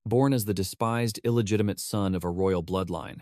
Born as the despised, illegitimate son of a royal bloodline.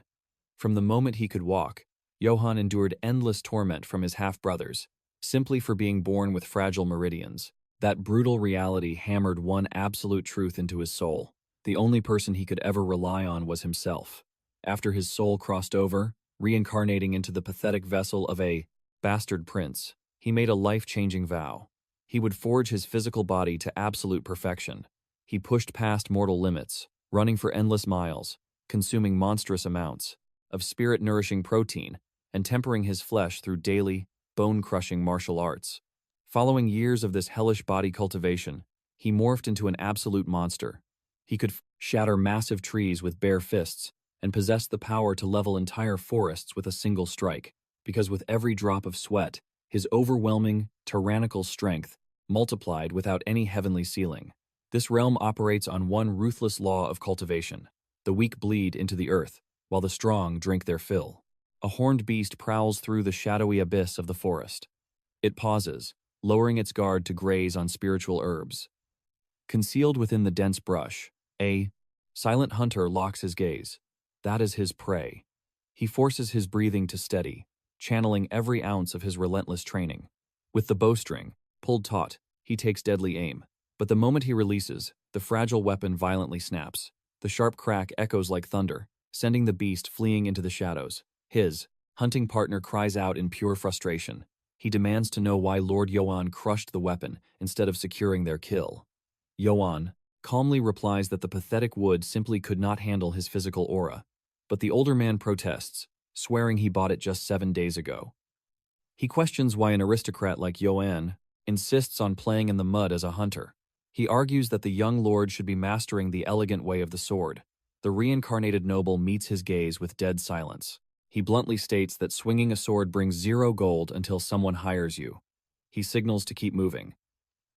From the moment he could walk, Johan endured endless torment from his half-brothers, simply for being born with fragile meridians. That brutal reality hammered one absolute truth into his soul. The only person he could ever rely on was himself. After his soul crossed over, reincarnating into the pathetic vessel of a bastard prince, he made a life-changing vow. He would forge his physical body to absolute perfection. He pushed past mortal limits, running for endless miles, consuming monstrous amounts of spirit-nourishing protein, and tempering his flesh through daily, bone-crushing martial arts. Following years of this hellish body cultivation, he morphed into an absolute monster. He could shatter massive trees with bare fists and possessed the power to level entire forests with a single strike, because with every drop of sweat, his overwhelming, tyrannical strength multiplied without any heavenly ceiling. This realm operates on one ruthless law of cultivation. The weak bleed into the earth, while the strong drink their fill. A horned beast prowls through the shadowy abyss of the forest. It pauses, lowering its guard to graze on spiritual herbs. Concealed within the dense brush, a silent hunter locks his gaze. That is his prey. He forces his breathing to steady, channeling every ounce of his relentless training. With the bowstring pulled taut, he takes deadly aim. But the moment he releases, the fragile weapon violently snaps. The sharp crack echoes like thunder, sending the beast fleeing into the shadows. His hunting partner cries out in pure frustration. He demands to know why Lord Yohan crushed the weapon instead of securing their kill. Yohan calmly replies that the pathetic wood simply could not handle his physical aura. But the older man protests, swearing he bought it just 7 days ago. He questions why an aristocrat like Yohan insists on playing in the mud as a hunter. He argues that the young lord should be mastering the elegant way of the sword. The reincarnated noble meets his gaze with dead silence. He bluntly states that swinging a sword brings 0 gold until someone hires you. He signals to keep moving.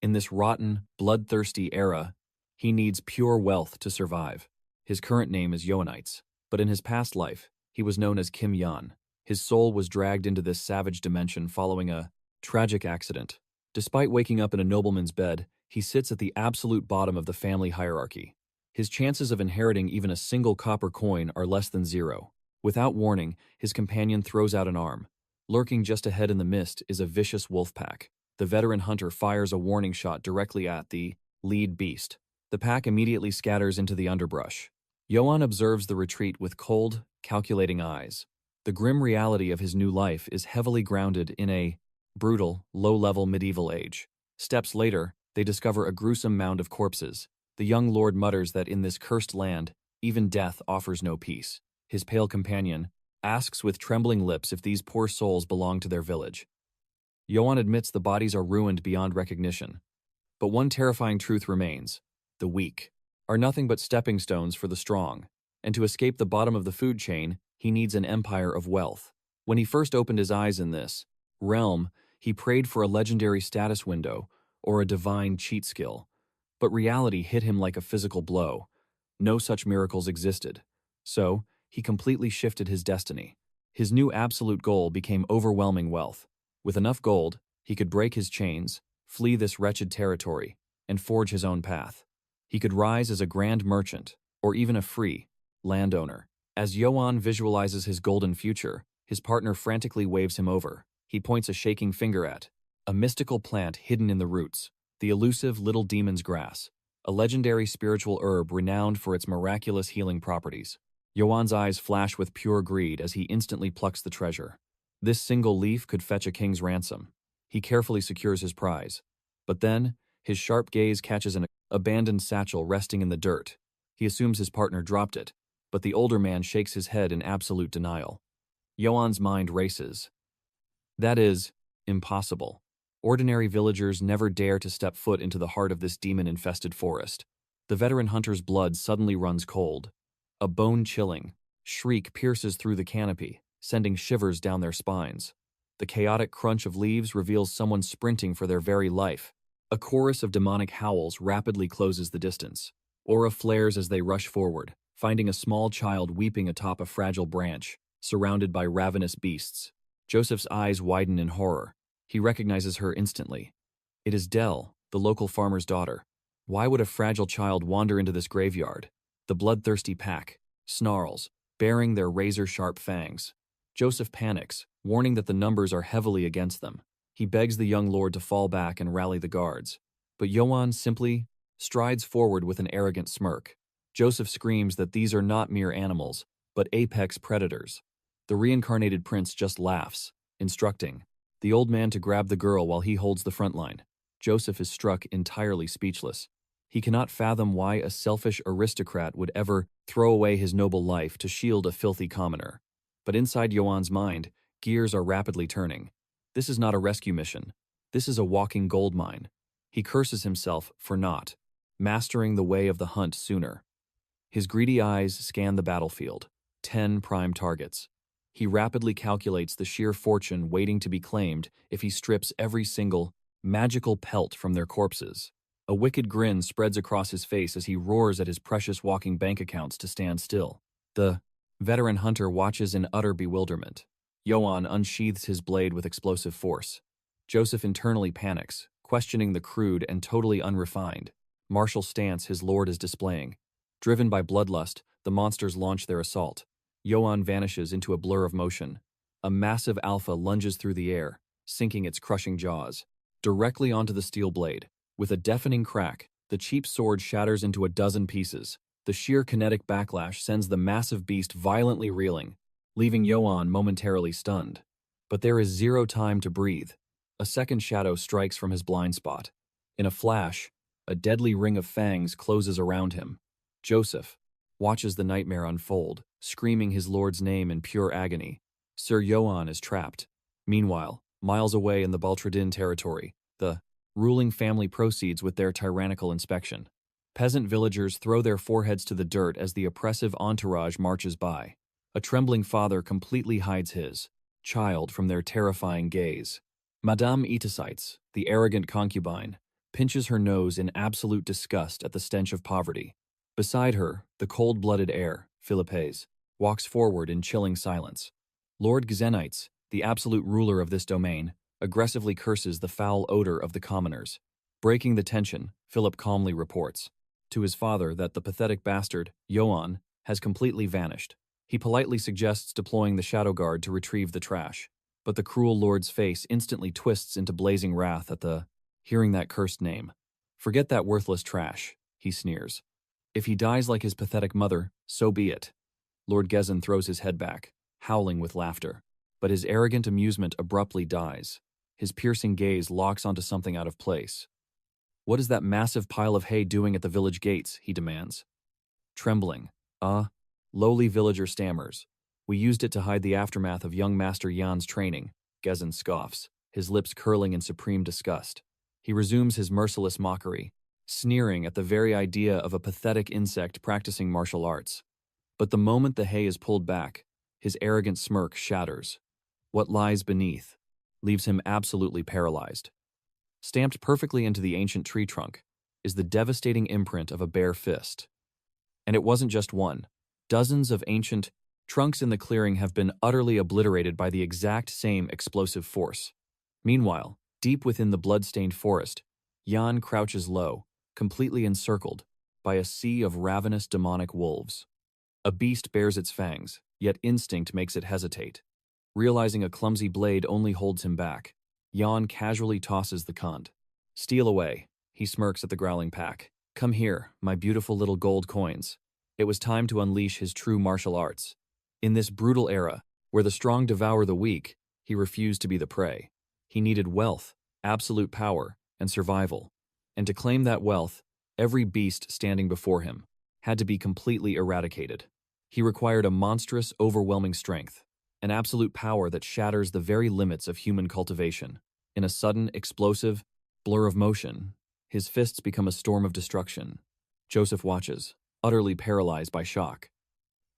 In this rotten, bloodthirsty era, he needs pure wealth to survive. His current name is Yoanites, but in his past life, he was known as Kim Yan. His soul was dragged into this savage dimension following a tragic accident. Despite waking up in a nobleman's bed, he sits at the absolute bottom of the family hierarchy. His chances of inheriting even a single copper coin are less than 0. Without warning, his companion throws out an arm. Lurking just ahead in the mist is a vicious wolf pack. The veteran hunter fires a warning shot directly at the lead beast. The pack immediately scatters into the underbrush. Johan observes the retreat with cold, calculating eyes. The grim reality of his new life is heavily grounded in a brutal, low-level medieval age. Steps later, they discover a gruesome mound of corpses. The young lord mutters that in this cursed land, even death offers no peace. His pale companion asks with trembling lips if these poor souls belong to their village. Johan admits the bodies are ruined beyond recognition. But one terrifying truth remains. The weak are nothing but stepping stones for the strong, and to escape the bottom of the food chain, he needs an empire of wealth. When he first opened his eyes in this realm, he prayed for a legendary status window or a divine cheat skill. But reality hit him like a physical blow. No such miracles existed. So, he completely shifted his destiny. His new absolute goal became overwhelming wealth. With enough gold, he could break his chains, flee this wretched territory, and forge his own path. He could rise as a grand merchant, or even a free landowner. As Johan visualizes his golden future, his partner frantically waves him over. He points a shaking finger at a mystical plant hidden in the roots, the elusive little demon's grass, a legendary spiritual herb renowned for its miraculous healing properties. Johan's eyes flash with pure greed as he instantly plucks the treasure. This single leaf could fetch a king's ransom. He carefully secures his prize. But then, his sharp gaze catches an abandoned satchel resting in the dirt. He assumes his partner dropped it, but the older man shakes his head in absolute denial. Johan's mind races. That is impossible. Ordinary villagers never dare to step foot into the heart of this demon-infested forest. The veteran hunter's blood suddenly runs cold. A bone-chilling shriek pierces through the canopy, sending shivers down their spines. The chaotic crunch of leaves reveals someone sprinting for their very life. A chorus of demonic howls rapidly closes the distance. Aura flares as they rush forward, finding a small child weeping atop a fragile branch, surrounded by ravenous beasts. Joseph's eyes widen in horror. He recognizes her instantly. It is Dell, the local farmer's daughter. Why would a fragile child wander into this graveyard? The bloodthirsty pack snarls, baring their razor-sharp fangs. Joseph panics, warning that the numbers are heavily against them. He begs the young lord to fall back and rally the guards. But Johan simply strides forward with an arrogant smirk. Joseph screams that these are not mere animals, but apex predators. The reincarnated prince just laughs, instructing the old man to grab the girl while he holds the front line. Joseph is struck entirely speechless. He cannot fathom why a selfish aristocrat would ever throw away his noble life to shield a filthy commoner. But inside Johan's mind, gears are rapidly turning. This is not a rescue mission. This is a walking gold mine. He curses himself for not mastering the way of the hunt sooner. His greedy eyes scan the battlefield. 10 prime targets. He rapidly calculates the sheer fortune waiting to be claimed if he strips every single magical pelt from their corpses. A wicked grin spreads across his face as he roars at his precious walking bank accounts to stand still. The veteran hunter watches in utter bewilderment. Johan unsheathes his blade with explosive force. Joseph internally panics, questioning the crude and totally unrefined martial stance his lord is displaying. Driven by bloodlust, the monsters launch their assault. Johan vanishes into a blur of motion. A massive alpha lunges through the air, sinking its crushing jaws directly onto the steel blade. With a deafening crack, the cheap sword shatters into a dozen pieces. The sheer kinetic backlash sends the massive beast violently reeling, leaving Johan momentarily stunned. But there is zero time to breathe. A second shadow strikes from his blind spot. In a flash, a deadly ring of fangs closes around him. Joseph watches the nightmare unfold, screaming his lord's name in pure agony. Sir Johan is trapped. Meanwhile, miles away in the Baltradin territory, the ruling family proceeds with their tyrannical inspection. Peasant villagers throw their foreheads to the dirt as the oppressive entourage marches by. A trembling father completely hides his child from their terrifying gaze. Madame Illegitimate, the arrogant concubine, pinches her nose in absolute disgust at the stench of poverty. Beside her, the cold-blooded heir, Philippes, walks forward in chilling silence. Lord Yoanites, the absolute ruler of this domain, aggressively curses the foul odor of the commoners. Breaking the tension, Philip calmly reports to his father that the pathetic bastard, Johan, has completely vanished. He politely suggests deploying the Shadow Guard to retrieve the trash, but the cruel lord's face instantly twists into blazing wrath at hearing that cursed name. "Forget that worthless trash," he sneers. "If he dies like his pathetic mother, so be it." Lord Gezin throws his head back, howling with laughter. But his arrogant amusement abruptly dies. His piercing gaze locks onto something out of place. "What is that massive pile of hay doing at the village gates?" he demands. Trembling, lowly villager stammers. "We used it to hide the aftermath of young Master Jan's training," Gezin scoffs, his lips curling in supreme disgust. He resumes his merciless mockery, sneering at the very idea of a pathetic insect practicing martial arts. But the moment the hay is pulled back, his arrogant smirk shatters. What lies beneath leaves him absolutely paralyzed. Stamped perfectly into the ancient tree trunk is the devastating imprint of a bare fist. And it wasn't just one. Dozens of ancient trunks in the clearing have been utterly obliterated by the exact same explosive force. Meanwhile, deep within the blood-stained forest, Jan crouches low, completely encircled by a sea of ravenous demonic wolves. A beast bears its fangs, yet instinct makes it hesitate. Realizing a clumsy blade only holds him back, Jan casually tosses the cunt. "Steal away," he smirks at the growling pack. "Come here, my beautiful little gold coins." It was time to unleash his true martial arts. In this brutal era, where the strong devour the weak, he refused to be the prey. He needed wealth, absolute power, and survival. And to claim that wealth, every beast standing before him had to be completely eradicated. He required a monstrous, overwhelming strength, an absolute power that shatters the very limits of human cultivation. In a sudden, explosive blur of motion, his fists become a storm of destruction. Joseph watches, utterly paralyzed by shock.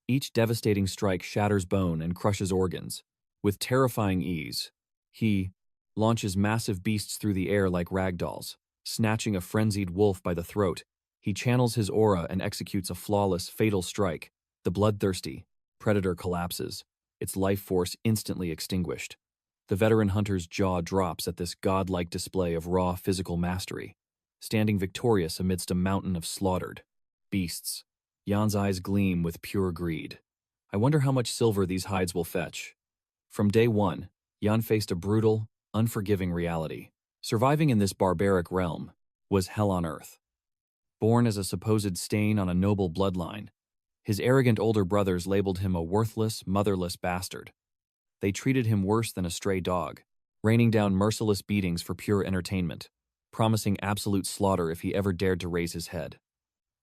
Each devastating strike shatters bone and crushes organs. With terrifying ease, he launches massive beasts through the air like ragdolls. Snatching a frenzied wolf by the throat, he channels his aura and executes a flawless, fatal strike. The bloodthirsty predator collapses, its life force instantly extinguished. The veteran hunter's jaw drops at this godlike display of raw physical mastery. Standing victorious amidst a mountain of slaughtered beasts, Jan's eyes gleam with pure greed. I wonder how much silver these hides will fetch. From day one, Jan faced a brutal, unforgiving reality. Surviving in this barbaric realm was hell on earth. Born as a supposed stain on a noble bloodline, his arrogant older brothers labeled him a worthless, motherless bastard. They treated him worse than a stray dog, raining down merciless beatings for pure entertainment, promising absolute slaughter if he ever dared to raise his head.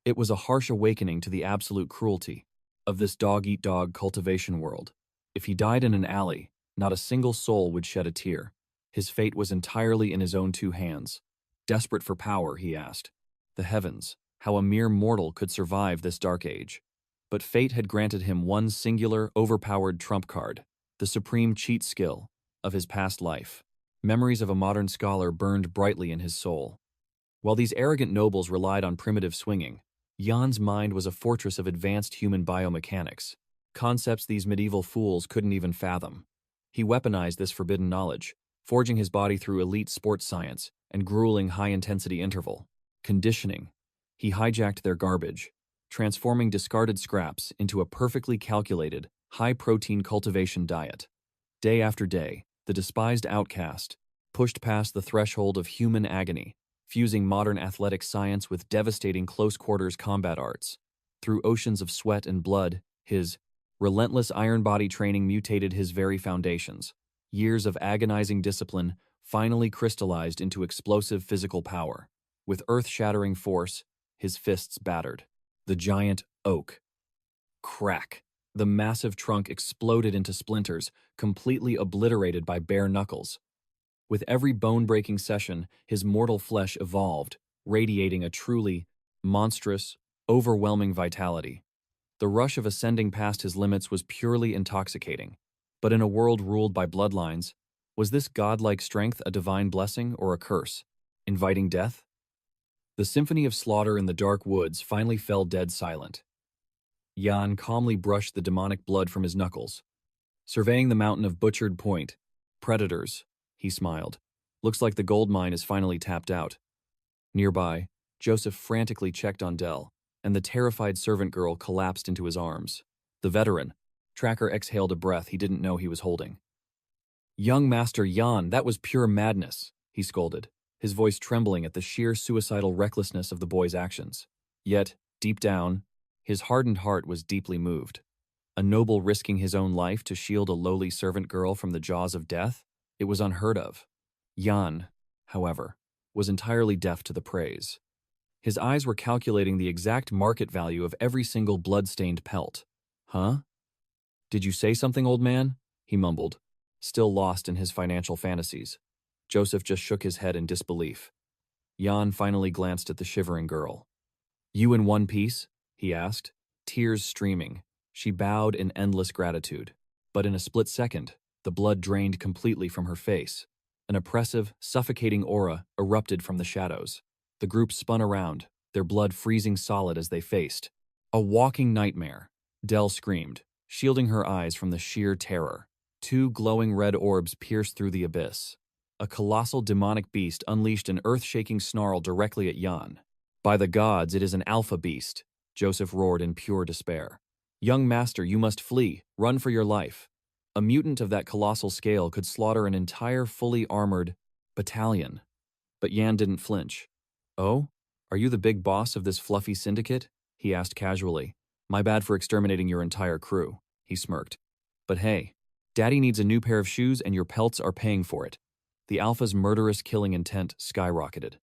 It was a harsh awakening to the absolute cruelty of this dog-eat-dog cultivation world. If he died in an alley, not a single soul would shed a tear. His fate was entirely in his own two hands. Desperate for power, he asked the heavens how a mere mortal could survive this dark age. But fate had granted him one singular, overpowered trump card, the supreme cheat skill of his past life. Memories of a modern scholar burned brightly in his soul. While these arrogant nobles relied on primitive swinging, Jan's mind was a fortress of advanced human biomechanics, concepts these medieval fools couldn't even fathom. He weaponized this forbidden knowledge, forging his body through elite sports science and grueling high-intensity interval conditioning. He hijacked their garbage, transforming discarded scraps into a perfectly calculated, high-protein cultivation diet. Day after day, the despised outcast pushed past the threshold of human agony, fusing modern athletic science with devastating close-quarters combat arts. Through oceans of sweat and blood, his relentless iron body training mutated his very foundations. Years of agonizing discipline finally crystallized into explosive physical power. With earth-shattering force, his fists battered the giant oak. Crack! The massive trunk exploded into splinters, completely obliterated by bare knuckles. With every bone-breaking session, his mortal flesh evolved, radiating a truly monstrous, overwhelming vitality. The rush of ascending past his limits was purely intoxicating. But in a world ruled by bloodlines, was this godlike strength a divine blessing or a curse, inviting death? The symphony of slaughter in the dark woods finally fell dead silent. Jan calmly brushed the demonic blood from his knuckles. Surveying the mountain of butchered point, predators, he smiled. Looks like the gold mine is finally tapped out. Nearby, Joseph frantically checked on Dell, and the terrified servant girl collapsed into his arms. The veteran, Tracker exhaled a breath he didn't know he was holding. "Young Master Jan, that was pure madness," he scolded, his voice trembling at the sheer suicidal recklessness of the boy's actions. Yet, deep down, his hardened heart was deeply moved. A noble risking his own life to shield a lowly servant girl from the jaws of death? It was unheard of. Jan, however, was entirely deaf to the praise. His eyes were calculating the exact market value of every single blood-stained pelt. "Huh? Did you say something, old man?" he mumbled, still lost in his financial fantasies. Joseph just shook his head in disbelief. Jan finally glanced at the shivering girl. "You in one piece?" he asked, tears streaming. She bowed in endless gratitude. But in a split second, the blood drained completely from her face. An oppressive, suffocating aura erupted from the shadows. The group spun around, their blood freezing solid as they faced. "A walking nightmare," Dell screamed, shielding her eyes from the sheer terror. Two glowing red orbs pierced through the abyss. A colossal demonic beast unleashed an earth-shaking snarl directly at Jan. "By the gods, it is an alpha beast," Joseph roared in pure despair. "Young master, you must flee. Run for your life." A mutant of that colossal scale could slaughter an entire fully armored battalion. But Jan didn't flinch. "Oh? Are you the big boss of this fluffy syndicate?" he asked casually. "My bad for exterminating your entire crew," he smirked. "But hey, Daddy needs a new pair of shoes and your pelts are paying for it." The Alpha's murderous killing intent skyrocketed.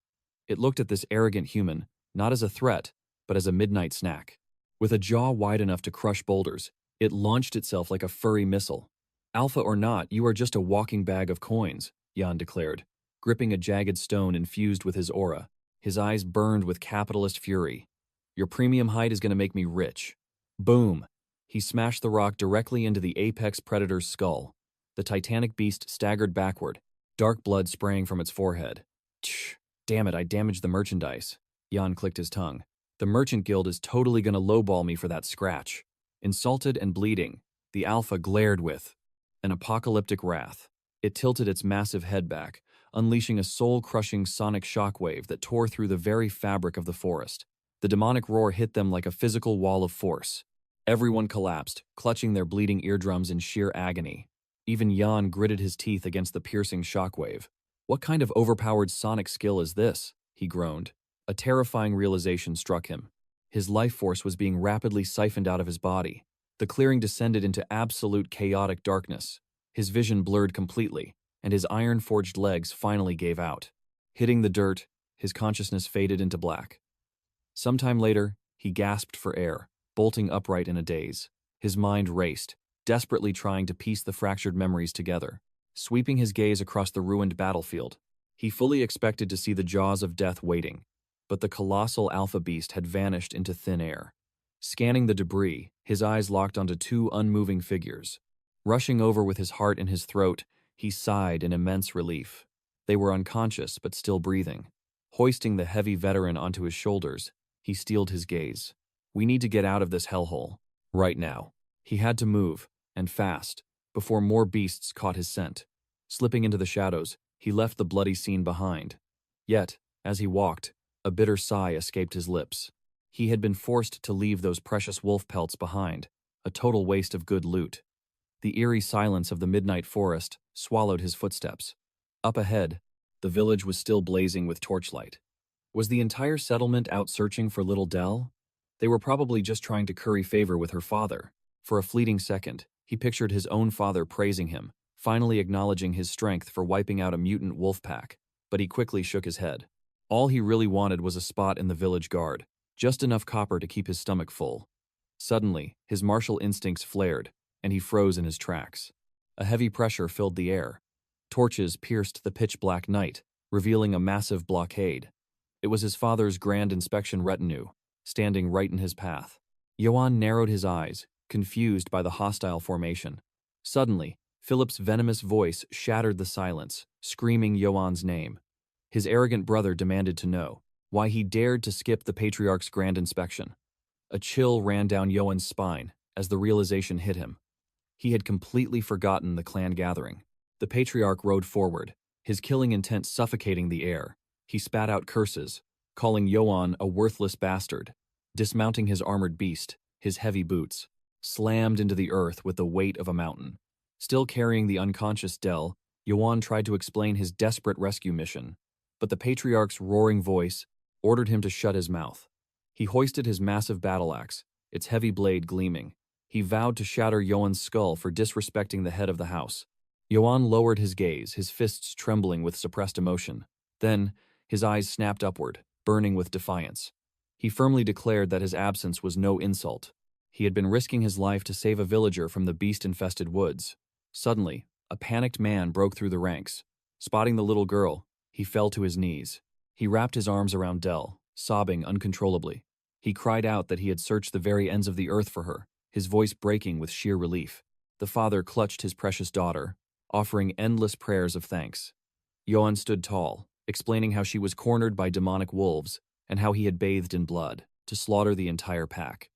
It looked at this arrogant human, not as a threat, but as a midnight snack. With a jaw wide enough to crush boulders, it launched itself like a furry missile. "Alpha or not, you are just a walking bag of coins," Jan declared, gripping a jagged stone infused with his aura. His eyes burned with capitalist fury. "Your premium height is going to make me rich." Boom! He smashed the rock directly into the apex predator's skull. The titanic beast staggered backward, dark blood spraying from its forehead. "Tch, damn it, I damaged the merchandise." Jan clicked his tongue. "The Merchant Guild is totally going to lowball me for that scratch." Insulted and bleeding, the Alpha glared with an apocalyptic wrath. It tilted its massive head back, unleashing a soul-crushing sonic shockwave that tore through the very fabric of the forest. The demonic roar hit them like a physical wall of force. Everyone collapsed, clutching their bleeding eardrums in sheer agony. Even Jan gritted his teeth against the piercing shockwave. What kind of overpowered sonic skill is this? He groaned. A terrifying realization struck him. His life force was being rapidly siphoned out of his body. The clearing descended into absolute chaotic darkness. His vision blurred completely, and his iron-forged legs finally gave out. Hitting the dirt, his consciousness faded into black. Sometime later, he gasped for air, bolting upright in a daze. His mind raced, desperately trying to piece the fractured memories together. Sweeping his gaze across the ruined battlefield, he fully expected to see the jaws of death waiting, but the colossal alpha beast had vanished into thin air. Scanning the debris, his eyes locked onto two unmoving figures. Rushing over with his heart in his throat, he sighed in immense relief. They were unconscious but still breathing. Hoisting the heavy veteran onto his shoulders, he steeled his gaze. We need to get out of this hellhole. Right now. He had to move, and fast, before more beasts caught his scent. Slipping into the shadows, he left the bloody scene behind. Yet, as he walked, a bitter sigh escaped his lips. He had been forced to leave those precious wolf pelts behind, a total waste of good loot. The eerie silence of the midnight forest swallowed his footsteps. Up ahead, the village was still blazing with torchlight. Was the entire settlement out searching for little Dell? They were probably just trying to curry favor with her father. For a fleeting second, he pictured his own father praising him, finally acknowledging his strength for wiping out a mutant wolf pack, but he quickly shook his head. All he really wanted was a spot in the village guard, just enough copper to keep his stomach full. Suddenly, his martial instincts flared, and he froze in his tracks. A heavy pressure filled the air. Torches pierced the pitch-black night, revealing a massive blockade. It was his father's grand inspection retinue, standing right in his path. Johan narrowed his eyes, confused by the hostile formation. Suddenly, Philip's venomous voice shattered the silence, screaming Johan's name. His arrogant brother demanded to know why he dared to skip the patriarch's grand inspection. A chill ran down Johan's spine as the realization hit him. He had completely forgotten the clan gathering. The patriarch rode forward, his killing intent suffocating the air. He spat out curses, calling Johan a worthless bastard. Dismounting his armored beast, his heavy boots slammed into the earth with the weight of a mountain. Still carrying the unconscious Dell, Johan tried to explain his desperate rescue mission, but the patriarch's roaring voice ordered him to shut his mouth. He hoisted his massive battle axe, its heavy blade gleaming. He vowed to shatter Johan's skull for disrespecting the head of the house. Johan lowered his gaze, his fists trembling with suppressed emotion. Then, his eyes snapped upward, burning with defiance. He firmly declared that his absence was no insult. He had been risking his life to save a villager from the beast-infested woods. Suddenly, a panicked man broke through the ranks. Spotting the little girl, he fell to his knees. He wrapped his arms around Dell, sobbing uncontrollably. He cried out that he had searched the very ends of the earth for her, his voice breaking with sheer relief. The father clutched his precious daughter, offering endless prayers of thanks. Johan stood tall, explaining how she was cornered by demonic wolves and how he had bathed in blood to slaughter the entire pack.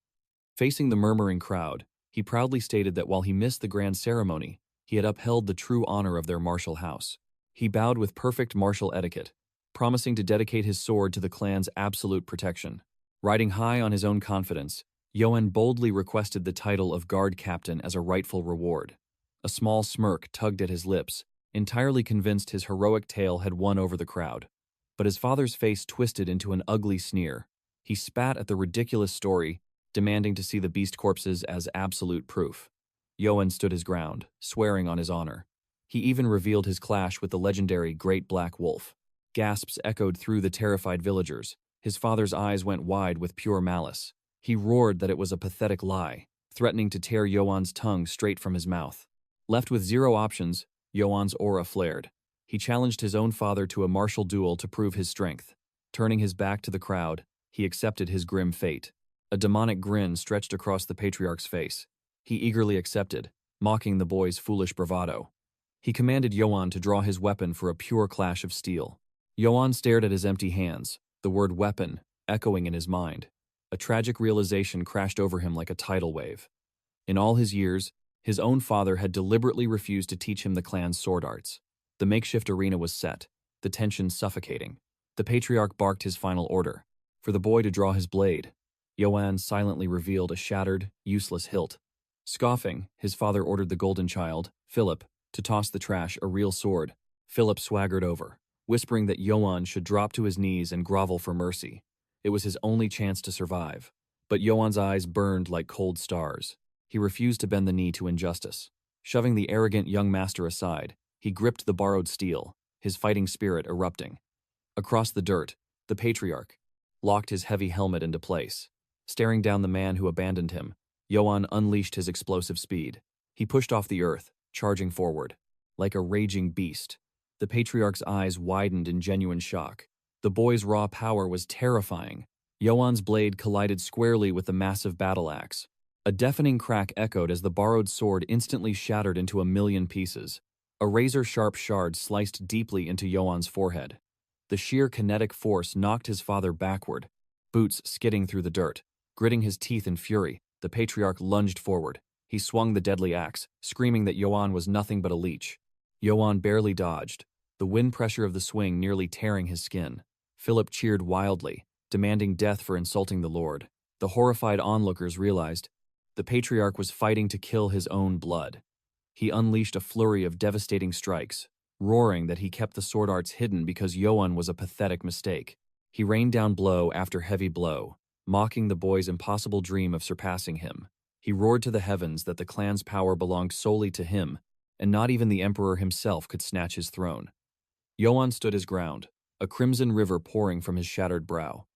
Facing the murmuring crowd, he proudly stated that while he missed the grand ceremony, he had upheld the true honor of their martial house. He bowed with perfect martial etiquette, promising to dedicate his sword to the clan's absolute protection. Riding high on his own confidence, Johan boldly requested the title of guard captain as a rightful reward. A small smirk tugged at his lips, entirely convinced his heroic tale had won over the crowd. But his father's face twisted into an ugly sneer. He spat at the ridiculous story, demanding to see the beast corpses as absolute proof. Johan stood his ground, swearing on his honor. He even revealed his clash with the legendary Great Black Wolf. Gasps echoed through the terrified villagers. His father's eyes went wide with pure malice. He roared that it was a pathetic lie, threatening to tear Johan's tongue straight from his mouth. Left with zero options, Johan's aura flared. He challenged his own father to a martial duel to prove his strength. Turning his back to the crowd, he accepted his grim fate. A demonic grin stretched across the patriarch's face. He eagerly accepted, mocking the boy's foolish bravado. He commanded Johan to draw his weapon for a pure clash of steel. Johan stared at his empty hands, the word weapon echoing in his mind. A tragic realization crashed over him like a tidal wave. In all his years, his own father had deliberately refused to teach him the clan's sword arts. The makeshift arena was set, the tension suffocating. The patriarch barked his final order. for the boy to draw his blade. Johan silently revealed a shattered, useless hilt. Scoffing, his father ordered the golden child, Philip, to toss the trash a real sword. Philip swaggered over, whispering that Johan should drop to his knees and grovel for mercy. It was his only chance to survive. But Johan's eyes burned like cold stars. He refused to bend the knee to injustice. Shoving the arrogant young master aside, he gripped the borrowed steel, his fighting spirit erupting. Across the dirt, the patriarch locked his heavy helmet into place. Staring down the man who abandoned him, Johan unleashed his explosive speed. He pushed off the earth, charging forward. Like a raging beast, the patriarch's eyes widened in genuine shock. The boy's raw power was terrifying. Johan's blade collided squarely with the massive battle axe. A deafening crack echoed as the borrowed sword instantly shattered into a million pieces. A razor-sharp shard sliced deeply into Johan's forehead. The sheer kinetic force knocked his father backward, boots skidding through the dirt. Gritting his teeth in fury, the patriarch lunged forward. He swung the deadly axe, screaming that Johan was nothing but a leech. Johan barely dodged, the wind pressure of the swing nearly tearing his skin. Philip cheered wildly, demanding death for insulting the Lord. The horrified onlookers realized the patriarch was fighting to kill his own blood. He unleashed a flurry of devastating strikes, roaring that he kept the sword arts hidden because Johan was a pathetic mistake. He rained down blow after heavy blow, mocking the boy's impossible dream of surpassing him. He roared to the heavens that the clan's power belonged solely to him, and not even the emperor himself could snatch his throne. Johan stood his ground, a crimson river pouring from his shattered brow.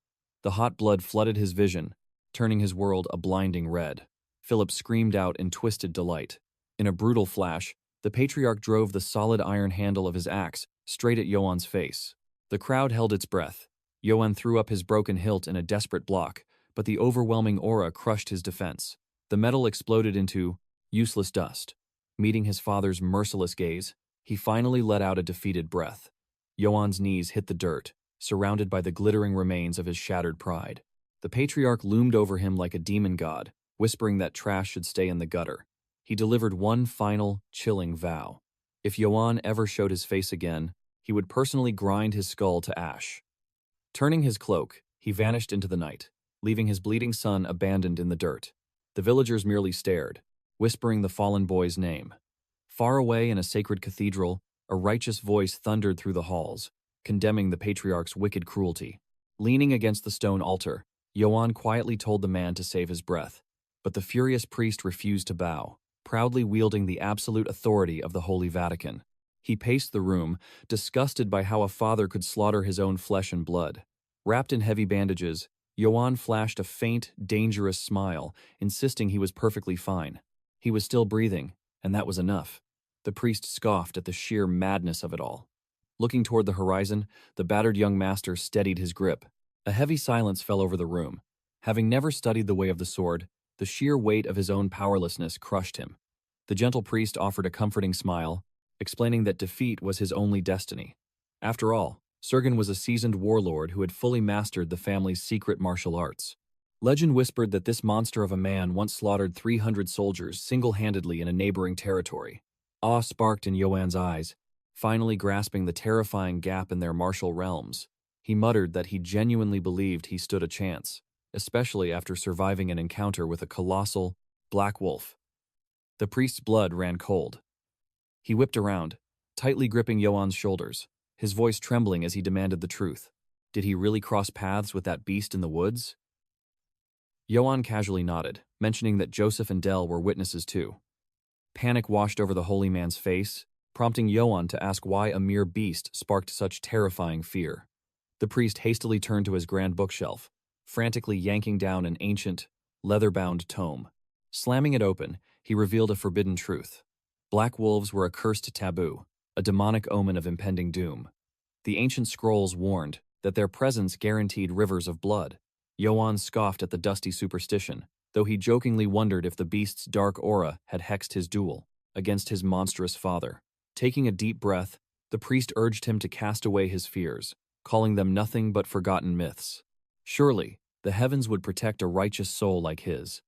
The hot blood flooded his vision, turning his world a blinding red. Philip screamed out in twisted delight. In a brutal flash, the patriarch drove the solid iron handle of his axe straight at Johan's face. The crowd held its breath. Johan threw up his broken hilt in a desperate block, but the overwhelming aura crushed his defense. The metal exploded into useless dust. Meeting his father's merciless gaze, he finally let out a defeated breath. Johan's knees hit the dirt, surrounded by the glittering remains of his shattered pride. The patriarch loomed over him like a demon god, whispering that trash should stay in the gutter. He delivered one final, chilling vow. If Johan ever showed his face again, he would personally grind his skull to ash. Turning his cloak, he vanished into the night, leaving his bleeding son abandoned in the dirt. The villagers merely stared, whispering the fallen boy's name. Far away in a sacred cathedral, a righteous voice thundered through the halls, condemning the patriarch's wicked cruelty. Leaning against the stone altar, Johan quietly told the man to save his breath, but the furious priest refused to bow, proudly wielding the absolute authority of the Holy Vatican. He paced the room, disgusted by how a father could slaughter his own flesh and blood. Wrapped in heavy bandages, Johan flashed a faint, dangerous smile, insisting he was perfectly fine. He was still breathing, and that was enough. The priest scoffed at the sheer madness of it all. Looking toward the horizon, the battered young master steadied his grip. A heavy silence fell over the room. Having never studied the way of the sword, the sheer weight of his own powerlessness crushed him. The gentle priest offered a comforting smile, explaining that defeat was his only destiny. After all, Sergen was a seasoned warlord who had fully mastered the family's secret martial arts. Legend whispered that this monster of a man once slaughtered 300 soldiers single-handedly in a neighboring territory. Awe sparked in Johan's eyes, finally grasping the terrifying gap in their martial realms. He muttered that he genuinely believed he stood a chance, especially after surviving an encounter with a colossal, black wolf. The priest's blood ran cold. He whipped around, tightly gripping Johan's shoulders, his voice trembling as he demanded the truth. Did he really cross paths with that beast in the woods? Johan casually nodded, mentioning that Joseph and Del were witnesses too. Panic washed over the holy man's face, prompting Johan to ask why a mere beast sparked such terrifying fear. The priest hastily turned to his grand bookshelf, frantically yanking down an ancient, leather-bound tome. Slamming it open, he revealed a forbidden truth. Black wolves were a cursed taboo, a demonic omen of impending doom. The ancient scrolls warned that their presence guaranteed rivers of blood. Johan scoffed at the dusty superstition, though he jokingly wondered if the beast's dark aura had hexed his duel against his monstrous father. Taking a deep breath, the priest urged him to cast away his fears, calling them nothing but forgotten myths. Surely, the heavens would protect a righteous soul like his.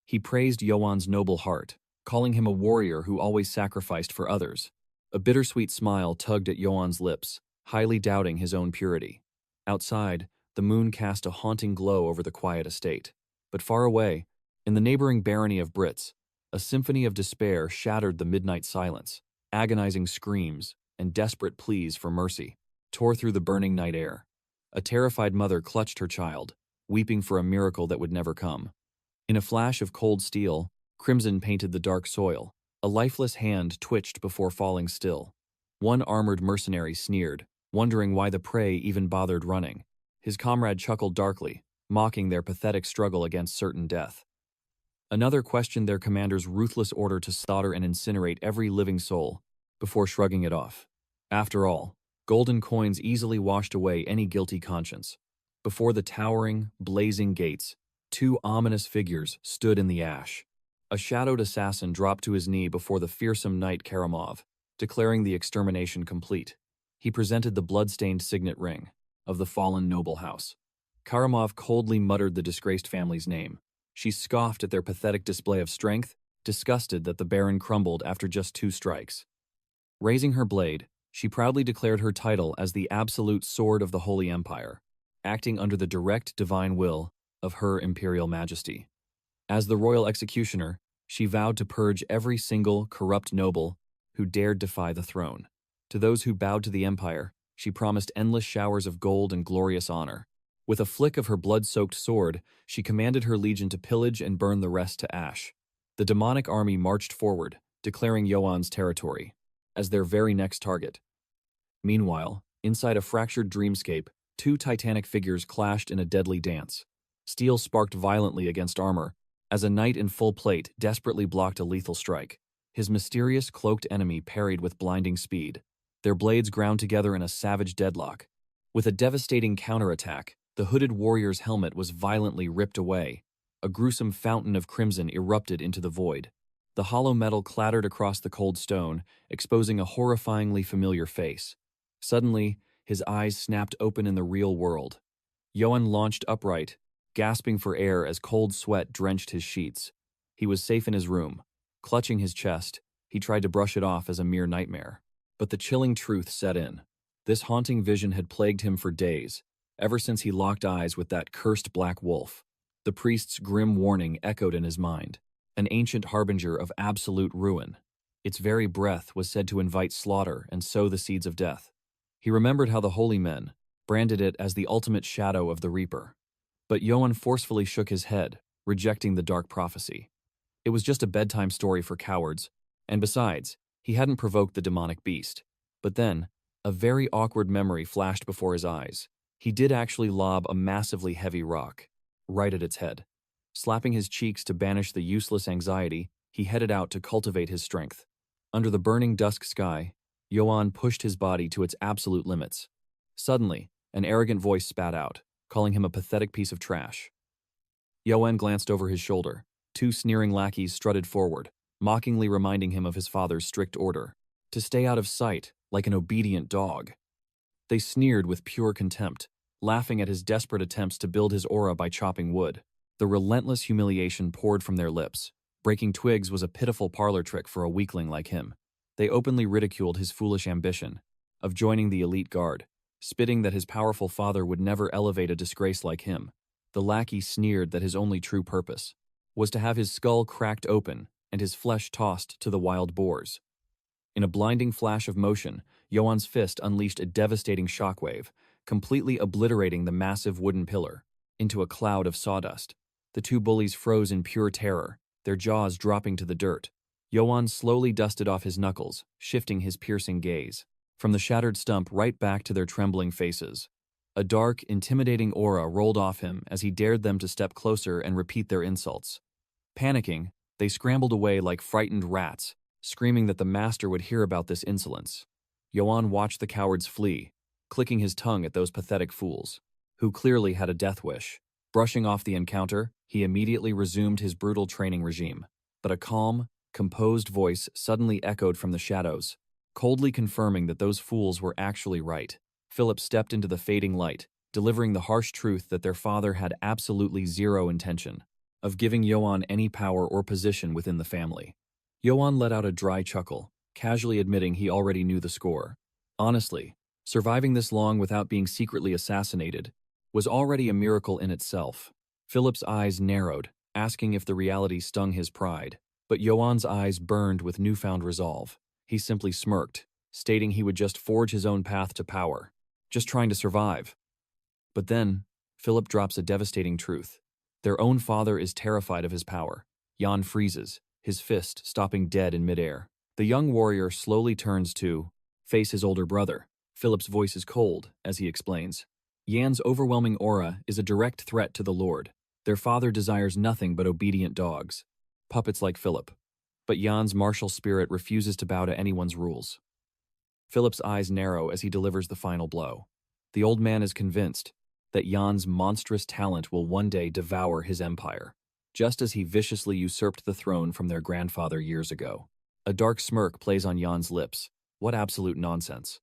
He praised Johan's noble heart, calling him a warrior who always sacrificed for others. A bittersweet smile tugged at Johan's lips, highly doubting his own purity. Outside, The moon cast a haunting glow over the quiet estate. But far away, in the neighboring barony of Brits, a symphony of despair shattered the midnight silence. Agonizing screams and desperate pleas for mercy tore through the burning night air. A terrified mother clutched her child, weeping for a miracle that would never come. In a flash of cold steel, crimson painted the dark soil. A lifeless hand twitched before falling still. One armored mercenary sneered, wondering why the prey even bothered running. His comrade chuckled darkly, mocking their pathetic struggle against certain death. Another questioned their commander's ruthless order to slaughter and incinerate every living soul, before shrugging it off. After all, golden coins easily washed away any guilty conscience. Before the towering, blazing gates, two ominous figures stood in the ash. A shadowed assassin dropped to his knee before the fearsome knight Karamov, declaring the extermination complete. He presented the blood-stained signet ring of the fallen noble house. Karamov coldly muttered the disgraced family's name. She scoffed at their pathetic display of strength, disgusted that the Baron crumbled after just 2 strikes. Raising her blade, she proudly declared her title as the absolute sword of the Holy Empire, acting under the direct divine will of Her Imperial Majesty. As the royal executioner, she vowed to purge every single corrupt noble who dared defy the throne. To those who bowed to the empire, she promised endless showers of gold and glorious honor. With a flick of her blood-soaked sword, she commanded her legion to pillage and burn the rest to ash. The demonic army marched forward, declaring Johan's territory as their very next target. Meanwhile, inside a fractured dreamscape, 2 titanic figures clashed in a deadly dance. Steel sparked violently against armor, as a knight in full plate desperately blocked a lethal strike. His mysterious cloaked enemy parried with blinding speed. Their blades ground together in a savage deadlock. With a devastating counterattack, the hooded warrior's helmet was violently ripped away. A gruesome fountain of crimson erupted into the void. The hollow metal clattered across the cold stone, exposing a horrifyingly familiar face. Suddenly, his eyes snapped open in the real world. Johan launched upright, gasping for air as cold sweat drenched his sheets. He was safe in his room. Clutching his chest, he tried to brush it off as a mere nightmare. But the chilling truth set in. This haunting vision had plagued him for days, ever since he locked eyes with that cursed black wolf. The priest's grim warning echoed in his mind, an ancient harbinger of absolute ruin. Its very breath was said to invite slaughter and sow the seeds of death. He remembered how the holy men branded it as the ultimate shadow of the Reaper. But Johan forcefully shook his head, rejecting the dark prophecy. It was just a bedtime story for cowards, and besides, he hadn't provoked the demonic beast. But then, a very awkward memory flashed before his eyes. He did actually lob a massively heavy rock, right at its head. Slapping his cheeks to banish the useless anxiety, he headed out to cultivate his strength. Under the burning dusk sky, Johan pushed his body to its absolute limits. Suddenly, an arrogant voice spat out, calling him a pathetic piece of trash. Johan glanced over his shoulder. 2 sneering lackeys strutted forward, mockingly reminding him of his father's strict order, to stay out of sight like an obedient dog. They sneered with pure contempt, laughing at his desperate attempts to build his aura by chopping wood. The relentless humiliation poured from their lips. Breaking twigs was a pitiful parlor trick for a weakling like him. They openly ridiculed his foolish ambition of joining the elite guard, spitting that his powerful father would never elevate a disgrace like him. The lackey sneered that his only true purpose was to have his skull cracked open and his flesh tossed to the wild boars. In a blinding flash of motion, Johan's fist unleashed a devastating shockwave, completely obliterating the massive wooden pillar into a cloud of sawdust. The 2 bullies froze in pure terror, their jaws dropping to the dirt. Johan slowly dusted off his knuckles, shifting his piercing gaze from the shattered stump right back to their trembling faces. A dark, intimidating aura rolled off him as he dared them to step closer and repeat their insults. Panicking, they scrambled away like frightened rats, screaming that the master would hear about this insolence. Johan watched the cowards flee, clicking his tongue at those pathetic fools, who clearly had a death wish. Brushing off the encounter, he immediately resumed his brutal training regime. But a calm, composed voice suddenly echoed from the shadows, coldly confirming that those fools were actually right. Philip stepped into the fading light, delivering the harsh truth that their father had absolutely zero intention of giving Johan any power or position within the family. Johan let out a dry chuckle, casually admitting he already knew the score. Honestly, surviving this long without being secretly assassinated was already a miracle in itself. Philip's eyes narrowed, asking if the reality stung his pride. But Johan's eyes burned with newfound resolve. He simply smirked, stating he would just forge his own path to power, just trying to survive. But then, Philip drops a devastating truth. Their own father is terrified of his power. Johan freezes, his fist stopping dead in midair. The young warrior slowly turns to face his older brother. Philip's voice is cold as he explains. Johan's overwhelming aura is a direct threat to the Lord. Their father desires nothing but obedient dogs, puppets like Philip. But Johan's martial spirit refuses to bow to anyone's rules. Philip's eyes narrow as he delivers the final blow. The old man is convinced that Johan's monstrous talent will one day devour his empire, just as he viciously usurped the throne from their grandfather years ago. A dark smirk plays on Johan's lips. What absolute nonsense.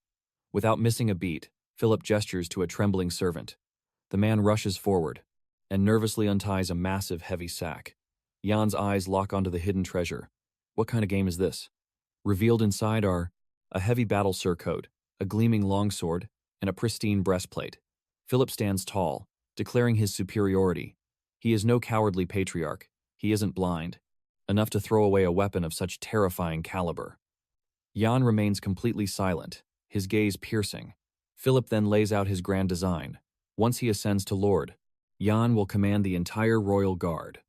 Without missing a beat, Philip gestures to a trembling servant. The man rushes forward and nervously unties a massive, heavy sack. Johan's eyes lock onto the hidden treasure. What kind of game is this? Revealed inside are a heavy battle surcoat, a gleaming longsword, and a pristine breastplate. Philip stands tall, declaring his superiority. He is no cowardly patriarch. He isn't blind, enough to throw away a weapon of such terrifying caliber. Johan remains completely silent, his gaze piercing. Philip then lays out his grand design. Once he ascends to Lord, Johan will command the entire royal guard.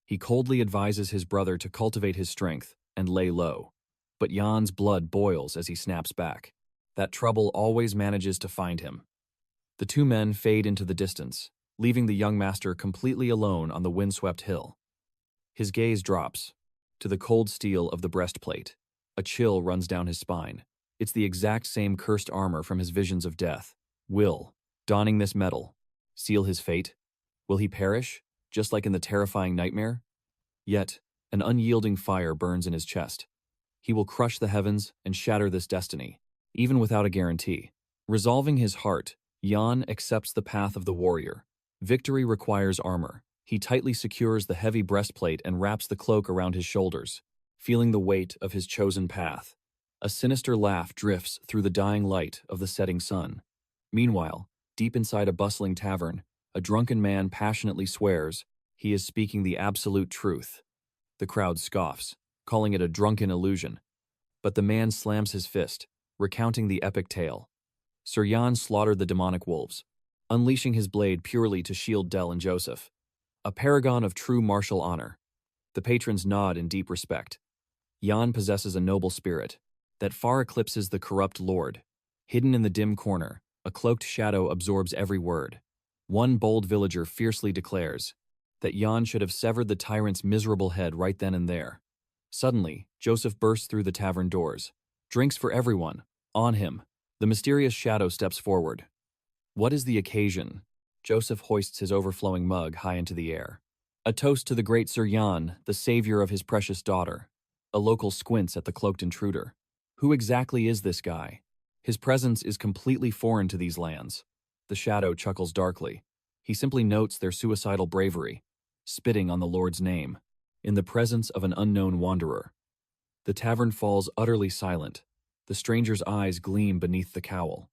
He coldly advises his brother to cultivate his strength and lay low. But Johan's blood boils as he snaps back. That trouble always manages to find him. The two men fade into the distance, leaving the young master completely alone on the windswept hill. His gaze drops to the cold steel of the breastplate. A chill runs down his spine. It's the exact same cursed armor from his visions of death. Will, donning this metal, seal his fate? Will he perish, just like in the terrifying nightmare? Yet, an unyielding fire burns in his chest. He will crush the heavens and shatter this destiny, even without a guarantee. Resolving his heart, Johan accepts the path of the warrior. Victory requires armor. He tightly secures the heavy breastplate and wraps the cloak around his shoulders, feeling the weight of his chosen path. A sinister laugh drifts through the dying light of the setting sun. Meanwhile, deep inside a bustling tavern, a drunken man passionately swears he is speaking the absolute truth. The crowd scoffs, calling it a drunken illusion. But the man slams his fist, recounting the epic tale. Sir Johan slaughtered the demonic wolves, unleashing his blade purely to shield Del and Joseph. A paragon of true martial honor. The patrons nod in deep respect. Johan possesses a noble spirit that far eclipses the corrupt lord. Hidden in the dim corner, a cloaked shadow absorbs every word. One bold villager fiercely declares that Johan should have severed the tyrant's miserable head right then and there. Suddenly, Joseph bursts through the tavern doors. Drinks for everyone. On him. The mysterious shadow steps forward. What is the occasion? Joseph hoists his overflowing mug high into the air. A toast to the great Sir Johan, the savior of his precious daughter. A local squints at the cloaked intruder. Who exactly is this guy? His presence is completely foreign to these lands. The shadow chuckles darkly. He simply notes their suicidal bravery, spitting on the Lord's name, in the presence of an unknown wanderer. The tavern falls utterly silent. The stranger's eyes gleam beneath the cowl.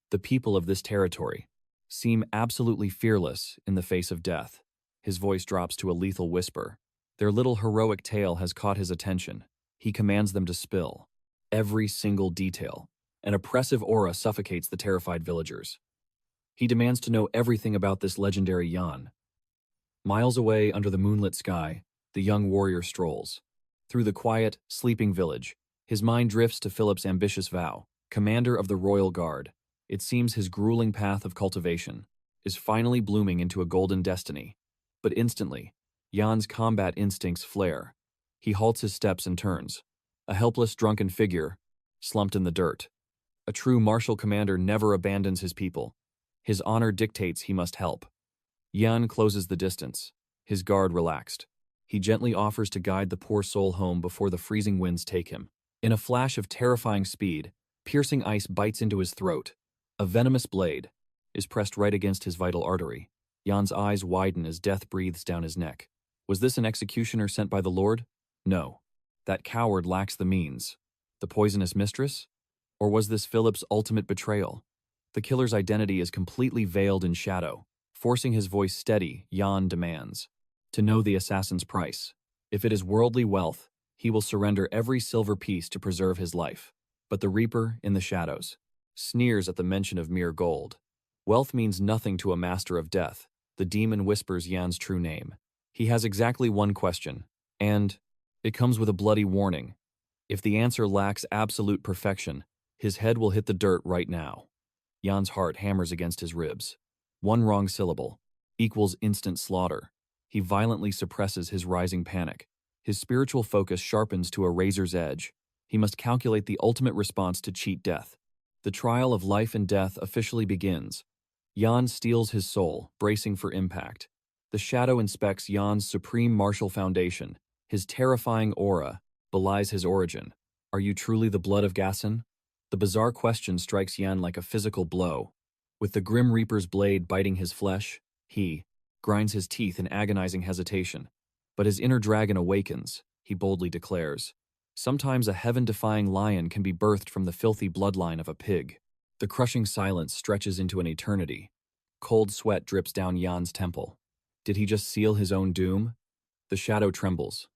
The people of this territory seem absolutely fearless in the face of death. His voice drops to a lethal whisper. Their little heroic tale has caught his attention. He commands them to spill every single detail. An oppressive aura suffocates the terrified villagers. He demands to know everything about this legendary Johan. Miles away under the moonlit sky, the young warrior strolls. Through the quiet, sleeping village, his mind drifts to Philip's ambitious vow, commander of the royal guard. It seems his grueling path of cultivation is finally blooming into a golden destiny. But instantly, Johan's combat instincts flare. He halts his steps and turns. A helpless, drunken figure, slumped in the dirt. A true martial commander never abandons his people. His honor dictates he must help. Johan closes the distance, his guard relaxed. He gently offers to guide the poor soul home before the freezing winds take him. In a flash of terrifying speed, piercing ice bites into his throat. A venomous blade is pressed right against his vital artery. Johan's eyes widen as death breathes down his neck. Was this an executioner sent by the Lord? No. That coward lacks the means. The poisonous mistress? Or was this Philip's ultimate betrayal? The killer's identity is completely veiled in shadow, Forcing his voice steady, Yohan demands to know the assassin's price. If it is worldly wealth, he will surrender every silver piece to preserve his life. But the Reaper, in the shadows, sneers at the mention of mere gold. Wealth means nothing to a master of death. The demon whispers Yan's true name. He has exactly one question, and it comes with a bloody warning. If the answer lacks absolute perfection, his head will hit the dirt right now. Yan's heart hammers against his ribs. One wrong syllable equals instant slaughter. He violently suppresses his rising panic. His spiritual focus sharpens to a razor's edge. He must calculate the ultimate response to cheat death. The trial of life and death officially begins. Yohan steels his soul, bracing for impact. The shadow inspects Yan's supreme martial foundation. His terrifying aura belies his origin. Are you truly the blood of Gassen? The bizarre question strikes Yan like a physical blow. With the Grim Reaper's blade biting his flesh, he grinds his teeth in agonizing hesitation. But his inner dragon awakens, he boldly declares. Sometimes a heaven-defying lion can be birthed from the filthy bloodline of a pig. The crushing silence stretches into an eternity. Cold sweat drips down Yan's temple. Did he just seal his own doom? The shadow trembles.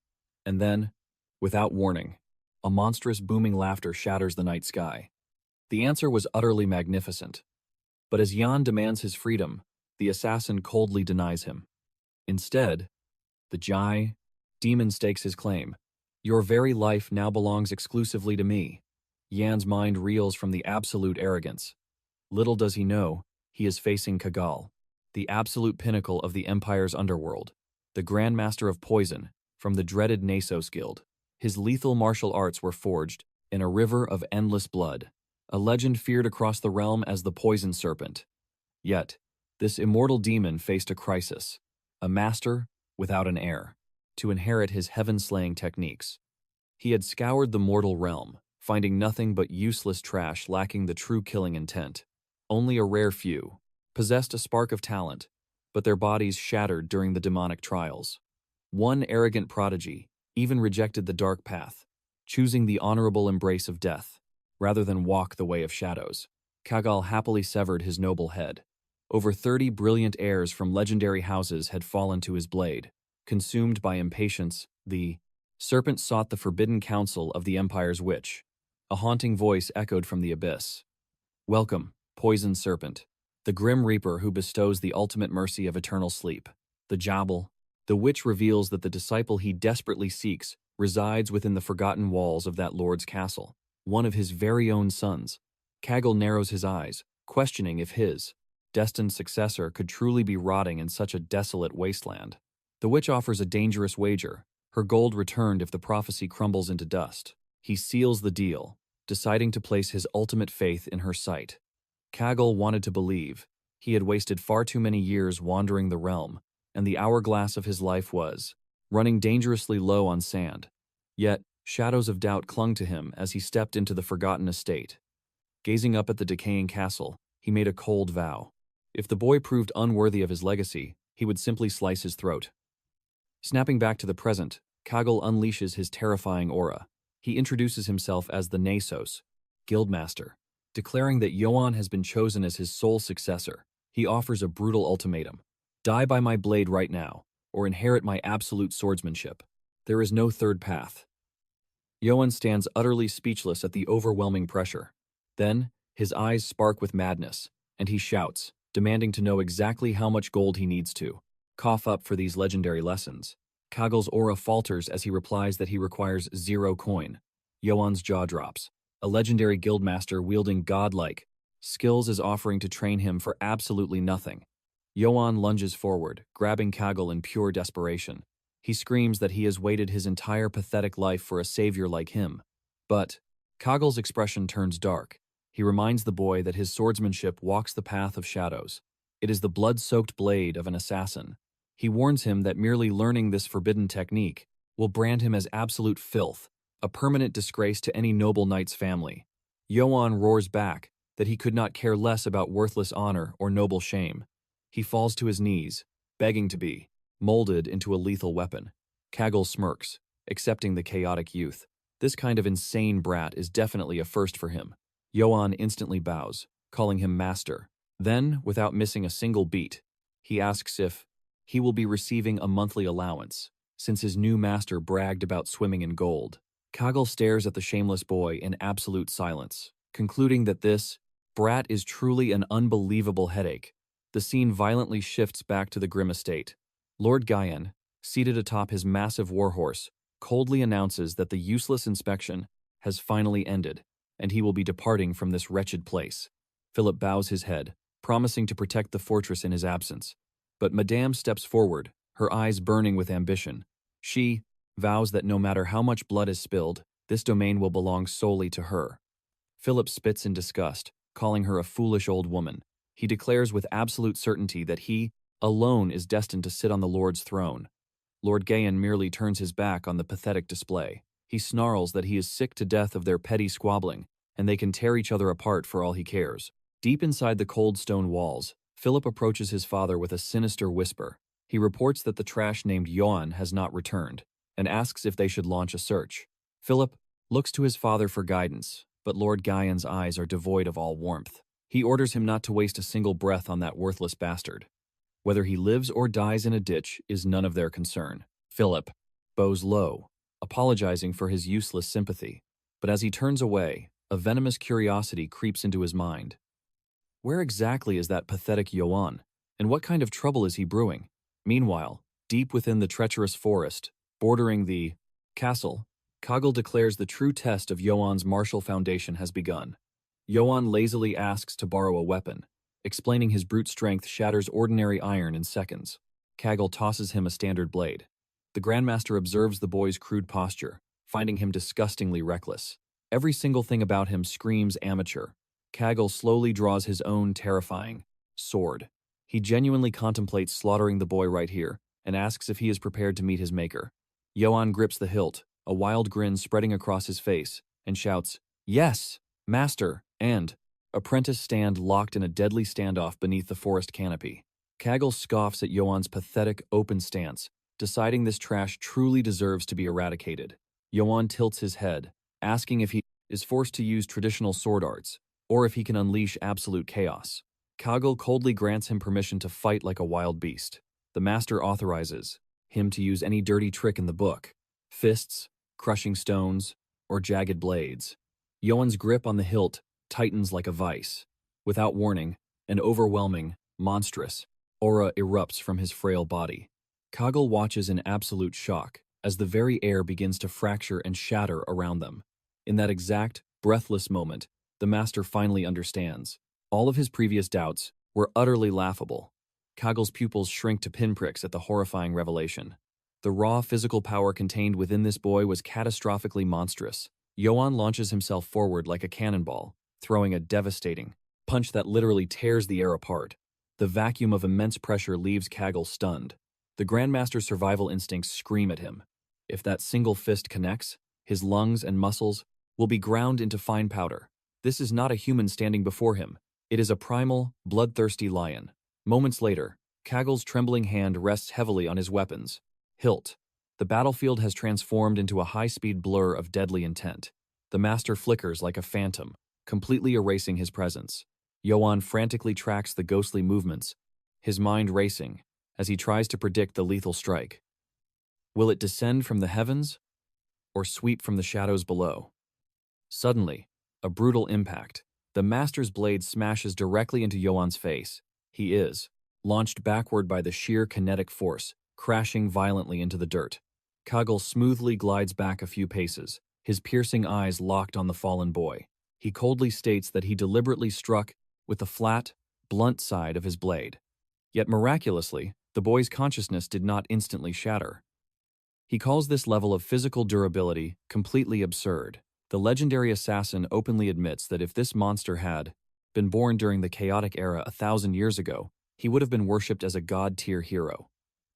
And then, without warning, a monstrous booming laughter shatters the night sky. The answer was utterly magnificent. But as Yohan demands his freedom, the assassin coldly denies him. Instead, the Jai demon stakes his claim. Your very life now belongs exclusively to me. Yan's mind reels from the absolute arrogance. Little does he know, he is facing Kagal, the absolute pinnacle of the Empire's underworld, the Grandmaster of Poison from the dreaded Nasos Guild. His lethal martial arts were forged in a river of endless blood, a legend feared across the realm as the Poison Serpent. Yet, this immortal demon faced a crisis, a master without an heir, to inherit his heaven-slaying techniques. He had scoured the mortal realm, finding nothing but useless trash lacking the true killing intent. Only a rare few possessed a spark of talent, but their bodies shattered during the demonic trials. One arrogant prodigy even rejected the dark path, choosing the honorable embrace of death, rather than walk the way of shadows. Kagal happily severed his noble head. Over 30 brilliant heirs from legendary houses had fallen to his blade. Consumed by impatience, the serpent sought the forbidden counsel of the Empire's witch. A haunting voice echoed from the abyss. Welcome, Poison Serpent, the Grim Reaper who bestows the ultimate mercy of eternal sleep. The Jabal, the witch reveals that the disciple he desperately seeks resides within the forgotten walls of that lord's castle, one of his very own sons. Kagal narrows his eyes, questioning if his destined successor could truly be rotting in such a desolate wasteland. The witch offers a dangerous wager, her gold returned if the prophecy crumbles into dust. He seals the deal, deciding to place his ultimate faith in her sight. Kagal wanted to believe. He had wasted far too many years wandering the realm, and the hourglass of his life was running dangerously low on sand. Yet, shadows of doubt clung to him as he stepped into the forgotten estate. Gazing up at the decaying castle, he made a cold vow. If the boy proved unworthy of his legacy, he would simply slice his throat. Snapping back to the present, Kagal unleashes his terrifying aura. He introduces himself as the Nasos, Guildmaster. Declaring that Yohan has been chosen as his sole successor, he offers a brutal ultimatum. Die by my blade right now, or inherit my absolute swordsmanship. There is no third path. Yohan stands utterly speechless at the overwhelming pressure. Then, his eyes spark with madness, and he shouts, demanding to know exactly how much gold he needs to cough up for these legendary lessons. Kagal's aura falters as he replies that he requires 0 coin. Yohan's jaw drops. A legendary guildmaster wielding godlike skills is offering to train him for absolutely nothing. Yohan lunges forward, grabbing Kagal in pure desperation. He screams that he has waited his entire pathetic life for a savior like him. But Kagal's expression turns dark. He reminds the boy that his swordsmanship walks the path of shadows. It is the blood-soaked blade of an assassin. He warns him that merely learning this forbidden technique will brand him as absolute filth, a permanent disgrace to any noble knight's family. Yohan roars back that he could not care less about worthless honor or noble shame. He falls to his knees, begging to be molded into a lethal weapon. Kagal smirks, accepting the chaotic youth. This kind of insane brat is definitely a first for him. Yohan instantly bows, calling him master. Then, without missing a single beat, He asks if he will be receiving a monthly allowance, since his new master bragged about swimming in gold. Kaggle stares at the shameless boy in absolute silence, concluding that this brat is truly an unbelievable headache. The scene violently shifts back to the grim estate. Lord Guyan, seated atop his massive warhorse, coldly announces that the useless inspection has finally ended, and he will be departing from this wretched place. Philip bows his head, promising to protect the fortress in his absence. But Madame steps forward, her eyes burning with ambition. She vows that no matter how much blood is spilled, this domain will belong solely to her. Philip spits in disgust, calling her a foolish old woman. He declares with absolute certainty that he alone is destined to sit on the Lord's throne. Lord Guyan merely turns his back on the pathetic display. He snarls that he is sick to death of their petty squabbling, and they can tear each other apart for all he cares. Deep inside the cold stone walls, Philip approaches his father with a sinister whisper. He reports that the trash named Johan has not returned, and asks if they should launch a search. Philip looks to his father for guidance, but Lord Guyan's eyes are devoid of all warmth. He orders him not to waste a single breath on that worthless bastard. Whether he lives or dies in a ditch is none of their concern. Philip bows low, apologizing for his useless sympathy. But as he turns away, a venomous curiosity creeps into his mind. Where exactly is that pathetic Johan, and what kind of trouble is he brewing? Meanwhile, deep within the treacherous forest, bordering the castle, Kaggle declares the true test of Johan's martial foundation has begun. Johan lazily asks to borrow a weapon, explaining his brute strength shatters ordinary iron in seconds. Kaggle tosses him a standard blade. The Grandmaster observes the boy's crude posture, finding him disgustingly reckless. Every single thing about him screams amateur. Kaggle slowly draws his own terrifying sword. He genuinely contemplates slaughtering the boy right here, and asks if he is prepared to meet his maker. Johan grips the hilt, a wild grin spreading across his face, and shouts, "Yes, master!" and apprentice stand locked in a deadly standoff beneath the forest canopy. Kaggle scoffs at Johan's pathetic, open stance, deciding this trash truly deserves to be eradicated. Johan tilts his head, asking if he is forced to use traditional sword arts, or if he can unleash absolute chaos. Kaggle coldly grants him permission to fight like a wild beast. The master authorizes him to use any dirty trick in the book: fists, crushing stones, or jagged blades. Johan's grip on the hilt tightens like a vice. Without warning, an overwhelming, monstrous aura erupts from his frail body. Kaggle watches in absolute shock as the very air begins to fracture and shatter around them. In that exact, breathless moment, the master finally understands. All of his previous doubts were utterly laughable. Kaggle's pupils shrink to pinpricks at the horrifying revelation. The raw physical power contained within this boy was catastrophically monstrous. Johan launches himself forward like a cannonball, throwing a devastating punch that literally tears the air apart. The vacuum of immense pressure leaves Kaggle stunned. The Grandmaster's survival instincts scream at him. If that single fist connects, his lungs and muscles will be ground into fine powder. This is not a human standing before him. It is a primal, bloodthirsty lion. Moments later, Kaggle's trembling hand rests heavily on his weapon's hilt. The battlefield has transformed into a high-speed blur of deadly intent. The master flickers like a phantom, completely erasing his presence. Johan frantically tracks the ghostly movements, his mind racing, as he tries to predict the lethal strike. Will it descend from the heavens, or sweep from the shadows below? Suddenly, a brutal impact. The master's blade smashes directly into Johan's face. He is launched backward by the sheer kinetic force, crashing violently into the dirt. Kaggle smoothly glides back a few paces, his piercing eyes locked on the fallen boy. He coldly states that he deliberately struck with the flat, blunt side of his blade. Yet miraculously, the boy's consciousness did not instantly shatter. He calls this level of physical durability completely absurd. The legendary assassin openly admits that if this monster had been born during the chaotic era 1,000 years ago, he would have been worshipped as a god-tier hero.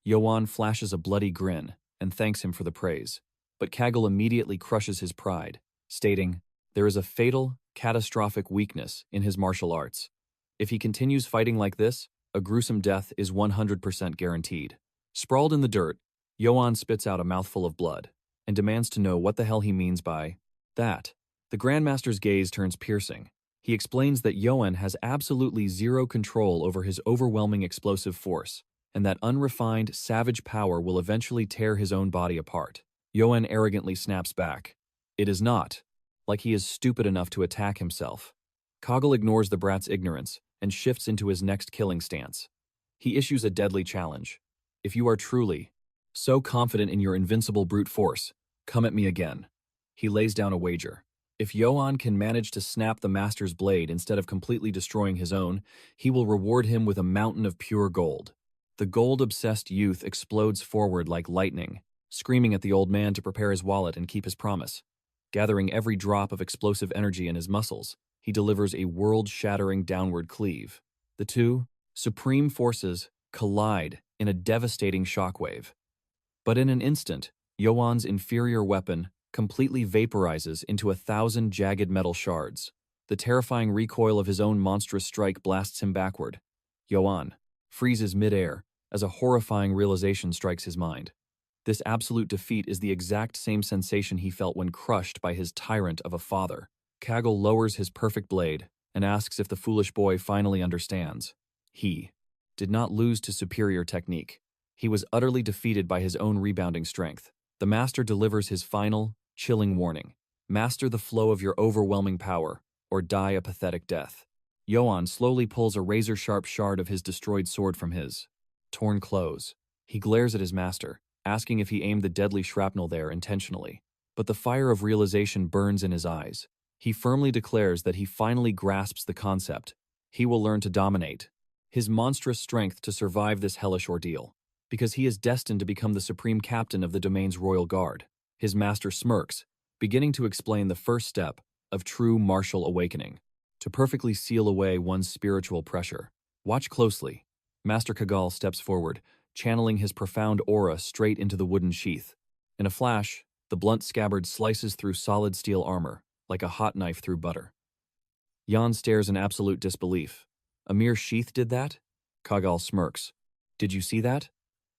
Johan flashes a bloody grin and thanks him for the praise, but Kaggle immediately crushes his pride, stating, there is a fatal, catastrophic weakness in his martial arts. If he continues fighting like this, a gruesome death is 100% guaranteed. Sprawled in the dirt, Johan spits out a mouthful of blood and demands to know what the hell he means by that. The Grandmaster's gaze turns piercing, He explains that Yohan has absolutely zero control over his overwhelming explosive force, and that unrefined, savage power will eventually tear his own body apart. Yohan arrogantly snaps back. It is not, like he is stupid enough to attack himself. Kogel ignores the brat's ignorance and shifts into his next killing stance. He issues a deadly challenge. If you are truly so confident in your invincible brute force, come at me again. He lays down a wager. If Yohan can manage to snap the master's blade instead of completely destroying his own, he will reward him with a mountain of pure gold. The gold-obsessed youth explodes forward like lightning, screaming at the old man to prepare his wallet and keep his promise. Gathering every drop of explosive energy in his muscles, he delivers a world-shattering downward cleave. The two supreme forces collide in a devastating shockwave. But in an instant, Yohan's inferior weapon completely vaporizes into 1,000 jagged metal shards. The terrifying recoil of his own monstrous strike blasts him backward. Yohan freezes midair as a horrifying realization strikes his mind. This absolute defeat is the exact same sensation he felt when crushed by his tyrant of a father. Kagel lowers his perfect blade and asks if the foolish boy finally understands. He did not lose to superior technique. He was utterly defeated by his own rebounding strength. The master delivers his final, chilling warning. Master the flow of your overwhelming power, or die a pathetic death. Yohan slowly pulls a razor-sharp shard of his destroyed sword from his torn clothes. He glares at his master, asking if he aimed the deadly shrapnel there intentionally. But the fire of realization burns in his eyes. He firmly declares that he finally grasps the concept. He will learn to dominate his monstrous strength to survive this hellish ordeal, because he is destined to become the supreme captain of the domain's royal guard. His master smirks, beginning to explain the first step of true martial awakening, to perfectly seal away one's spiritual pressure. Watch closely. Master Kagel steps forward, channeling his profound aura straight into the wooden sheath. In a flash, the blunt scabbard slices through solid steel armor, like a hot knife through butter. Yohan stares in absolute disbelief. A mere sheath did that? Kagel smirks. Did you see that?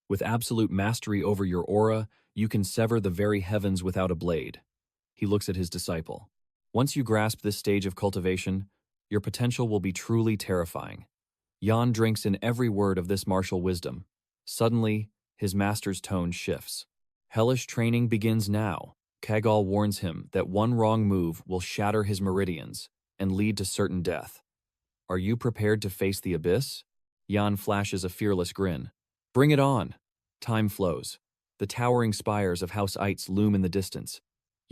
With absolute mastery over your aura, you can sever the very heavens without a blade. He looks at his disciple. Once you grasp this stage of cultivation, your potential will be truly terrifying. Yohan drinks in every word of this martial wisdom. Suddenly, his master's tone shifts. Hellish training begins now. Kagel warns him that one wrong move will shatter his meridians and lead to certain death. Are you prepared to face the abyss? Yohan flashes a fearless grin. Bring it on. Time flows. The towering spires of House Eitz loom in the distance.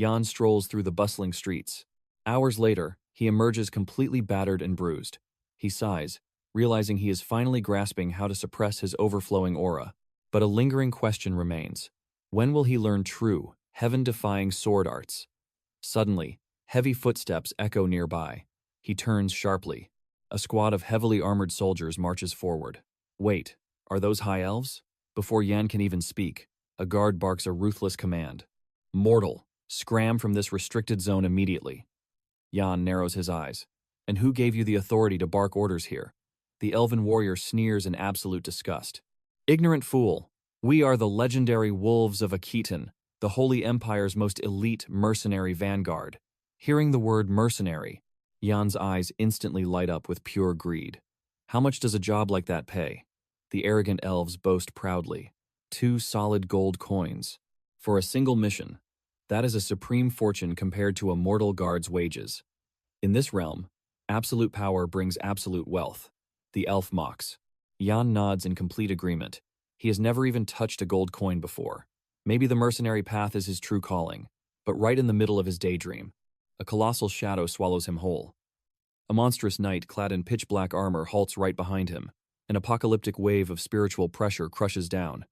Yohan strolls through the bustling streets. Hours later, he emerges completely battered and bruised. He sighs, realizing he is finally grasping how to suppress his overflowing aura. But a lingering question remains. When will he learn true, heaven-defying sword arts? Suddenly, heavy footsteps echo nearby. He turns sharply. A squad of heavily armored soldiers marches forward. Wait, are those high elves? Before Yohan can even speak, a guard barks a ruthless command. Mortal, scram from this restricted zone immediately. Yohan narrows his eyes. And who gave you the authority to bark orders here? The elven warrior sneers in absolute disgust. Ignorant fool, we are the legendary wolves of Akitan, the Holy Empire's most elite mercenary vanguard. Hearing the word mercenary, Yohan's eyes instantly light up with pure greed. How much does a job like that pay? The arrogant elves boast proudly. 2 solid gold coins. For a single mission, that is a supreme fortune compared to a mortal guard's wages. In this realm, absolute power brings absolute wealth. The elf mocks. Yohan nods in complete agreement. He has never even touched a gold coin before. Maybe the mercenary path is his true calling, but right in the middle of his daydream, a colossal shadow swallows him whole. A monstrous knight clad in pitch-black armor halts right behind him. An apocalyptic wave of spiritual pressure crushes down.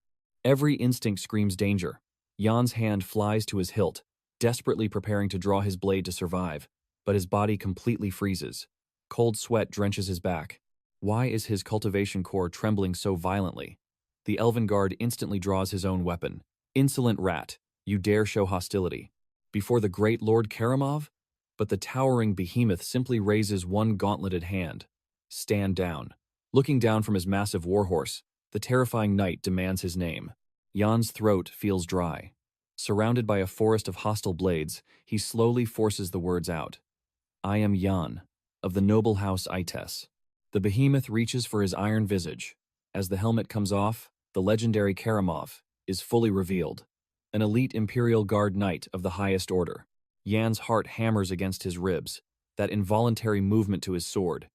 Every instinct screams danger. Yohan's hand flies to his hilt, desperately preparing to draw his blade to survive, but his body completely freezes. Cold sweat drenches his back. Why is his cultivation core trembling so violently? The elven guard instantly draws his own weapon. Insolent rat, you dare show hostility. Before the great Lord Karamov? But the towering behemoth simply raises one gauntleted hand. Stand down. Looking down from his massive warhorse, the terrifying knight demands his name. Yohan's throat feels dry. Surrounded by a forest of hostile blades, he slowly forces the words out. I am Yohan, of the noble house Ites. The behemoth reaches for his iron visage. As the helmet comes off, the legendary Karamov is fully revealed, an elite Imperial Guard knight of the highest order. Yan's heart hammers against his ribs, that involuntary movement to his sword.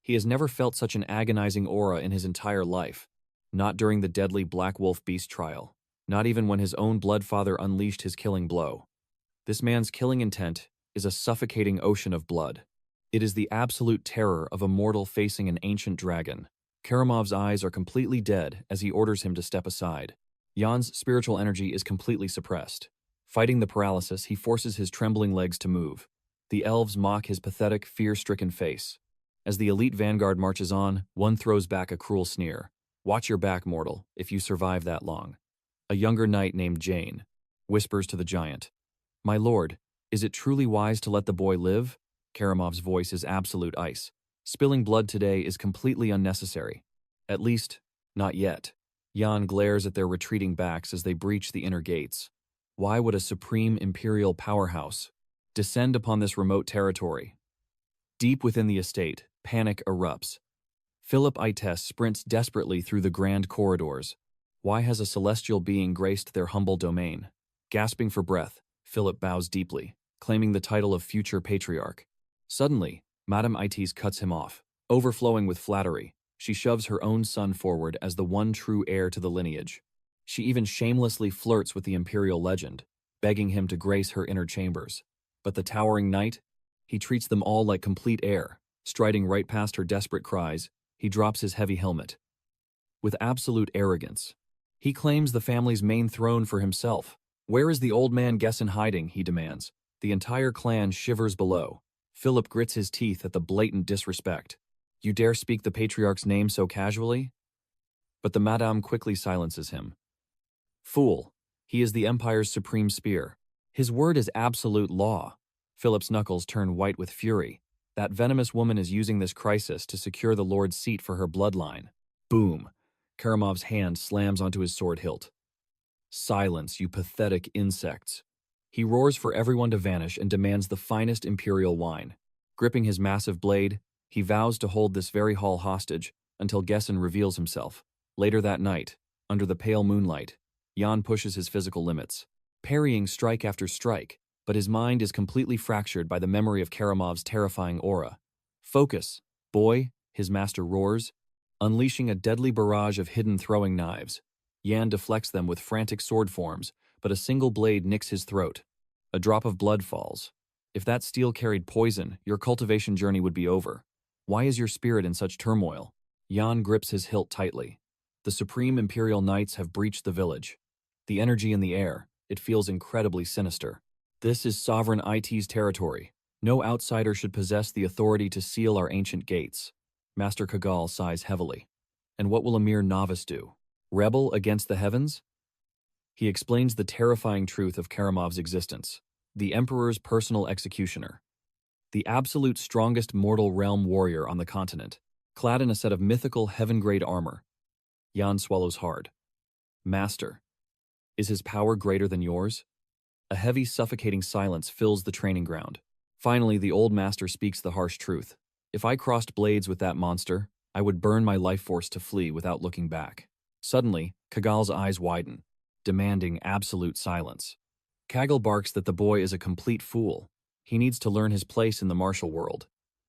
He has never felt such an agonizing aura in his entire life, not during the deadly Black Wolf Beast trial, not even when his own bloodfather unleashed his killing blow. This man's killing intent is a suffocating ocean of blood. It is the absolute terror of a mortal facing an ancient dragon. Karamov's eyes are completely dead as he orders him to step aside. Yan's spiritual energy is completely suppressed. Fighting the paralysis, he forces his trembling legs to move. The elves mock his pathetic, fear-stricken face. As the elite vanguard marches on, one throws back a cruel sneer. "Watch your back, mortal, if you survive that long." A younger knight named Jane whispers to the giant, "My lord, is it truly wise to let the boy live?" Karamov's voice is absolute ice. "Spilling blood today is completely unnecessary. At least, not yet." Yan glares at their retreating backs as they breach the inner gates. Why would a supreme imperial powerhouse descend upon this remote territory? Deep within the estate, panic erupts. Philip Ites sprints desperately through the grand corridors. Why has a celestial being graced their humble domain? Gasping for breath, Philip bows deeply, claiming the title of future patriarch. Suddenly, Madame Ites cuts him off. Overflowing with flattery, she shoves her own son forward as the one true heir to the lineage. She even shamelessly flirts with the imperial legend, begging him to grace her inner chambers. But the towering knight? He treats them all like complete air. Striding right past her desperate cries, he drops his heavy helmet. With absolute arrogance, he claims the family's main throne for himself. "Where is the old man Gessen hiding?" he demands. The entire clan shivers below. Philip grits his teeth at the blatant disrespect. "You dare speak the patriarch's name so casually?" But the madame quickly silences him. "Fool, he is the Empire's supreme spear. His word is absolute law." Philip's knuckles turn white with fury. That venomous woman is using this crisis to secure the Lord's seat for her bloodline. Boom! Karamov's hand slams onto his sword hilt. "Silence, you pathetic insects." He roars for everyone to vanish and demands the finest imperial wine. Gripping his massive blade, he vows to hold this very hall hostage until Gessen reveals himself. Later that night, under the pale moonlight, Yan pushes his physical limits, parrying strike after strike, but his mind is completely fractured by the memory of Karamov's terrifying aura. "Focus, boy," his master roars, unleashing a deadly barrage of hidden throwing knives. Yan deflects them with frantic sword forms, but a single blade nicks his throat. A drop of blood falls. If that steel carried poison, your cultivation journey would be over. Why is your spirit in such turmoil? Yan grips his hilt tightly. The supreme imperial knights have breached the village. The energy in the air, it feels incredibly sinister. This is sovereign IT's territory. No outsider should possess the authority to seal our ancient gates. Master Kagal sighs heavily. And what will a mere novice do? Rebel against the heavens? He explains the terrifying truth of Karamov's existence. The Emperor's personal executioner. The absolute strongest mortal realm warrior on the continent, clad in a set of mythical heaven-grade armor. Yan swallows hard. "Master, is his power greater than yours?" A heavy, suffocating silence fills the training ground. Finally, the old master speaks the harsh truth. "If I crossed blades with that monster, I would burn my life force to flee without looking back." Suddenly, Kagal's eyes widen, demanding absolute silence. Kagal barks that the boy is a complete fool. He needs to learn his place in the martial world.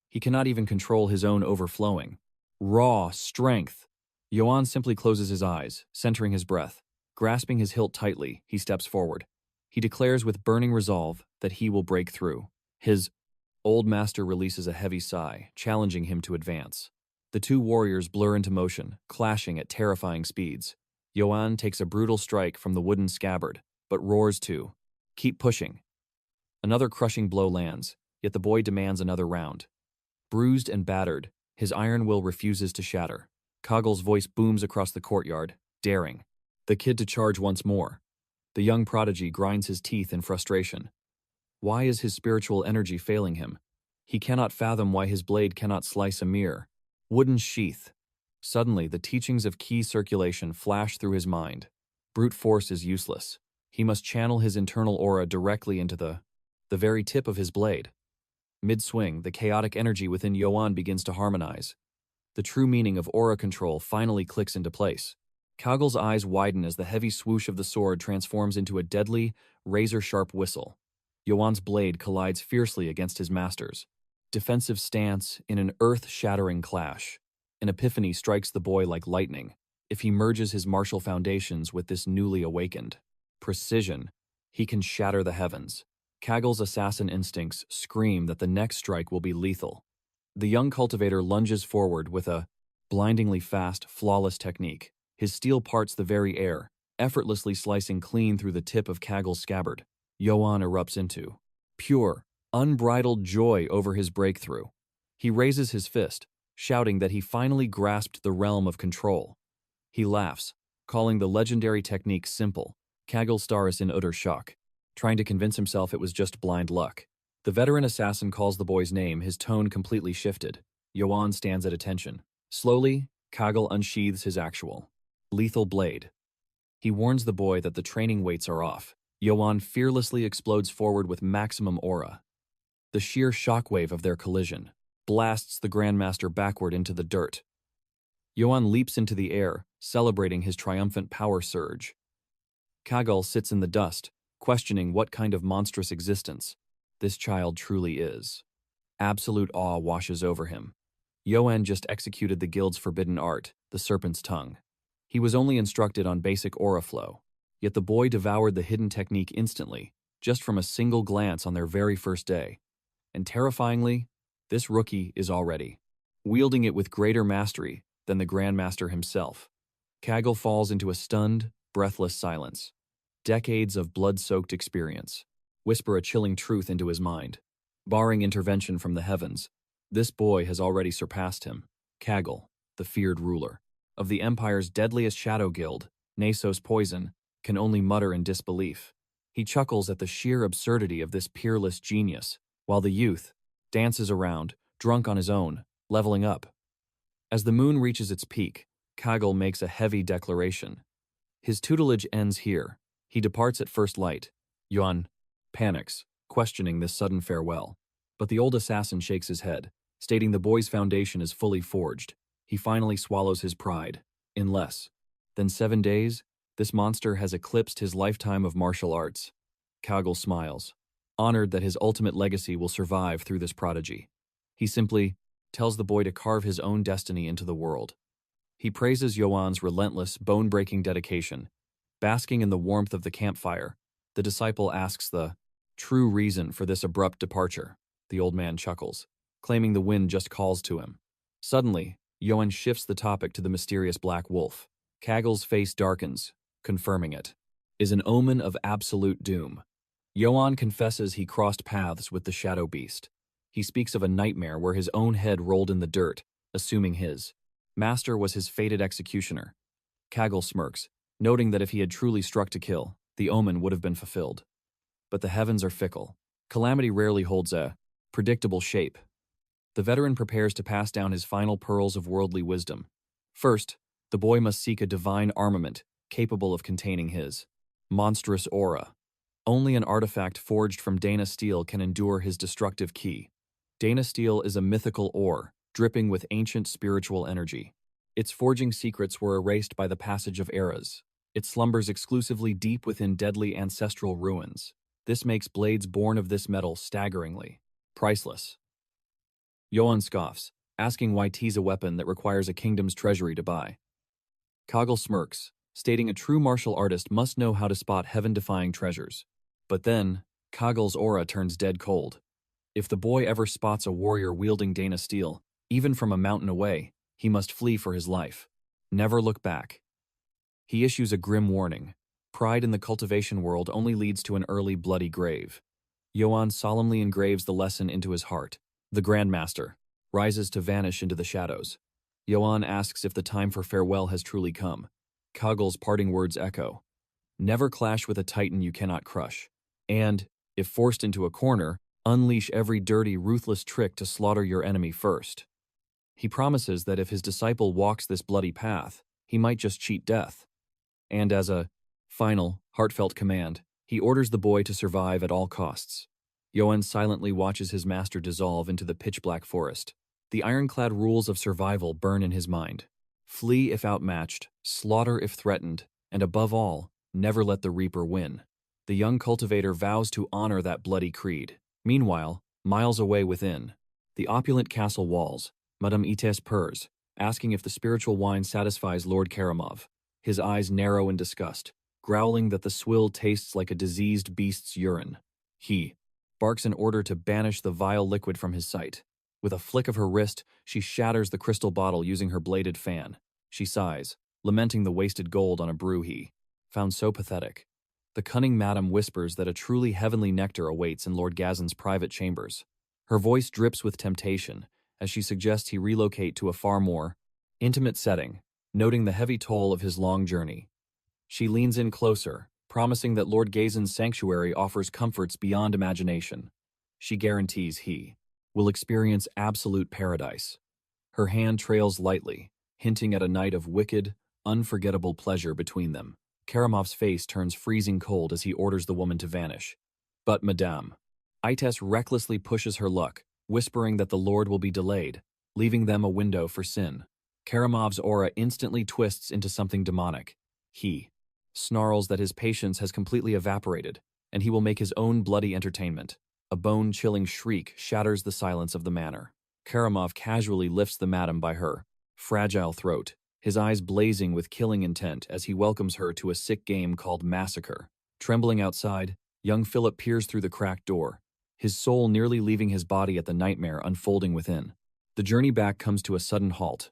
He cannot even control his own overflowing raw strength. Johan simply closes his eyes, centering his breath. Grasping his hilt tightly, he steps forward. He declares with burning resolve that he will break through. His old master releases a heavy sigh, challenging him to advance. The two warriors blur into motion, clashing at terrifying speeds. Johan takes a brutal strike from the wooden scabbard, but roars too. "Keep pushing." Another crushing blow lands, yet the boy demands another round. Bruised and battered, his iron will refuses to shatter. Kagal's voice booms across the courtyard, daring the kid to charge once more. The young prodigy grinds his teeth in frustration. Why is his spiritual energy failing him? He cannot fathom why his blade cannot slice a mere wooden sheath. Suddenly, the teachings of ki circulation flash through his mind. Brute force is useless. He must channel his internal aura directly into the very tip of his blade. Mid-swing, the chaotic energy within Yoan begins to harmonize. The true meaning of aura control finally clicks into place. Kagel's eyes widen as the heavy swoosh of the sword transforms into a deadly, razor-sharp whistle. Yoan's blade collides fiercely against his master's. Defensive stance in an earth-shattering clash. An epiphany strikes the boy like lightning. If he merges his martial foundations with this newly awakened precision, he can shatter the heavens. Kagel's assassin instincts scream that the next strike will be lethal. The young cultivator lunges forward with a blindingly fast, flawless technique. His steel parts the very air, effortlessly slicing clean through the tip of Kagel's scabbard. Yoan erupts into pure, unbridled joy over his breakthrough. He raises his fist, shouting that he finally grasped the realm of control. He laughs, calling the legendary technique simple. Kagel stares in utter shock, trying to convince himself it was just blind luck. The veteran assassin calls the boy's name, his tone completely shifted. Yoan stands at attention. Slowly, Kagel unsheathes his actual lethal blade. He warns the boy that the training weights are off. Yoan fearlessly explodes forward with maximum aura. The sheer shockwave of their collision blasts the Grandmaster backward into the dirt. Yoan leaps into the air, celebrating his triumphant power surge. Kagel sits in the dust, questioning what kind of monstrous existence this child truly is. Absolute awe washes over him. Yoan just executed the guild's forbidden art, the Serpent's Tongue. He was only instructed on basic aura flow, yet the boy devoured the hidden technique instantly, just from a single glance on their very first day. And terrifyingly, this rookie is already wielding it with greater mastery than the Grandmaster himself. Kagel falls into a stunned, breathless silence. Decades of blood-soaked experience whisper a chilling truth into his mind. Barring intervention from the heavens, this boy has already surpassed him. Kagel, the feared ruler of the Empire's deadliest shadow guild, Nasos Poison, can only mutter in disbelief. He chuckles at the sheer absurdity of this peerless genius, while the youth dances around, drunk on his own, leveling up. As the moon reaches its peak, Kagel makes a heavy declaration. His tutelage ends here. He departs at first light. Yoan panics, questioning this sudden farewell. But the old assassin shakes his head, stating the boy's foundation is fully forged. He finally swallows his pride. In less than 7 days, this monster has eclipsed his lifetime of martial arts. Kagel smiles, honored that his ultimate legacy will survive through this prodigy. He simply tells the boy to carve his own destiny into the world. He praises Yoan's relentless, bone-breaking dedication. Basking in the warmth of the campfire, the disciple asks the true reason for this abrupt departure. The old man chuckles, claiming the wind just calls to him. Suddenly, Yoan shifts the topic to the mysterious black wolf. Kagel's face darkens, confirming it is an omen of absolute doom. Yoan confesses he crossed paths with the shadow beast. He speaks of a nightmare where his own head rolled in the dirt, assuming his master was his fated executioner. Kagel smirks, noting that if he had truly struck to kill, the omen would have been fulfilled. But the heavens are fickle. Calamity rarely holds a predictable shape. The veteran prepares to pass down his final pearls of worldly wisdom. First, the boy must seek a divine armament capable of containing his monstrous aura. Only an artifact forged from Dana steel can endure his destructive key. Dana steel is a mythical ore, dripping with ancient spiritual energy. Its forging secrets were erased by the passage of eras. It slumbers exclusively deep within deadly ancestral ruins. This makes blades born of this metal staggeringly priceless. Yoan scoffs, asking why tease a weapon that requires a kingdom's treasury to buy. Kagel smirks, stating a true martial artist must know how to spot heaven-defying treasures. But then, Kagel's aura turns dead cold. If the boy ever spots a warrior wielding Dana steel, even from a mountain away, he must flee for his life. Never look back. He issues a grim warning. Pride in the cultivation world only leads to an early bloody grave. Yoan solemnly engraves the lesson into his heart. The Grandmaster rises to vanish into the shadows. Yoan asks if the time for farewell has truly come. Kagel's parting words echo. Never clash with a titan you cannot crush. And, if forced into a corner, unleash every dirty, ruthless trick to slaughter your enemy first. He promises that if his disciple walks this bloody path, he might just cheat death. And as a final, heartfelt command, he orders the boy to survive at all costs. Johan silently watches his master dissolve into the pitch-black forest. The ironclad rules of survival burn in his mind. Flee if outmatched, slaughter if threatened, and above all, never let the reaper win. The young cultivator vows to honor that bloody creed. Meanwhile, miles away within, the opulent castle walls, Madame Ites purrs, asking if the spiritual wine satisfies Lord Karamov. His eyes narrow in disgust, growling that the swill tastes like a diseased beast's urine. He barks an order to banish the vile liquid from his sight. With a flick of her wrist, she shatters the crystal bottle using her bladed fan. She sighs, lamenting the wasted gold on a brew he found so pathetic. The cunning madam whispers that a truly heavenly nectar awaits in Lord Gazen's private chambers. Her voice drips with temptation as she suggests he relocate to a far more intimate setting, noting the heavy toll of his long journey. She leans in closer, promising that Lord Gazen's sanctuary offers comforts beyond imagination. She guarantees he will experience absolute paradise. Her hand trails lightly, hinting at a night of wicked, unforgettable pleasure between them. Karamov's face turns freezing cold as he orders the woman to vanish. But Madame Ites recklessly pushes her luck, whispering that the Lord will be delayed, leaving them a window for sin. Karamov's aura instantly twists into something demonic. He snarls that his patience has completely evaporated, and he will make his own bloody entertainment. A bone-chilling shriek shatters the silence of the manor. Karamov casually lifts the madam by her fragile throat, his eyes blazing with killing intent as he welcomes her to a sick game called Massacre. Trembling outside, young Philip peers through the cracked door, his soul nearly leaving his body at the nightmare unfolding within. The journey back comes to a sudden halt.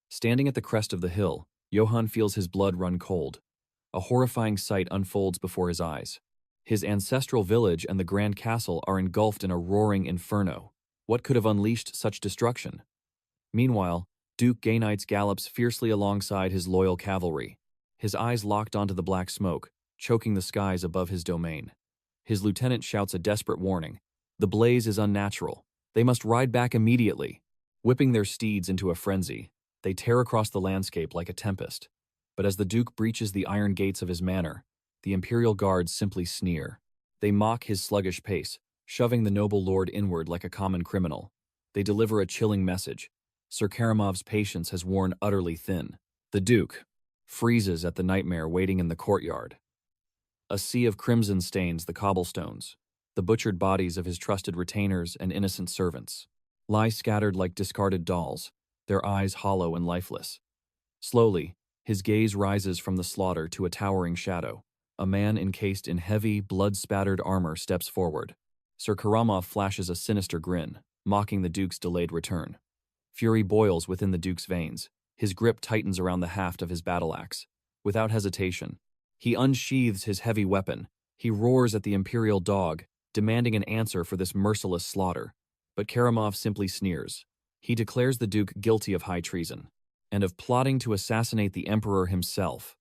Standing at the crest of the hill, Johan feels his blood run cold. A horrifying sight unfolds before his eyes. His ancestral village and the grand castle are engulfed in a roaring inferno. What could have unleashed such destruction? Meanwhile, Duke Yoanites gallops fiercely alongside his loyal cavalry, his eyes locked onto the black smoke, choking the skies above his domain. His lieutenant shouts a desperate warning. The blaze is unnatural. They must ride back immediately. Whipping their steeds into a frenzy, they tear across the landscape like a tempest. But as the Duke breaches the iron gates of his manor, the Imperial Guards simply sneer. They mock his sluggish pace, shoving the noble lord inward like a common criminal. They deliver a chilling message. Sir Karamov's patience has worn utterly thin. The Duke freezes at the nightmare waiting in the courtyard. A sea of crimson stains the cobblestones. The butchered bodies of his trusted retainers and innocent servants lie scattered like discarded dolls, their eyes hollow and lifeless. Slowly, his gaze rises from the slaughter to a towering shadow. A man encased in heavy, blood-spattered armor steps forward. Sir Karamov flashes a sinister grin, mocking the Duke's delayed return. Fury boils within the Duke's veins. His grip tightens around the haft of his battle-axe. Without hesitation, he unsheathes his heavy weapon. He roars at the Imperial dog, demanding an answer for this merciless slaughter. But Karamov simply sneers. He declares the Duke guilty of high treason, and of plotting to assassinate the Emperor himself.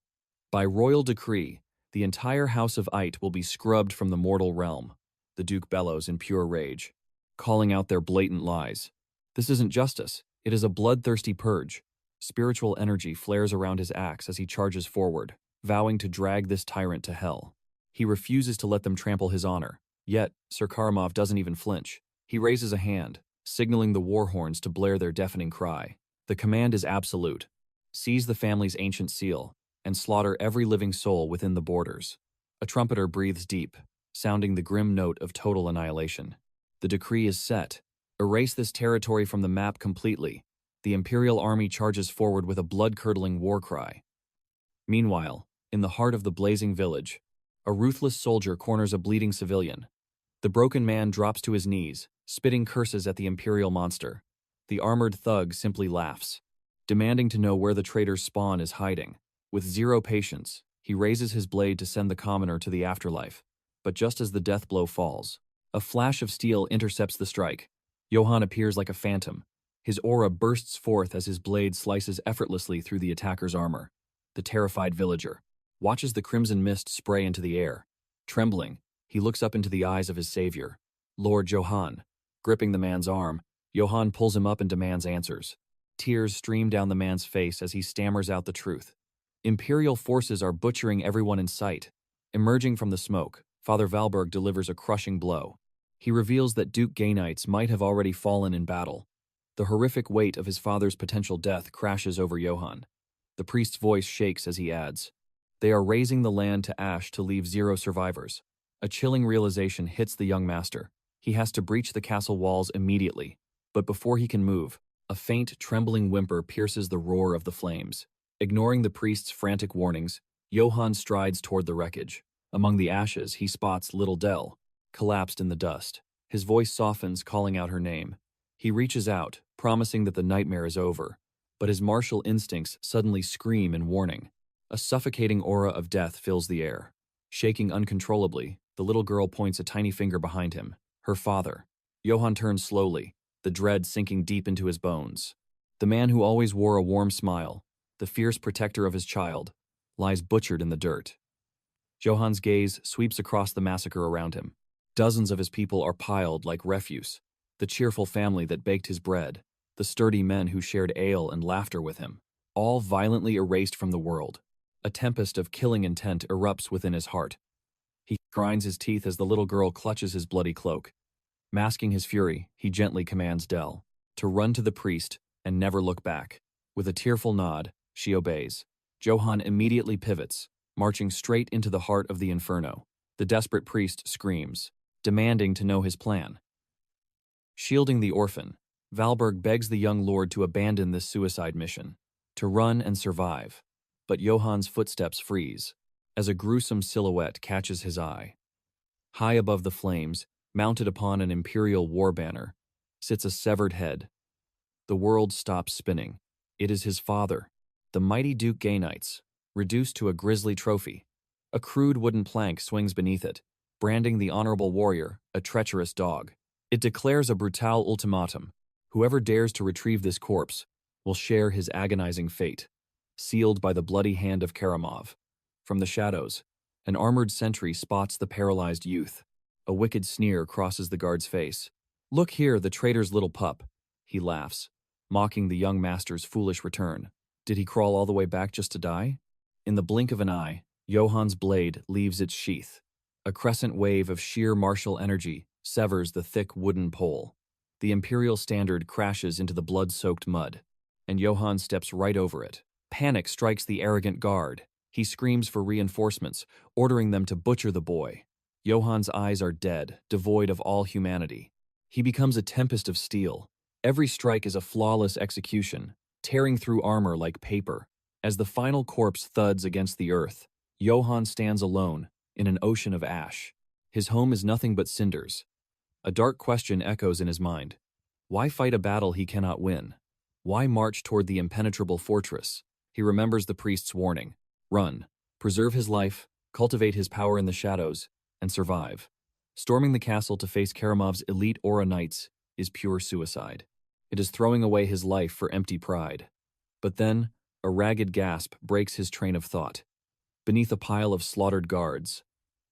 By royal decree, the entire House of Ite will be scrubbed from the mortal realm. The Duke bellows in pure rage, calling out their blatant lies. This isn't justice, it is a bloodthirsty purge. Spiritual energy flares around his axe as he charges forward, vowing to drag this tyrant to hell. He refuses to let them trample his honor. Yet, Sir Karamov doesn't even flinch. He raises a hand, signaling the war horns to blare their deafening cry. The command is absolute. Seize the family's ancient seal, and slaughter every living soul within the borders. A trumpeter breathes deep, sounding the grim note of total annihilation. The decree is set. Erase this territory from the map completely. The Imperial army charges forward with a blood-curdling war cry. Meanwhile, in the heart of the blazing village, a ruthless soldier corners a bleeding civilian. The broken man drops to his knees, spitting curses at the Imperial monster. The armored thug simply laughs, demanding to know where the traitor's spawn is hiding. With zero patience, he raises his blade to send the commoner to the afterlife. But just as the death blow falls, a flash of steel intercepts the strike. Johan appears like a phantom. His aura bursts forth as his blade slices effortlessly through the attacker's armor. The terrified villager watches the crimson mist spray into the air. Trembling, he looks up into the eyes of his savior, Lord Johan. Gripping the man's arm, Johan pulls him up and demands answers. Tears stream down the man's face as he stammers out the truth. Imperial forces are butchering everyone in sight. Emerging from the smoke, Father Valberg delivers a crushing blow. He reveals that Duke Yoanites might have already fallen in battle. The horrific weight of his father's potential death crashes over Johan. The priest's voice shakes as he adds, "They are razing the land to ash to leave 0 survivors." A chilling realization hits the young master. He has to breach the castle walls immediately, but before he can move, a faint, trembling whimper pierces the roar of the flames. Ignoring the priest's frantic warnings, Johan strides toward the wreckage. Among the ashes, he spots little Dell, collapsed in the dust. His voice softens, calling out her name. He reaches out, promising that the nightmare is over, but his martial instincts suddenly scream in warning. A suffocating aura of death fills the air. Shaking uncontrollably, the little girl points a tiny finger behind him. Her father. Johan turns slowly, the dread sinking deep into his bones. The man who always wore a warm smile, the fierce protector of his child, lies butchered in the dirt. Johan's gaze sweeps across the massacre around him. Dozens of his people are piled like refuse. The cheerful family that baked his bread, the sturdy men who shared ale and laughter with him, all violently erased from the world. A tempest of killing intent erupts within his heart. He grinds his teeth as the little girl clutches his bloody cloak. Masking his fury, he gently commands Dell to run to the priest and never look back. With a tearful nod, she obeys. Johan immediately pivots, marching straight into the heart of the inferno. The desperate priest screams, demanding to know his plan. Shielding the orphan, Valberg begs the young lord to abandon this suicide mission, to run and survive. But Johan's footsteps freeze, as a gruesome silhouette catches his eye. High above the flames, mounted upon an imperial war banner, sits a severed head. The world stops spinning. It is his father, the mighty Duke Yoanites, reduced to a grisly trophy. A crude wooden plank swings beneath it, branding the honorable warrior a treacherous dog. It declares a brutal ultimatum. Whoever dares to retrieve this corpse will share his agonizing fate, sealed by the bloody hand of Karamov. From the shadows, an armored sentry spots the paralyzed youth. A wicked sneer crosses the guard's face. "Look here, the traitor's little pup," he laughs, mocking the young master's foolish return. Did he crawl all the way back just to die? In the blink of an eye, Johan's blade leaves its sheath. A crescent wave of sheer martial energy severs the thick wooden pole. The imperial standard crashes into the blood-soaked mud, and Johan steps right over it. Panic strikes the arrogant guard. He screams for reinforcements, ordering them to butcher the boy. Johan's eyes are dead, devoid of all humanity. He becomes a tempest of steel. Every strike is a flawless execution, tearing through armor like paper. As the final corpse thuds against the earth, Johan stands alone in an ocean of ash. His home is nothing but cinders. A dark question echoes in his mind. Why fight a battle he cannot win? Why march toward the impenetrable fortress? He remembers the priest's warning. Run, preserve his life, cultivate his power in the shadows, and survive. Storming the castle to face Karamov's elite Aura Knights is pure suicide. It is throwing away his life for empty pride. But then, a ragged gasp breaks his train of thought. Beneath a pile of slaughtered guards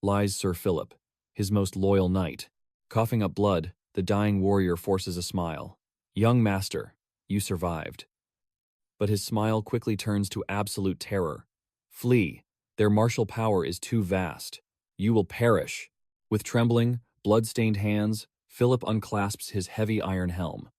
lies Sir Philip, his most loyal knight. Coughing up blood, the dying warrior forces a smile. "Young master, you survived." But his smile quickly turns to absolute terror. "Flee. Their martial power is too vast. You will perish." With trembling, blood-stained hands, Philip unclasps his heavy iron helm.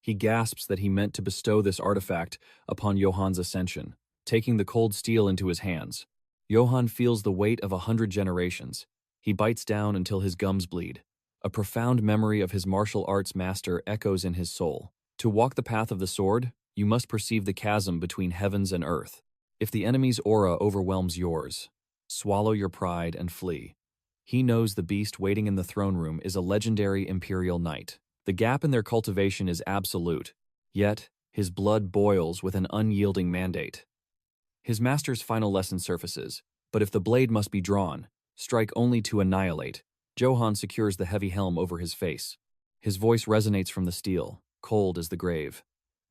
He gasps that he meant to bestow this artifact upon Johan's ascension, taking the cold steel into his hands. Johan feels the weight of 100 generations. He bites down until his gums bleed. A profound memory of his martial arts master echoes in his soul. To walk the path of the sword, you must perceive the chasm between heavens and earth. If the enemy's aura overwhelms yours, swallow your pride and flee. He knows the beast waiting in the throne room is a legendary imperial knight. The gap in their cultivation is absolute, yet his blood boils with an unyielding mandate. His master's final lesson surfaces, but if the blade must be drawn, strike only to annihilate. Johan secures the heavy helm over his face. His voice resonates from the steel, cold as the grave.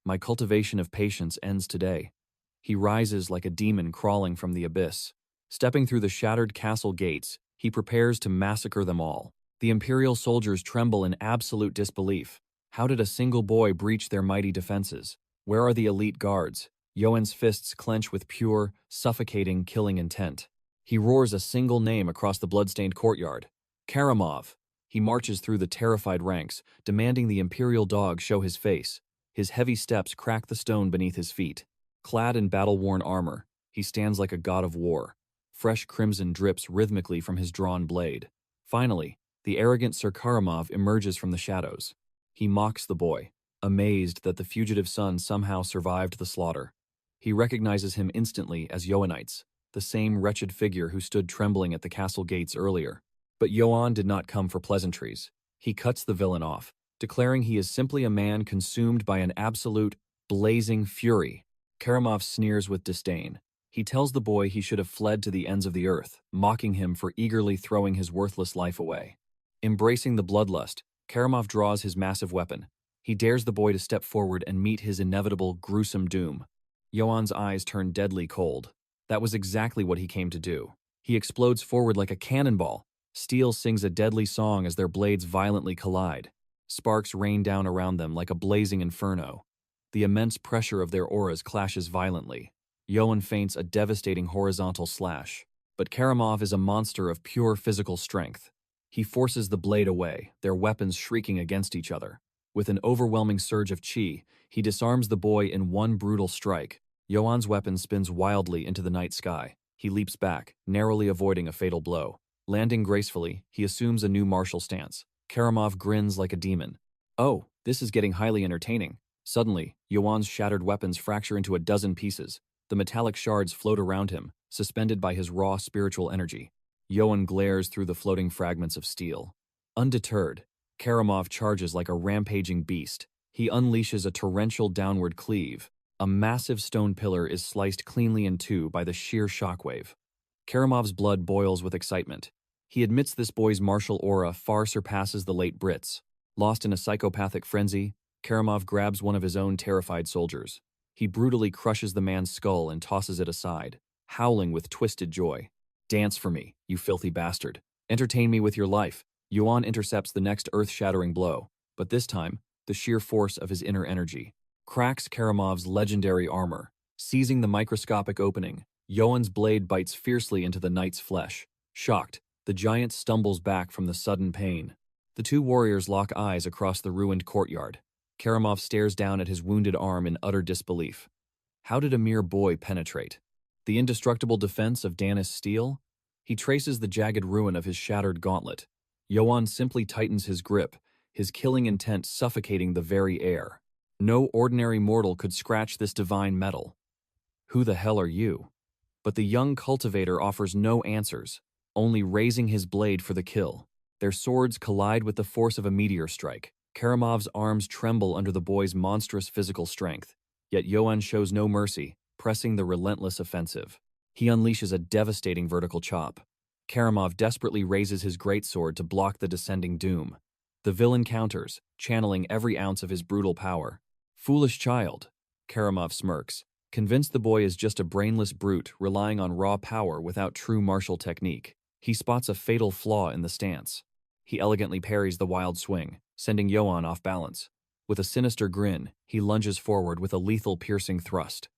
"My cultivation of patience ends today." He rises like a demon crawling from the abyss. Stepping through the shattered castle gates, he prepares to massacre them all. The imperial soldiers tremble in absolute disbelief. How did a single boy breach their mighty defenses? Where are the elite guards? Johan's fists clench with pure, suffocating, killing intent. He roars a single name across the bloodstained courtyard. "Karamov!" He marches through the terrified ranks, demanding the Imperial dog show his face. His heavy steps crack the stone beneath his feet. Clad in battle-worn armor, he stands like a god of war. Fresh crimson drips rhythmically from his drawn blade. Finally, the arrogant Sir Karamov emerges from the shadows. He mocks the boy, amazed that the fugitive son somehow survived the slaughter. He recognizes him instantly as Yoanites, the same wretched figure who stood trembling at the castle gates earlier. But Johan did not come for pleasantries. He cuts the villain off, declaring he is simply a man consumed by an absolute, blazing fury. Karamov sneers with disdain. He tells the boy he should have fled to the ends of the earth, mocking him for eagerly throwing his worthless life away. Embracing the bloodlust, Karamov draws his massive weapon. He dares the boy to step forward and meet his inevitable, gruesome doom. Johan's eyes turn deadly cold. That was exactly what he came to do. He explodes forward like a cannonball. Steel sings a deadly song as their blades violently collide. Sparks rain down around them like a blazing inferno. The immense pressure of their auras clashes violently. Johan feints a devastating horizontal slash. But Karamov is a monster of pure physical strength. He forces the blade away, their weapons shrieking against each other. With an overwhelming surge of chi, he disarms the boy in one brutal strike. Johan's weapon spins wildly into the night sky. He leaps back, narrowly avoiding a fatal blow. Landing gracefully, he assumes a new martial stance. Karamov grins like a demon. Oh, this is getting highly entertaining. Suddenly, Johan's shattered weapons fracture into a dozen pieces. The metallic shards float around him, suspended by his raw spiritual energy. Johan glares through the floating fragments of steel. Undeterred, Karamov charges like a rampaging beast. He unleashes a torrential downward cleave. A massive stone pillar is sliced cleanly in two by the sheer shockwave. Karamov's blood boils with excitement. He admits this boy's martial aura far surpasses the late Brits. Lost in a psychopathic frenzy, Karamov grabs one of his own terrified soldiers. He brutally crushes the man's skull and tosses it aside, howling with twisted joy. Dance for me, you filthy bastard. Entertain me with your life. Johan intercepts the next earth-shattering blow, but this time, the sheer force of his inner energy cracks Karamov's legendary armor. Seizing the microscopic opening, Johan's blade bites fiercely into the knight's flesh. Shocked, the giant stumbles back from the sudden pain. The two warriors lock eyes across the ruined courtyard. Karamov stares down at his wounded arm in utter disbelief. How did a mere boy penetrate? The indestructible defense of Danis steel? He traces the jagged ruin of his shattered gauntlet. Johan simply tightens his grip, his killing intent suffocating the very air. No ordinary mortal could scratch this divine metal. Who the hell are you? But the young cultivator offers no answers, only raising his blade for the kill. Their swords collide with the force of a meteor strike. Karamov's arms tremble under the boy's monstrous physical strength, yet Johan shows no mercy, pressing the relentless offensive. He unleashes a devastating vertical chop. Karamov desperately raises his greatsword to block the descending doom. The villain counters, channeling every ounce of his brutal power. Foolish child, Karamov smirks, convinced the boy is just a brainless brute relying on raw power without true martial technique. He spots a fatal flaw in the stance. He elegantly parries the wild swing, sending Johan off balance. With a sinister grin, he lunges forward with a lethal piercing thrust.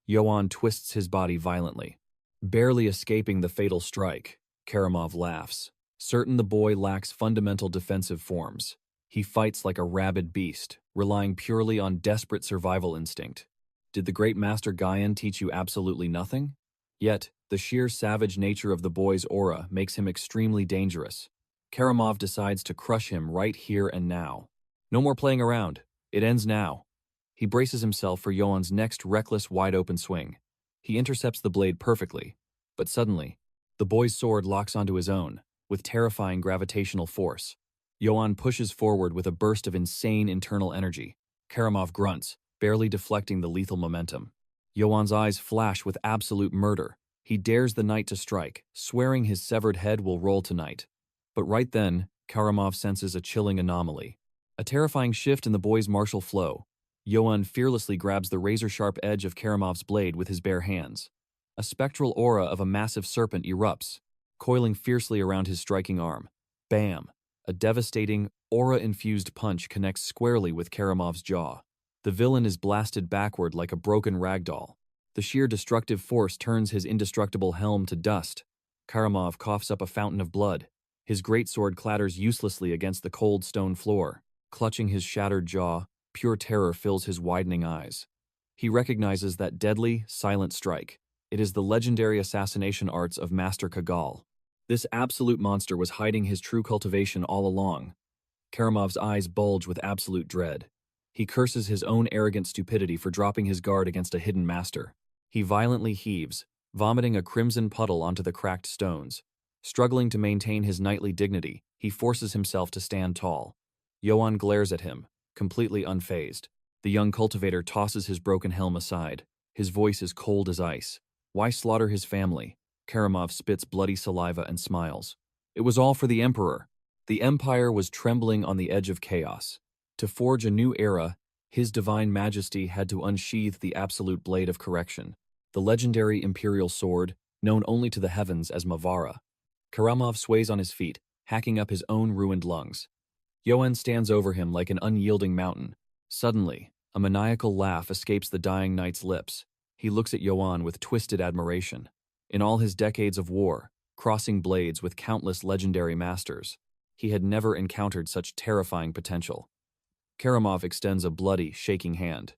Johan twists his body violently. Barely escaping the fatal strike, Karamov laughs, certain the boy lacks fundamental defensive forms. He fights like a rabid beast, relying purely on desperate survival instinct. Did the great master Gaian teach you absolutely nothing? Yet, the sheer savage nature of the boy's aura makes him extremely dangerous. Karamov decides to crush him right here and now. No more playing around. It ends now. He braces himself for Johan's next reckless wide-open swing. He intercepts the blade perfectly, but suddenly, the boy's sword locks onto his own, with terrifying gravitational force. Johan pushes forward with a burst of insane internal energy. Karamov grunts, barely deflecting the lethal momentum. Johan's eyes flash with absolute murder. He dares the knight to strike, swearing his severed head will roll tonight. But right then, Karamov senses a chilling anomaly. A terrifying shift in the boy's martial flow. Johan fearlessly grabs the razor-sharp edge of Karamov's blade with his bare hands. A spectral aura of a massive serpent erupts, coiling fiercely around his striking arm. Bam! A devastating, aura-infused punch connects squarely with Karamov's jaw. The villain is blasted backward like a broken ragdoll. The sheer destructive force turns his indestructible helm to dust. Karamov coughs up a fountain of blood. His greatsword clatters uselessly against the cold stone floor. Clutching his shattered jaw, pure terror fills his widening eyes. He recognizes that deadly, silent strike. It is the legendary assassination arts of Master Kagal. This absolute monster was hiding his true cultivation all along. Karamov's eyes bulge with absolute dread. He curses his own arrogant stupidity for dropping his guard against a hidden master. He violently heaves, vomiting a crimson puddle onto the cracked stones. Struggling to maintain his knightly dignity, he forces himself to stand tall. Johan glares at him, completely unfazed. The young cultivator tosses his broken helm aside. His voice is cold as ice. Why slaughter his family? Karamov spits bloody saliva and smiles. It was all for the Emperor. The Empire was trembling on the edge of chaos. To forge a new era, His Divine Majesty had to unsheath the absolute blade of correction, the legendary imperial sword, known only to the heavens as Mavara. Karamov sways on his feet, hacking up his own ruined lungs. Johan stands over him like an unyielding mountain. Suddenly, a maniacal laugh escapes the dying knight's lips. He looks at Johan with twisted admiration. In all his decades of war, crossing blades with countless legendary masters, he had never encountered such terrifying potential. Karamov extends a bloody, shaking hand.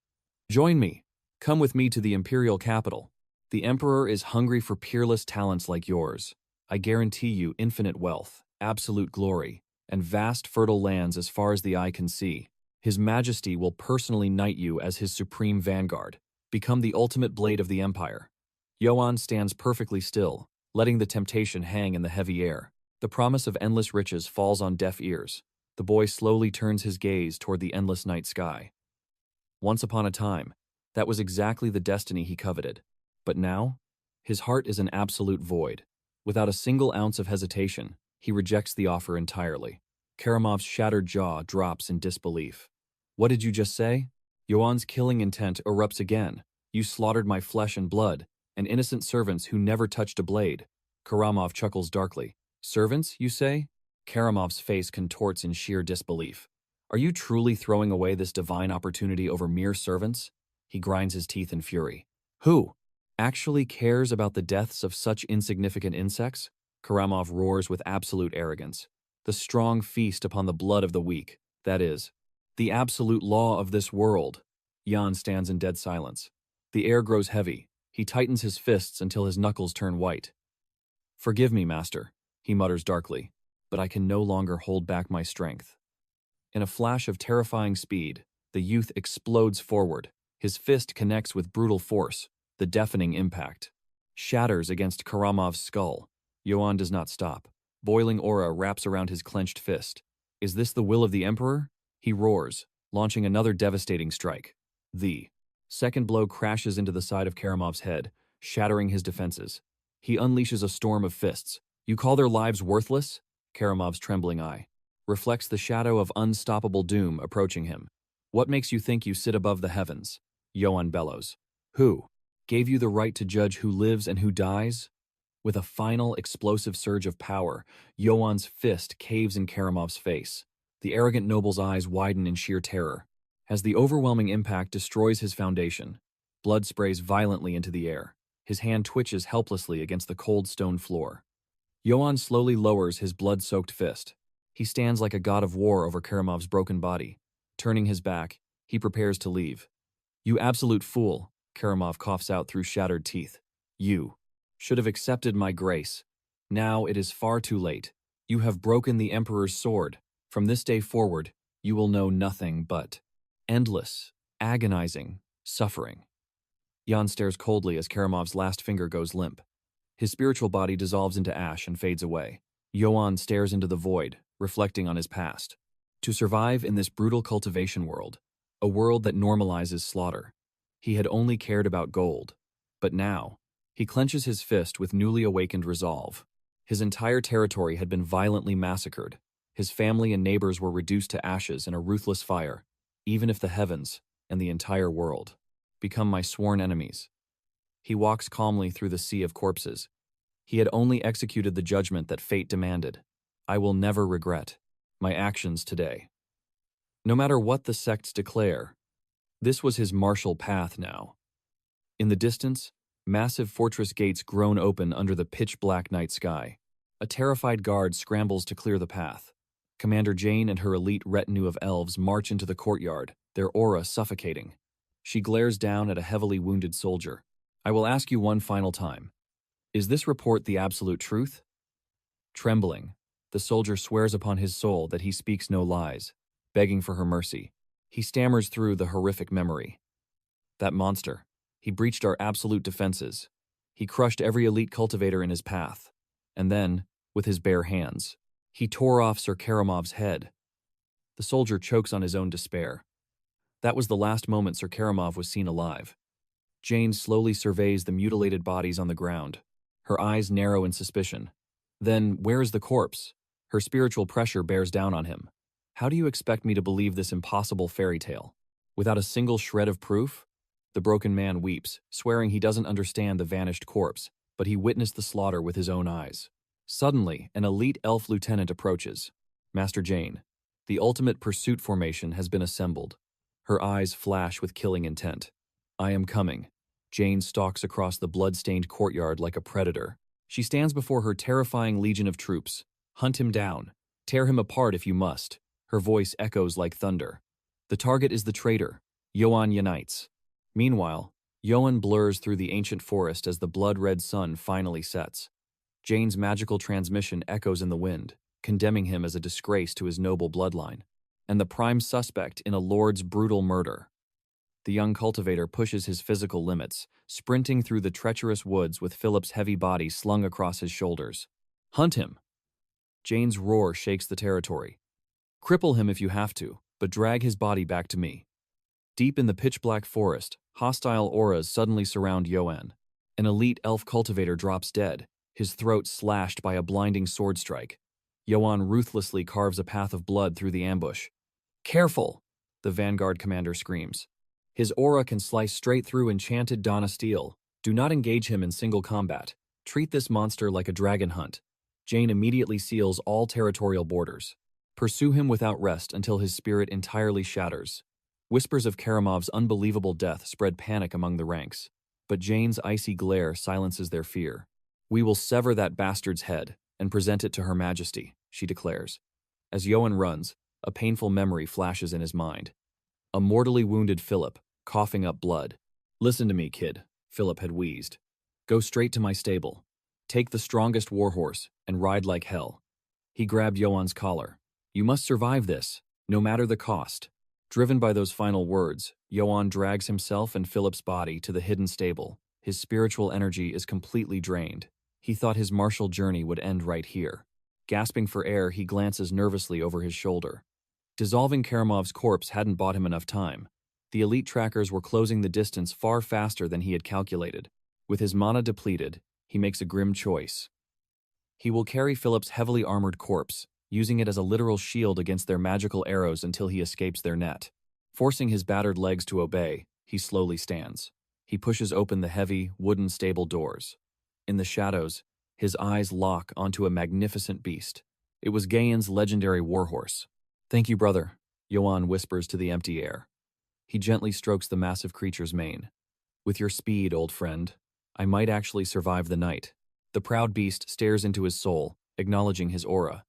Join me. Come with me to the imperial capital. The Emperor is hungry for peerless talents like yours. I guarantee you infinite wealth, absolute glory, and vast fertile lands as far as the eye can see. His Majesty will personally knight you as his supreme vanguard. Become the ultimate blade of the Empire. Johan stands perfectly still, letting the temptation hang in the heavy air. The promise of endless riches falls on deaf ears. The boy slowly turns his gaze toward the endless night sky. Once upon a time, that was exactly the destiny he coveted. But now, his heart is an absolute void. Without a single ounce of hesitation, he rejects the offer entirely. Karamov's shattered jaw drops in disbelief. What did you just say? Johan's killing intent erupts again. You slaughtered my flesh and blood, and innocent servants who never touched a blade. Karamov chuckles darkly. Servants, you say? Karamov's face contorts in sheer disbelief. Are you truly throwing away this divine opportunity over mere servants? He grinds his teeth in fury. Who actually cares about the deaths of such insignificant insects? Karamov roars with absolute arrogance. The strong feast upon the blood of the weak, that is, the absolute law of this world. Jan stands in dead silence. The air grows heavy. He tightens his fists until his knuckles turn white. Forgive me, master, he mutters darkly, but I can no longer hold back my strength. In a flash of terrifying speed, the youth explodes forward. His fist connects with brutal force. The deafening impact shatters against Karamov's skull. Johan does not stop. Boiling aura wraps around his clenched fist. Is this the will of the Emperor? He roars, launching another devastating strike. The second blow crashes into the side of Karamov's head, shattering his defenses. He unleashes a storm of fists. You call their lives worthless? Karamov's trembling eye reflects the shadow of unstoppable doom approaching him. What makes you think you sit above the heavens? Johan bellows. Who gave you the right to judge who lives and who dies? With a final, explosive surge of power, Johan's fist caves in Karamov's face. The arrogant noble's eyes widen in sheer terror. As the overwhelming impact destroys his foundation, blood sprays violently into the air. His hand twitches helplessly against the cold stone floor. Johan slowly lowers his blood-soaked fist. He stands like a god of war over Karamov's broken body. Turning his back, he prepares to leave. You absolute fool, Karamov coughs out through shattered teeth. You should have accepted my grace. Now it is far too late. You have broken the Emperor's sword. From this day forward, you will know nothing but endless, agonizing suffering. Jan stares coldly as Karamov's last finger goes limp. His spiritual body dissolves into ash and fades away. Johan stares into the void, reflecting on his past. To survive in this brutal cultivation world, a world that normalizes slaughter, he had only cared about gold. But now, he clenches his fist with newly awakened resolve. His entire territory had been violently massacred. His family and neighbors were reduced to ashes in a ruthless fire, even if the heavens and the entire world become my sworn enemies. He walks calmly through the sea of corpses. He had only executed the judgment that fate demanded. I will never regret my actions today. No matter what the sects declare, this was his martial path now. In the distance, massive fortress gates groan open under the pitch-black night sky. A terrified guard scrambles to clear the path. Commander Jane and her elite retinue of elves march into the courtyard, their aura suffocating. She glares down at a heavily wounded soldier. I will ask you one final time. Is this report the absolute truth? Trembling, the soldier swears upon his soul that he speaks no lies, begging for her mercy. He stammers through the horrific memory. That monster. He breached our absolute defenses. He crushed every elite cultivator in his path. And then, with his bare hands, he tore off Sir Karamov's head. The soldier chokes on his own despair. That was the last moment Sir Karamov was seen alive. Jane slowly surveys the mutilated bodies on the ground. Her eyes narrow in suspicion. Then, where is the corpse? Her spiritual pressure bears down on him. How do you expect me to believe this impossible fairy tale? Without a single shred of proof? The broken man weeps, swearing he doesn't understand the vanished corpse, but he witnessed the slaughter with his own eyes. Suddenly, an elite elf lieutenant approaches. Master Jane, the ultimate pursuit formation has been assembled. Her eyes flash with killing intent. I am coming. Jane stalks across the blood-stained courtyard like a predator. She stands before her terrifying legion of troops. Hunt him down. Tear him apart if you must. Her voice echoes like thunder. The target is the traitor, Yoanites. Meanwhile, Johan blurs through the ancient forest as the blood-red sun finally sets. Jane's magical transmission echoes in the wind, condemning him as a disgrace to his noble bloodline, and the prime suspect in a lord's brutal murder. The young cultivator pushes his physical limits, sprinting through the treacherous woods with Philip's heavy body slung across his shoulders. Hunt him! Jane's roar shakes the territory. Cripple him if you have to, but drag his body back to me. Deep in the pitch-black forest, hostile auras suddenly surround Johan. An elite elf cultivator drops dead, his throat slashed by a blinding sword strike. Johan ruthlessly carves a path of blood through the ambush. Careful! The vanguard commander screams. His aura can slice straight through enchanted Donna steel. Do not engage him in single combat. Treat this monster like a dragon hunt. Jane immediately seals all territorial borders. Pursue him without rest until his spirit entirely shatters. Whispers of Karamov's unbelievable death spread panic among the ranks, but Jane's icy glare silences their fear. We will sever that bastard's head and present it to Her Majesty, she declares. As Johan runs, a painful memory flashes in his mind. A mortally wounded Philip, coughing up blood. Listen to me, kid, Philip had wheezed. Go straight to my stable. Take the strongest warhorse and ride like hell. He grabbed Johan's collar. You must survive this, no matter the cost. Driven by those final words, Johan drags himself and Philip's body to the hidden stable. His spiritual energy is completely drained. He thought his martial journey would end right here. Gasping for air, he glances nervously over his shoulder. Dissolving Karamov's corpse hadn't bought him enough time. The elite trackers were closing the distance far faster than he had calculated. With his mana depleted, he makes a grim choice. He will carry Philip's heavily armored corpse, using it as a literal shield against their magical arrows until he escapes their net. Forcing his battered legs to obey, he slowly stands. He pushes open the heavy, wooden stable doors. In the shadows, his eyes lock onto a magnificent beast. It was Gayan's legendary warhorse. Thank you, brother, Johan whispers to the empty air. He gently strokes the massive creature's mane. With your speed, old friend, I might actually survive the night. The proud beast stares into his soul, acknowledging his aura.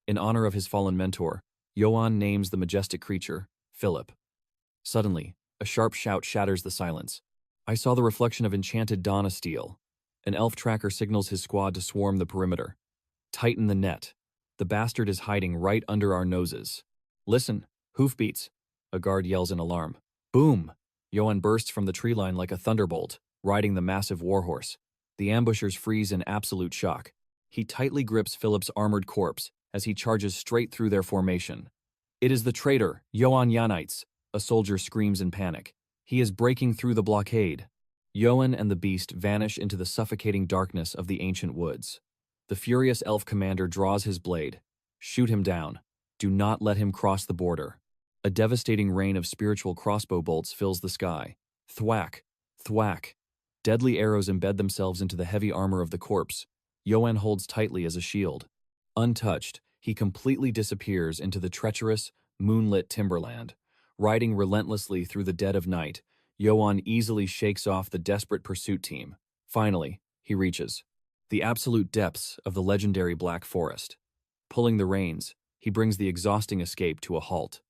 In honor of his fallen mentor, Johan names the majestic creature, Philip. Suddenly, a sharp shout shatters the silence. I saw the reflection of enchanted Donna steel. An elf tracker signals his squad to swarm the perimeter. Tighten the net. The bastard is hiding right under our noses. Listen, hoofbeats. A guard yells in alarm. Boom! Johan bursts from the tree line like a thunderbolt, riding the massive warhorse. The ambushers freeze in absolute shock. He tightly grips Philip's armored corpse as he charges straight through their formation. It is the traitor, Yoanites, a soldier screams in panic. He is breaking through the blockade. Johan and the beast vanish into the suffocating darkness of the ancient woods. The furious elf commander draws his blade. Shoot him down. Do not let him cross the border. A devastating rain of spiritual crossbow bolts fills the sky. Thwack, thwack. Deadly arrows embed themselves into the heavy armor of the corpse. Johan holds tightly as a shield. Untouched, he completely disappears into the treacherous, moonlit timberland. Riding relentlessly through the dead of night, Johan easily shakes off the desperate pursuit team. Finally, he reaches. the absolute depths of the legendary Black Forest. Pulling the reins, he brings the exhausting escape to a halt.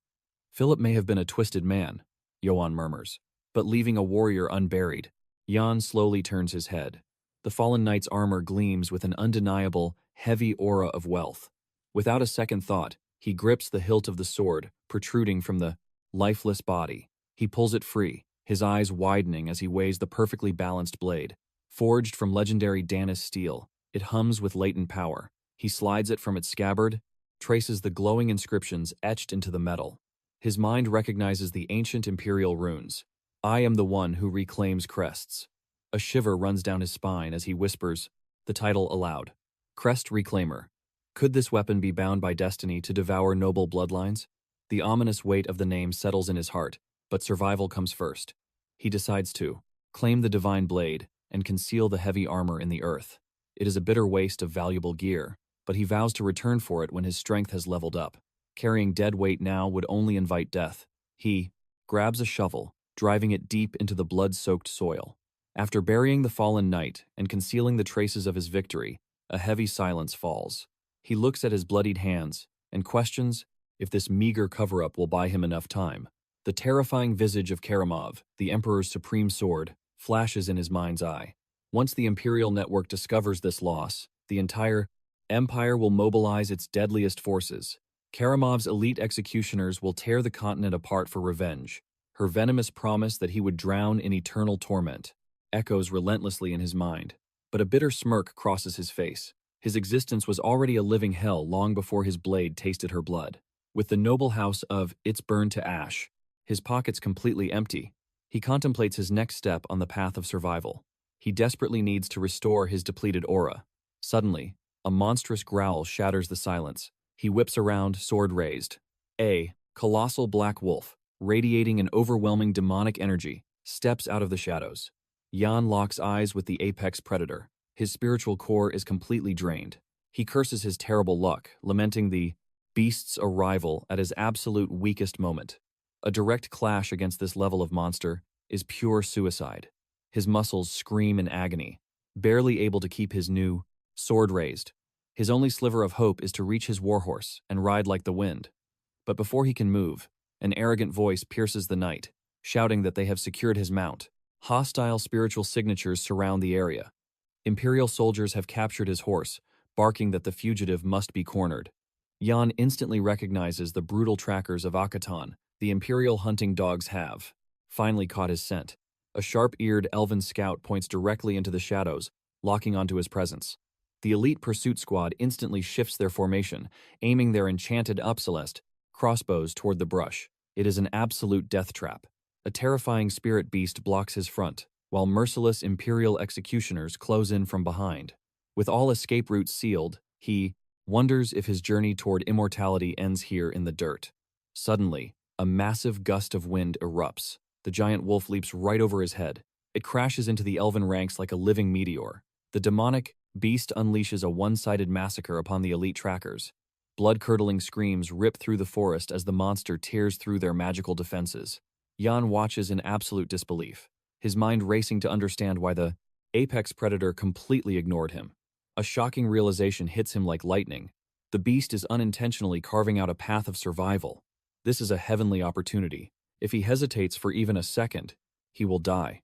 Philip may have been a twisted man, Johan murmurs, but leaving a warrior unburied. Jan slowly turns his head. The fallen knight's armor gleams with an undeniable, heavy aura of wealth. Without a second thought, he grips the hilt of the sword, protruding from the lifeless body. He pulls it free, his eyes widening as he weighs the perfectly balanced blade. Forged from legendary Danis steel, it hums with latent power. He slides it from its scabbard, traces the glowing inscriptions etched into the metal. His mind recognizes the ancient imperial runes. I am the one who reclaims crests. A shiver runs down his spine as he whispers the title aloud. Crest Reclaimer. Could this weapon be bound by destiny to devour noble bloodlines? The ominous weight of the name settles in his heart, but survival comes first. He decides to claim the divine blade and conceal the heavy armor in the earth. It is a bitter waste of valuable gear, but he vows to return for it when his strength has leveled up. Carrying dead weight now would only invite death. He grabs a shovel, driving it deep into the blood-soaked soil. After burying the fallen knight and concealing the traces of his victory, a heavy silence falls. He looks at his bloodied hands and questions if this meager cover-up will buy him enough time. The terrifying visage of Karamov, the Emperor's supreme sword, flashes in his mind's eye. Once the Imperial network discovers this loss, the entire Empire will mobilize its deadliest forces. Karamov's elite executioners will tear the continent apart for revenge. Her venomous promise that he would drown in eternal torment echoes relentlessly in his mind, but a bitter smirk crosses his face. His existence was already a living hell long before his blade tasted her blood. With the noble house of It's Burned to Ash, his pockets completely empty, he contemplates his next step on the path of survival. He desperately needs to restore his depleted aura. Suddenly, a monstrous growl shatters the silence. He whips around, sword raised. A colossal black wolf, radiating an overwhelming demonic energy, steps out of the shadows. Jan locks eyes with the apex predator. His spiritual core is completely drained. He curses his terrible luck, lamenting the beast's arrival at his absolute weakest moment. A direct clash against this level of monster is pure suicide. His muscles scream in agony, barely able to keep his new sword raised. His only sliver of hope is to reach his warhorse and ride like the wind. But before he can move, an arrogant voice pierces the night, shouting that they have secured his mount. Hostile spiritual signatures surround the area. Imperial soldiers have captured his horse, barking that the fugitive must be cornered. Jan instantly recognizes the brutal trackers of Akatan. The Imperial hunting dogs have finally caught his scent. A sharp-eared elven scout points directly into the shadows, locking onto his presence. The elite pursuit squad instantly shifts their formation, aiming their enchanted Upcelest crossbows toward the brush. It is an absolute death trap. A terrifying spirit beast blocks his front, while merciless Imperial executioners close in from behind. With all escape routes sealed, he wonders if his journey toward immortality ends here in the dirt. Suddenly, a massive gust of wind erupts. The giant wolf leaps right over his head. It crashes into the elven ranks like a living meteor. The demonic beast unleashes a one-sided massacre upon the elite trackers. Blood-curdling screams rip through the forest as the monster tears through their magical defenses. Jan watches in absolute disbelief, his mind racing to understand why the apex predator completely ignored him. A shocking realization hits him like lightning. The beast is unintentionally carving out a path of survival. This is a heavenly opportunity. If he hesitates for even a second, he will die.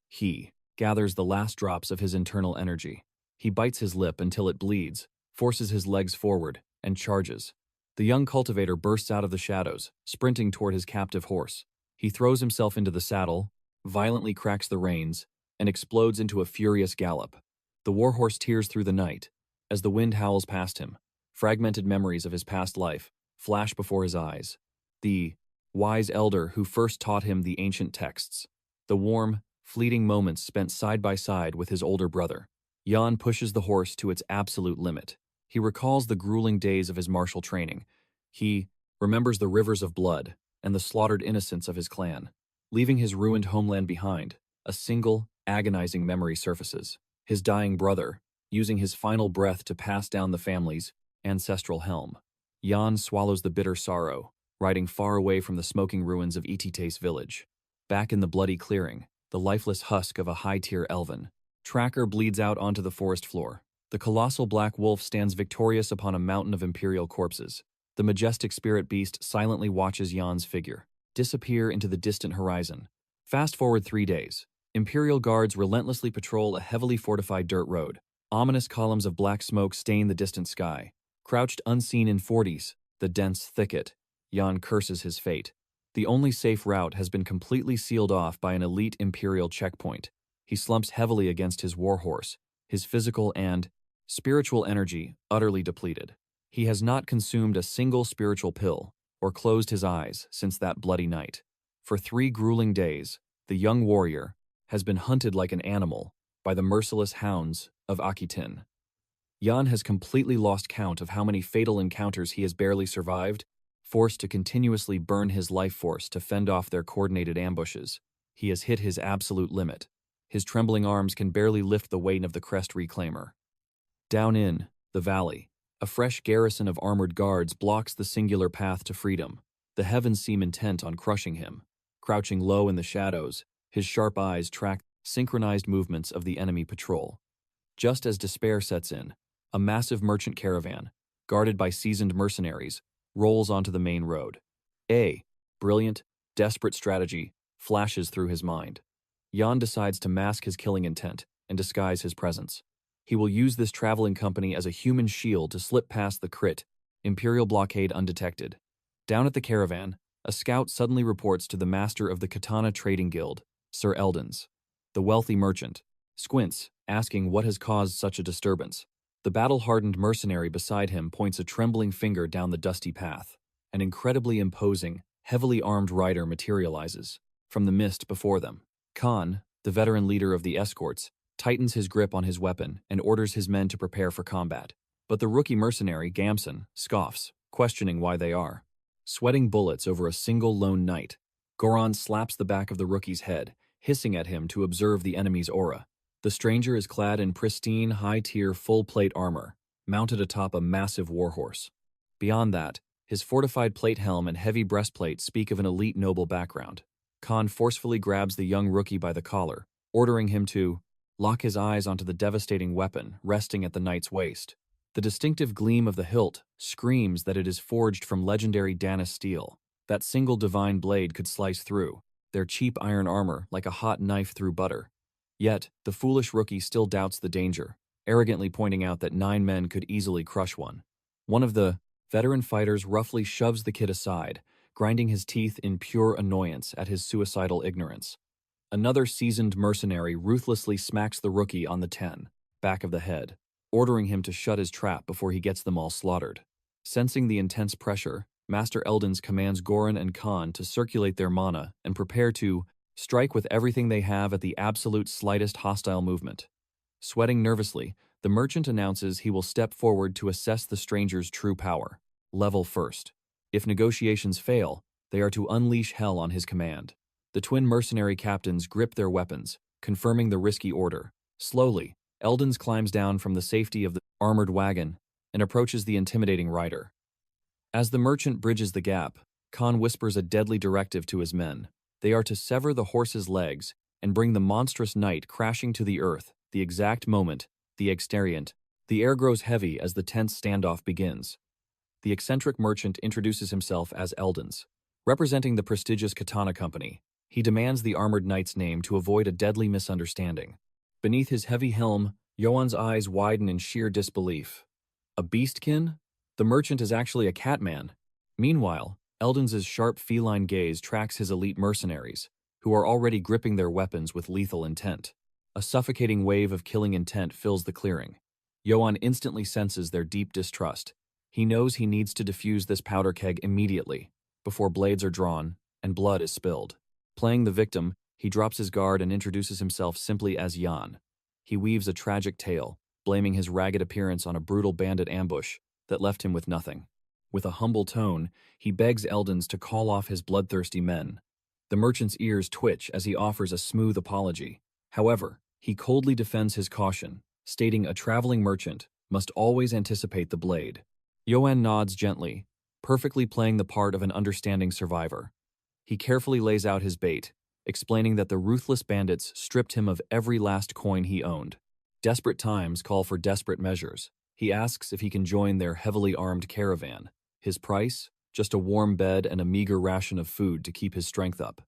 He gathers the last drops of his internal energy. He bites his lip until it bleeds, forces his legs forward, and charges. The young cultivator bursts out of the shadows, sprinting toward his captive horse. He throws himself into the saddle, violently cracks the reins, and explodes into a furious gallop. The warhorse tears through the night. As the wind howls past him, fragmented memories of his past life flash before his eyes. The wise elder who first taught him the ancient texts. The warm, fleeting moments spent side by side with his older brother. Jan pushes the horse to its absolute limit. He recalls the grueling days of his martial training. He remembers the rivers of blood and the slaughtered innocents of his clan. Leaving his ruined homeland behind, a single, agonizing memory surfaces. His dying brother, using his final breath to pass down the family's ancestral helm. Jan swallows the bitter sorrow, riding far away from the smoking ruins of Itite's village. Back in the bloody clearing, the lifeless husk of a high-tier elven Tracker bleeds out onto the forest floor. The colossal black wolf stands victorious upon a mountain of imperial corpses. The majestic spirit beast silently watches Jan's figure disappear into the distant horizon. Fast forward 3 days. Imperial guards relentlessly patrol a heavily fortified dirt road. Ominous columns of black smoke stain the distant sky. Crouched unseen in 40s, the dense thicket, Jan curses his fate. The only safe route has been completely sealed off by an elite Imperial checkpoint. He slumps heavily against his warhorse, his physical and spiritual energy utterly depleted. He has not consumed a single spiritual pill or closed his eyes since that bloody night. For 3 grueling days, the young warrior has been hunted like an animal by the merciless hounds of Akitin. Jan has completely lost count of how many fatal encounters he has barely survived, forced to continuously burn his life force to fend off their coordinated ambushes. He has hit his absolute limit. His trembling arms can barely lift the weight of the crest reclaimer. Down in the valley, a fresh garrison of armored guards blocks the singular path to freedom. The heavens seem intent on crushing him. Crouching low in the shadows, his sharp eyes track synchronized movements of the enemy patrol. Just as despair sets in, a massive merchant caravan, guarded by seasoned mercenaries, rolls onto the main road. A brilliant, desperate strategy flashes through his mind. Jan decides to mask his killing intent and disguise his presence. He will use this traveling company as a human shield to slip past the crit Imperial blockade undetected. Down at the caravan, a scout suddenly reports to the master of the Katana Trading Guild, Sir Eldons. The wealthy merchant squints, asking what has caused such a disturbance. The battle-hardened mercenary beside him points a trembling finger down the dusty path. An incredibly imposing, heavily armed rider materializes from the mist before them. Khan, the veteran leader of the escorts, tightens his grip on his weapon and orders his men to prepare for combat. But the rookie mercenary, Gamson, scoffs, questioning why they are. Sweating bullets over a single lone knight, Goran slaps the back of the rookie's head, hissing at him to observe the enemy's aura. The stranger is clad in pristine, high-tier, full-plate armor, mounted atop a massive warhorse. Beyond that, his fortified plate helm and heavy breastplate speak of an elite noble background. Khan forcefully grabs the young rookie by the collar, ordering him to lock his eyes onto the devastating weapon resting at the knight's waist. The distinctive gleam of the hilt screams that it is forged from legendary Dana steel. That single divine blade could slice through their cheap iron armor like a hot knife through butter. Yet, the foolish rookie still doubts the danger, arrogantly pointing out that 9 men could easily crush one. One of the veteran fighters roughly shoves the kid aside, grinding his teeth in pure annoyance at his suicidal ignorance. Another seasoned mercenary ruthlessly smacks the rookie on the back of the head, ordering him to shut his trap before he gets them all slaughtered. Sensing the intense pressure, Master Eldons commands Goran and Khan to circulate their mana and prepare to strike with everything they have at the absolute slightest hostile movement. Sweating nervously, the merchant announces he will step forward to assess the stranger's true power. Level first. If negotiations fail, they are to unleash hell on his command. The twin mercenary captains grip their weapons, confirming the risky order. Slowly, Eldons climbs down from the safety of the armored wagon and approaches the intimidating rider. As the merchant bridges the gap, Khan whispers a deadly directive to his men. They are to sever the horse's legs and bring the monstrous knight crashing to the earth the exact moment the exterior. The air grows heavy as the tense standoff begins. The eccentric merchant introduces himself as Eldons. Representing the prestigious Katana Company, he demands the armored knight's name to avoid a deadly misunderstanding. Beneath his heavy helm, Johan's eyes widen in sheer disbelief. A beastkin? The merchant is actually a catman. Meanwhile, Eldons' sharp feline gaze tracks his elite mercenaries, who are already gripping their weapons with lethal intent. A suffocating wave of killing intent fills the clearing. Johan instantly senses their deep distrust. He knows he needs to defuse this powder keg immediately, before blades are drawn and blood is spilled. Playing the victim, he drops his guard and introduces himself simply as Jan. He weaves a tragic tale, blaming his ragged appearance on a brutal bandit ambush that left him with nothing. With a humble tone, he begs Eldons to call off his bloodthirsty men. The merchant's ears twitch as he offers a smooth apology. However, he coldly defends his caution, stating a traveling merchant must always anticipate the blade. Johan nods gently, perfectly playing the part of an understanding survivor. He carefully lays out his bait, explaining that the ruthless bandits stripped him of every last coin he owned. Desperate times call for desperate measures. He asks if he can join their heavily armed caravan. His price? Just a warm bed and a meager ration of food to keep his strength up.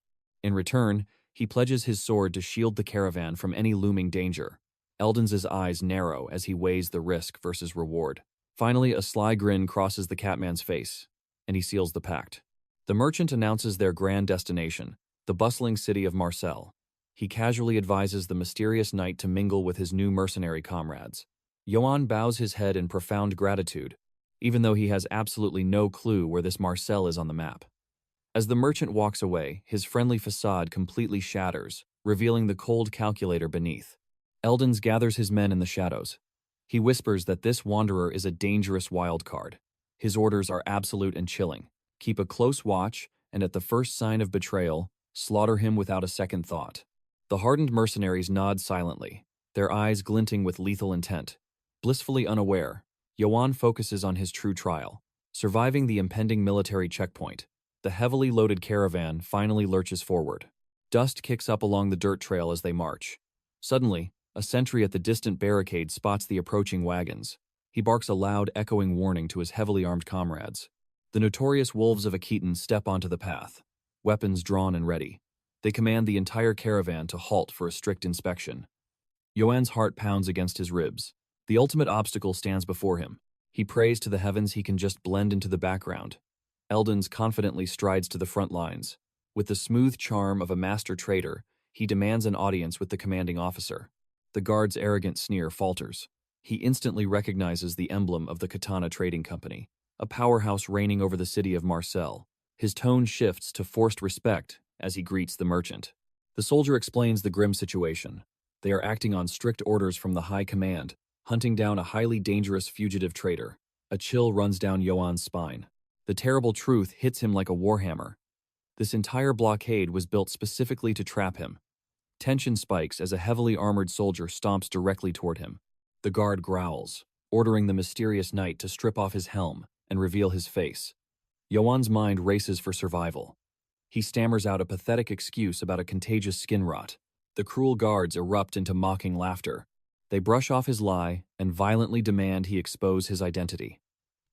In return, he pledges his sword to shield the caravan from any looming danger. Eldon's eyes narrow as he weighs the risk versus reward. Finally, a sly grin crosses the Catman's face, and he seals the pact. The merchant announces their grand destination, the bustling city of Marseille. He casually advises the mysterious knight to mingle with his new mercenary comrades. Johan bows his head in profound gratitude, even though he has absolutely no clue where this Marseille is on the map. As the merchant walks away, his friendly facade completely shatters, revealing the cold calculator beneath. Eldons gathers his men in the shadows. He whispers that this wanderer is a dangerous wild card. His orders are absolute and chilling. Keep a close watch, and at the first sign of betrayal, slaughter him without a second thought. The hardened mercenaries nod silently, their eyes glinting with lethal intent. Blissfully unaware, Yohan focuses on his true trial, surviving the impending military checkpoint. The heavily loaded caravan finally lurches forward. Dust kicks up along the dirt trail as they march. Suddenly, a sentry at the distant barricade spots the approaching wagons. He barks a loud, echoing warning to his heavily armed comrades. The notorious wolves of Akitan step onto the path, weapons drawn and ready. They command the entire caravan to halt for a strict inspection. Yohan's heart pounds against his ribs. The ultimate obstacle stands before him. He prays to the heavens he can just blend into the background. Eldons confidently strides to the front lines. With the smooth charm of a master trader, he demands an audience with the commanding officer. The guard's arrogant sneer falters. He instantly recognizes the emblem of the Katana Trading Company, a powerhouse reigning over the city of Marseille. His tone shifts to forced respect as he greets the merchant. The soldier explains the grim situation. They are acting on strict orders from the high command, hunting down a highly dangerous fugitive trader. A chill runs down Yohan's spine. The terrible truth hits him like a warhammer. This entire blockade was built specifically to trap him. Tension spikes as a heavily armored soldier stomps directly toward him. The guard growls, ordering the mysterious knight to strip off his helm and reveal his face. Yohan's mind races for survival. He stammers out a pathetic excuse about a contagious skin rot. The cruel guards erupt into mocking laughter. They brush off his lie and violently demand he expose his identity.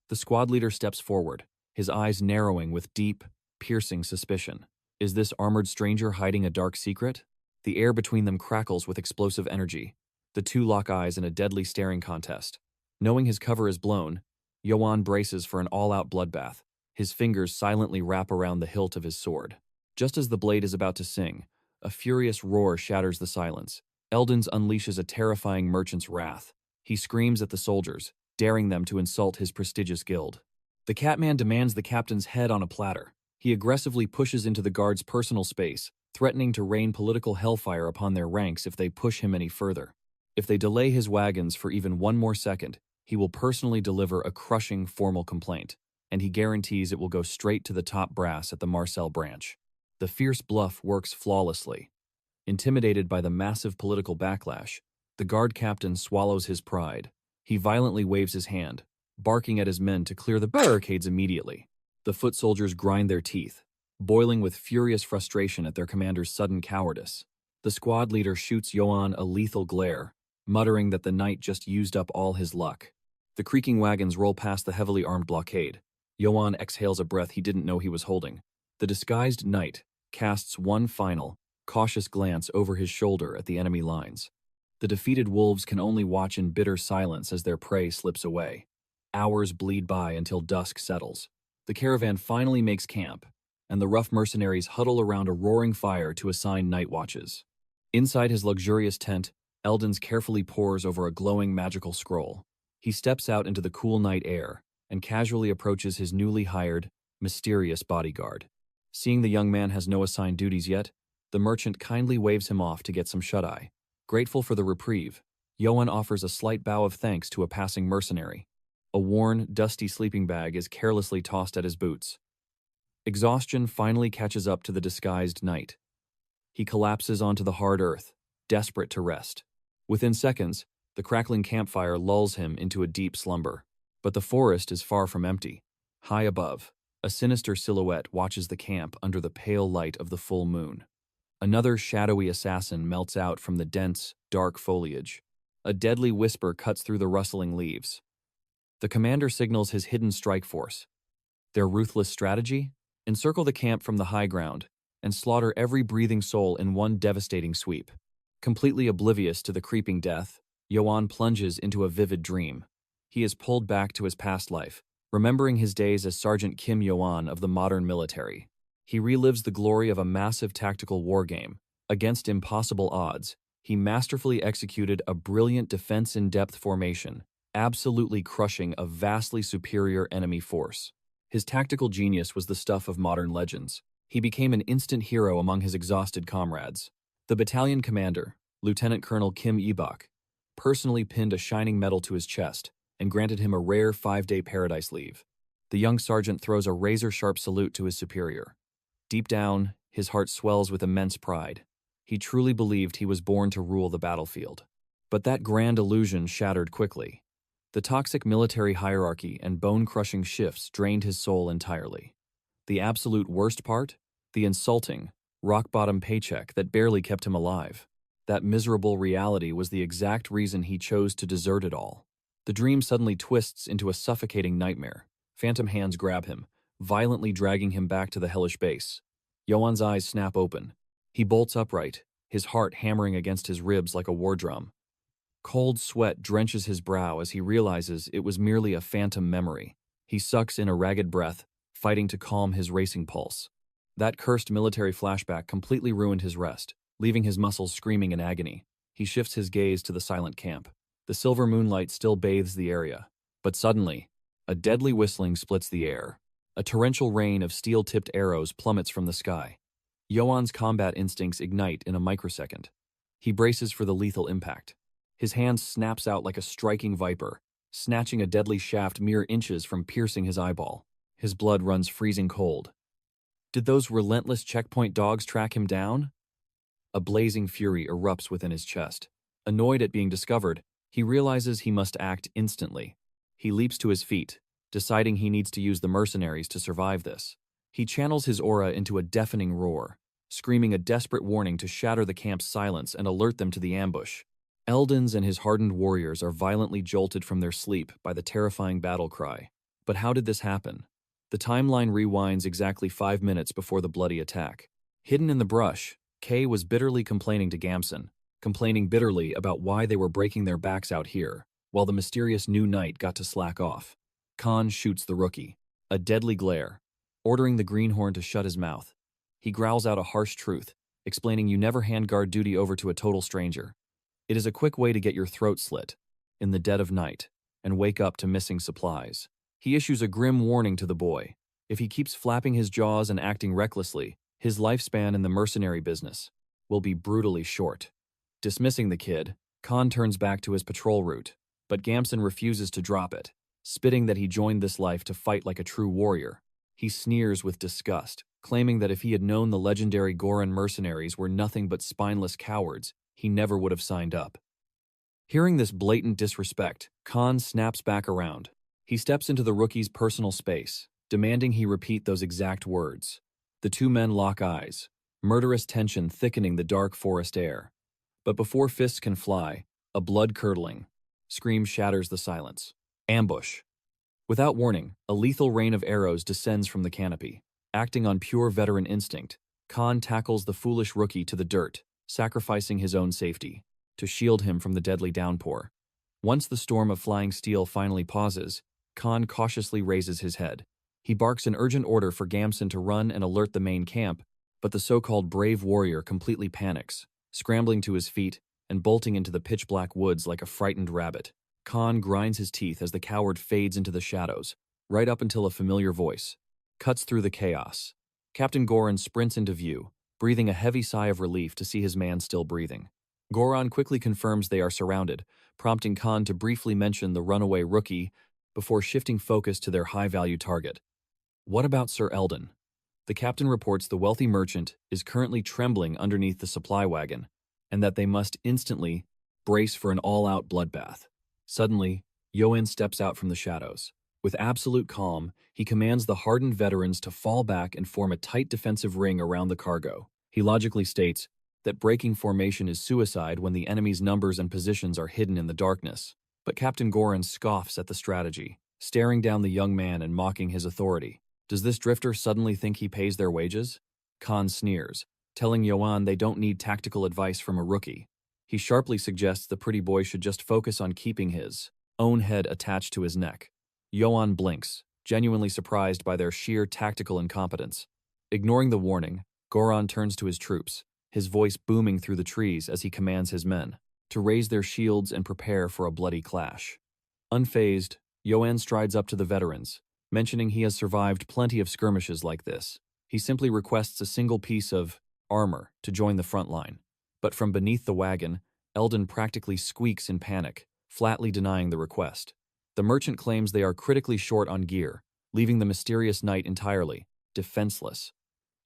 The squad leader steps forward, his eyes narrowing with deep, piercing suspicion. Is this armored stranger hiding a dark secret? The air between them crackles with explosive energy. The two lock eyes in a deadly staring contest. Knowing his cover is blown, Yohan braces for an all-out bloodbath. His fingers silently wrap around the hilt of his sword. Just as the blade is about to sing, a furious roar shatters the silence. Eldons unleashes a terrifying merchant's wrath. He screams at the soldiers, daring them to insult his prestigious guild. The Catman demands the captain's head on a platter. He aggressively pushes into the guard's personal space, threatening to rain political hellfire upon their ranks if they push him any further. If they delay his wagons for even one more second, he will personally deliver a crushing formal complaint, and he guarantees it will go straight to the top brass at the Marseille branch. The fierce bluff works flawlessly. Intimidated by the massive political backlash, the guard captain swallows his pride. He violently waves his hand, barking at his men to clear the barricades immediately. The foot soldiers grind their teeth, boiling with furious frustration at their commander's sudden cowardice. The squad leader shoots Yohan a lethal glare, muttering that the knight just used up all his luck. The creaking wagons roll past the heavily armed blockade. Yohan exhales a breath he didn't know he was holding. The disguised knight casts one final, cautious glance over his shoulder at the enemy lines. The defeated wolves can only watch in bitter silence as their prey slips away. Hours bleed by until dusk settles. The caravan finally makes camp, and the rough mercenaries huddle around a roaring fire to assign night watches. Inside his luxurious tent, Eldons carefully pores over a glowing magical scroll. He steps out into the cool night air and casually approaches his newly hired, mysterious bodyguard. Seeing the young man has no assigned duties yet, the merchant kindly waves him off to get some shut-eye. Grateful for the reprieve, Yohan offers a slight bow of thanks to a passing mercenary. A worn, dusty sleeping bag is carelessly tossed at his boots. Exhaustion finally catches up to the disguised knight. He collapses onto the hard earth, desperate to rest. Within seconds, the crackling campfire lulls him into a deep slumber. But the forest is far from empty. High above, a sinister silhouette watches the camp under the pale light of the full moon. Another shadowy assassin melts out from the dense, dark foliage. A deadly whisper cuts through the rustling leaves. The commander signals his hidden strike force. Their ruthless strategy? Encircle the camp from the high ground and slaughter every breathing soul in one devastating sweep. Completely oblivious to the creeping death, Johan plunges into a vivid dream. He is pulled back to his past life, remembering his days as Sergeant Kim Johan of the modern military. He relives the glory of a massive tactical war game. Against impossible odds, he masterfully executed a brilliant defense-in-depth formation, absolutely crushing a vastly superior enemy force. His tactical genius was the stuff of modern legends. He became an instant hero among his exhausted comrades. The battalion commander, Lieutenant Colonel Kim Ibok, personally pinned a shining medal to his chest and granted him a rare 5-day paradise leave. The young sergeant throws a razor-sharp salute to his superior. Deep down, his heart swells with immense pride. He truly believed he was born to rule the battlefield. But that grand illusion shattered quickly. The toxic military hierarchy and bone-crushing shifts drained his soul entirely. The absolute worst part? The insulting, rock-bottom paycheck that barely kept him alive. That miserable reality was the exact reason he chose to desert it all. The dream suddenly twists into a suffocating nightmare. Phantom hands grab him, violently dragging him back to the hellish base. Johan's eyes snap open. He bolts upright, his heart hammering against his ribs like a war drum. Cold sweat drenches his brow as he realizes it was merely a phantom memory. He sucks in a ragged breath, fighting to calm his racing pulse. That cursed military flashback completely ruined his rest, leaving his muscles screaming in agony. He shifts his gaze to the silent camp. The silver moonlight still bathes the area. But suddenly, a deadly whistling splits the air. A torrential rain of steel-tipped arrows plummets from the sky. Johan's combat instincts ignite in a microsecond. He braces for the lethal impact. His hand snaps out like a striking viper, snatching a deadly shaft mere inches from piercing his eyeball. His blood runs freezing cold. Did those relentless checkpoint dogs track him down? A blazing fury erupts within his chest. Annoyed at being discovered, he realizes he must act instantly. He leaps to his feet, deciding he needs to use the mercenaries to survive this. He channels his aura into a deafening roar, screaming a desperate warning to shatter the camp's silence and alert them to the ambush. Eldons and his hardened warriors are violently jolted from their sleep by the terrifying battle cry. But how did this happen? The timeline rewinds exactly 5 minutes before the bloody attack. Hidden in the brush, Kay was bitterly complaining to Gamson, complaining bitterly about why they were breaking their backs out here, while the mysterious new knight got to slack off. Khan shoots the rookie, a deadly glare, ordering the greenhorn to shut his mouth. He growls out a harsh truth, explaining you never hand guard duty over to a total stranger. It is a quick way to get your throat slit, in the dead of night, and wake up to missing supplies. He issues a grim warning to the boy. If he keeps flapping his jaws and acting recklessly, his lifespan in the mercenary business will be brutally short. Dismissing the kid, Khan turns back to his patrol route, but Gamson refuses to drop it, spitting that he joined this life to fight like a true warrior. He sneers with disgust, claiming that if he had known the legendary Goran mercenaries were nothing but spineless cowards, he never would have signed up. Hearing this blatant disrespect, Khan snaps back around. He steps into the rookie's personal space, demanding he repeat those exact words. The two men lock eyes, murderous tension thickening the dark forest air. But before fists can fly, a blood-curdling scream shatters the silence. Ambush. Without warning, a lethal rain of arrows descends from the canopy. Acting on pure veteran instinct, Khan tackles the foolish rookie to the dirt, sacrificing his own safety, to shield him from the deadly downpour. Once the storm of flying steel finally pauses, Khan cautiously raises his head. He barks an urgent order for Gamson to run and alert the main camp, but the so-called brave warrior completely panics, scrambling to his feet and bolting into the pitch-black woods like a frightened rabbit. Khan grinds his teeth as the coward fades into the shadows, right up until a familiar voice cuts through the chaos. Captain Goran sprints into view, breathing a heavy sigh of relief to see his man still breathing. Goran quickly confirms they are surrounded, prompting Khan to briefly mention the runaway rookie before shifting focus to their high-value target. What about Sir Eldon? The captain reports the wealthy merchant is currently trembling underneath the supply wagon, and that they must instantly brace for an all-out bloodbath. Suddenly, Yohan steps out from the shadows. With absolute calm, he commands the hardened veterans to fall back and form a tight defensive ring around the cargo. He logically states that breaking formation is suicide when the enemy's numbers and positions are hidden in the darkness. But Captain Goran scoffs at the strategy, staring down the young man and mocking his authority. Does this drifter suddenly think he pays their wages? Khan sneers, telling Johan they don't need tactical advice from a rookie. He sharply suggests the pretty boy should just focus on keeping his own head attached to his neck. Johan blinks, genuinely surprised by their sheer tactical incompetence. Ignoring the warning, Goran turns to his troops, his voice booming through the trees as he commands his men to raise their shields and prepare for a bloody clash. Unfazed, Johan strides up to the veterans, mentioning he has survived plenty of skirmishes like this. He simply requests a single piece of armor to join the front line. But from beneath the wagon, Eldon practically squeaks in panic, flatly denying the request. The merchant claims they are critically short on gear, leaving the mysterious knight entirely defenseless.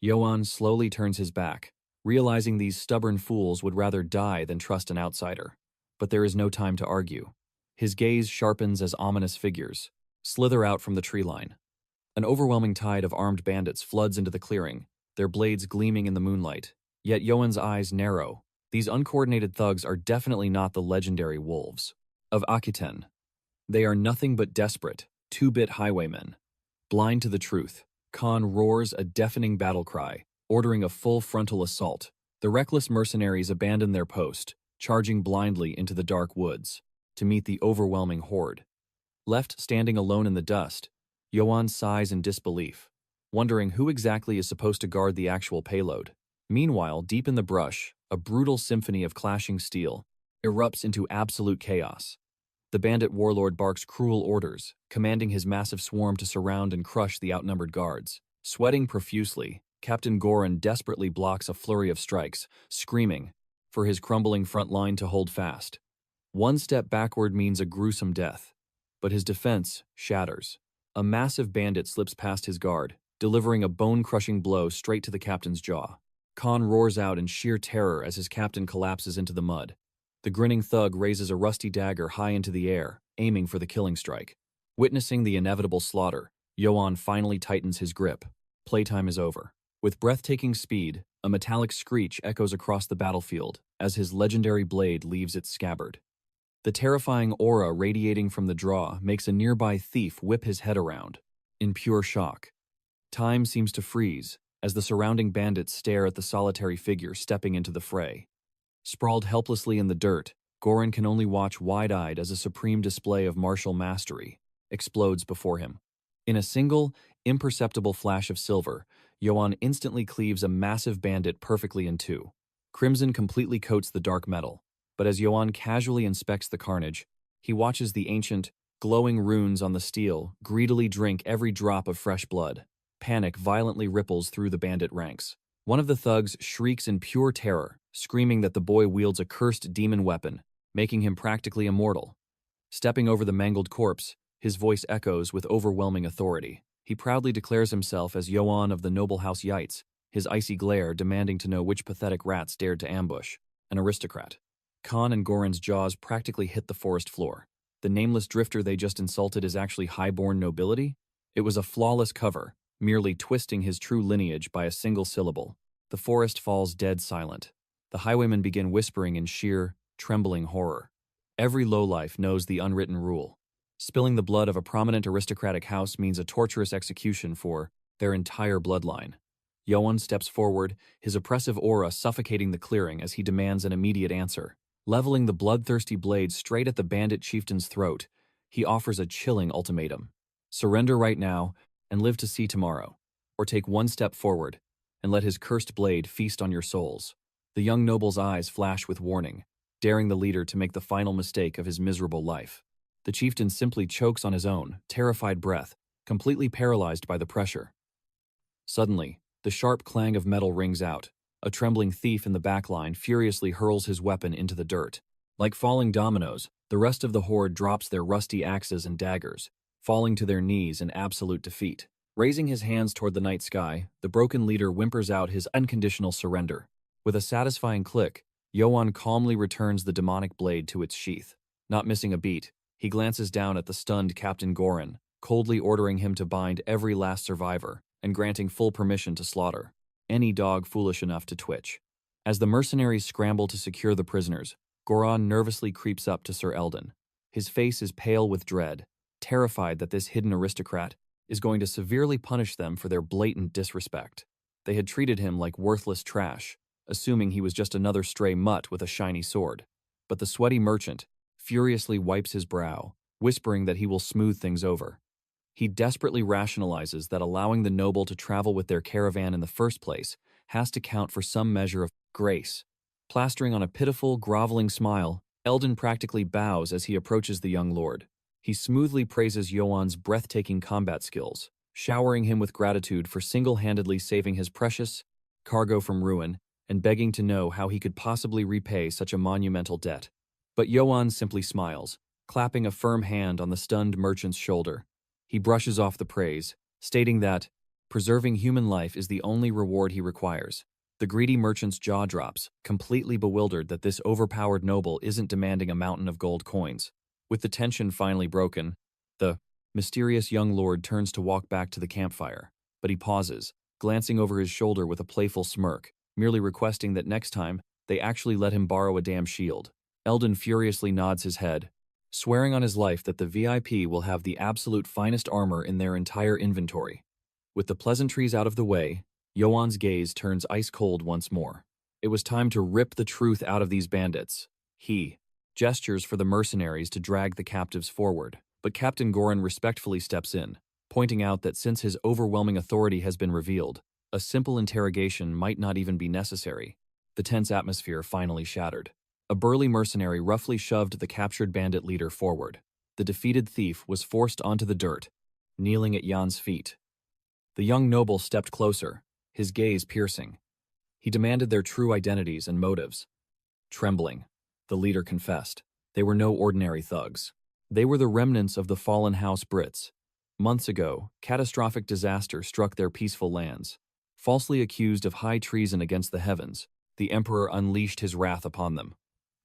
Johan slowly turns his back, realizing these stubborn fools would rather die than trust an outsider. But there is no time to argue. His gaze sharpens as ominous figures slither out from the tree line. An overwhelming tide of armed bandits floods into the clearing, their blades gleaming in the moonlight. Yet Johan's eyes narrow. These uncoordinated thugs are definitely not the legendary wolves of Aquitaine. They are nothing but desperate, two-bit highwaymen. Blind to the truth, Khan roars a deafening battle cry, ordering a full frontal assault. The reckless mercenaries abandon their post, charging blindly into the dark woods to meet the overwhelming horde. Left standing alone in the dust, Johan sighs in disbelief, wondering who exactly is supposed to guard the actual payload. Meanwhile, deep in the brush, a brutal symphony of clashing steel erupts into absolute chaos. The bandit warlord barks cruel orders, commanding his massive swarm to surround and crush the outnumbered guards. Sweating profusely, Captain Goran desperately blocks a flurry of strikes, screaming for his crumbling front line to hold fast. One step backward means a gruesome death, but his defense shatters. A massive bandit slips past his guard, delivering a bone-crushing blow straight to the captain's jaw. Khan roars out in sheer terror as his captain collapses into the mud. The grinning thug raises a rusty dagger high into the air, aiming for the killing strike. Witnessing the inevitable slaughter, Johan finally tightens his grip. Playtime is over. With breathtaking speed, a metallic screech echoes across the battlefield as his legendary blade leaves its scabbard. The terrifying aura radiating from the draw makes a nearby thief whip his head around, in pure shock. Time seems to freeze as the surrounding bandits stare at the solitary figure stepping into the fray. Sprawled helplessly in the dirt, Goran can only watch wide-eyed as a supreme display of martial mastery explodes before him. In a single, imperceptible flash of silver, Johan instantly cleaves a massive bandit perfectly in two. Crimson completely coats the dark metal, but as Johan casually inspects the carnage, he watches the ancient, glowing runes on the steel greedily drink every drop of fresh blood. Panic violently ripples through the bandit ranks. One of the thugs shrieks in pure terror, screaming that the boy wields a cursed demon weapon, making him practically immortal. Stepping over the mangled corpse, his voice echoes with overwhelming authority. He proudly declares himself as Johan of the noble house Yoanites, his icy glare demanding to know which pathetic rats dared to ambush an aristocrat. Khan and Goran's jaws practically hit the forest floor. The nameless drifter they just insulted is actually high-born nobility? It was a flawless cover, merely twisting his true lineage by a single syllable. The forest falls dead silent. The highwaymen begin whispering in sheer, trembling horror. Every lowlife knows the unwritten rule. Spilling the blood of a prominent aristocratic house means a torturous execution for their entire bloodline. Johan steps forward, his oppressive aura suffocating the clearing as he demands an immediate answer. Leveling the bloodthirsty blade straight at the bandit chieftain's throat, he offers a chilling ultimatum. Surrender right now and live to see tomorrow, or take one step forward and let his cursed blade feast on your souls. The young noble's eyes flash with warning, daring the leader to make the final mistake of his miserable life. The chieftain simply chokes on his own, terrified breath, completely paralyzed by the pressure. Suddenly, the sharp clang of metal rings out. A trembling thief in the back line furiously hurls his weapon into the dirt. Like falling dominoes, the rest of the horde drops their rusty axes and daggers, falling to their knees in absolute defeat. Raising his hands toward the night sky, the broken leader whimpers out his unconditional surrender. With a satisfying click, Johan calmly returns the demonic blade to its sheath. Not missing a beat, he glances down at the stunned Captain Goran, coldly ordering him to bind every last survivor and granting full permission to slaughter. any dog foolish enough to twitch. As the mercenaries scramble to secure the prisoners, Goran nervously creeps up to Sir Eldon. His face is pale with dread, terrified that this hidden aristocrat is going to severely punish them for their blatant disrespect. They had treated him like worthless trash, assuming he was just another stray mutt with a shiny sword. But the sweaty merchant furiously wipes his brow, whispering that he will smooth things over. He desperately rationalizes that allowing the noble to travel with their caravan in the first place has to count for some measure of grace. Plastering on a pitiful, groveling smile, Eldon practically bows as he approaches the young lord. He smoothly praises Johan's breathtaking combat skills, showering him with gratitude for single-handedly saving his precious cargo from ruin and begging to know how he could possibly repay such a monumental debt. But Johan simply smiles, clapping a firm hand on the stunned merchant's shoulder. He brushes off the praise, stating that preserving human life is the only reward he requires. The greedy merchant's jaw drops, completely bewildered that this overpowered noble isn't demanding a mountain of gold coins. With the tension finally broken, the mysterious young lord turns to walk back to the campfire, but he pauses, glancing over his shoulder with a playful smirk, merely requesting that next time they actually let him borrow a damn shield. Eldon furiously nods his head, swearing on his life that the VIP will have the absolute finest armor in their entire inventory. With the pleasantries out of the way, Johan's gaze turns ice-cold once more. It was time to rip the truth out of these bandits. He gestures for the mercenaries to drag the captives forward, but Captain Goran respectfully steps in, pointing out that since his overwhelming authority has been revealed, a simple interrogation might not even be necessary. The tense atmosphere finally shattered. A burly mercenary roughly shoved the captured bandit leader forward. The defeated thief was forced onto the dirt, kneeling at Jan's feet. The young noble stepped closer, his gaze piercing. He demanded their true identities and motives. Trembling, the leader confessed. They were no ordinary thugs. They were the remnants of the fallen House Brits. Months ago, catastrophic disaster struck their peaceful lands. Falsely accused of high treason against the heavens, the Emperor unleashed his wrath upon them.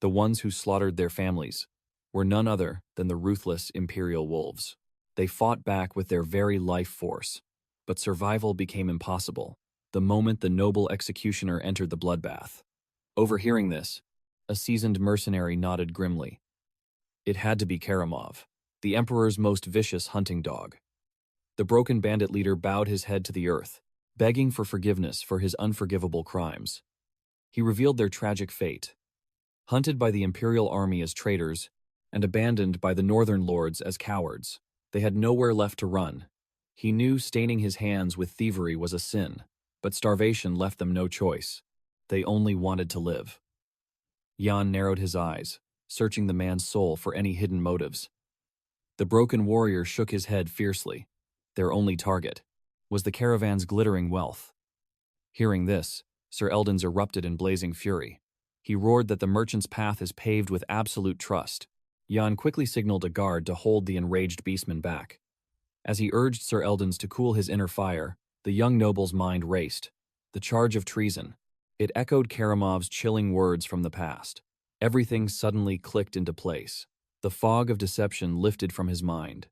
The ones who slaughtered their families were none other than the ruthless imperial wolves. They fought back with their very life force, but survival became impossible the moment the noble executioner entered the bloodbath. Overhearing this, a seasoned mercenary nodded grimly. It had to be Karamov, the Emperor's most vicious hunting dog. The broken bandit leader bowed his head to the earth, begging for forgiveness for his unforgivable crimes. He revealed their tragic fate. Hunted by the Imperial army as traitors, and abandoned by the northern lords as cowards, they had nowhere left to run. He knew staining his hands with thievery was a sin, but starvation left them no choice. They only wanted to live. Jan narrowed his eyes, searching the man's soul for any hidden motives. The broken warrior shook his head fiercely. Their only target was the caravan's glittering wealth. Hearing this, Sir Eldon erupted in blazing fury. He roared that the merchant's path is paved with absolute trust. Jan quickly signaled a guard to hold the enraged beastman back. As he urged Sir Eldon to cool his inner fire, the young noble's mind raced. The charge of treason. It echoed Karamov's chilling words from the past. Everything suddenly clicked into place. The fog of deception lifted from his mind.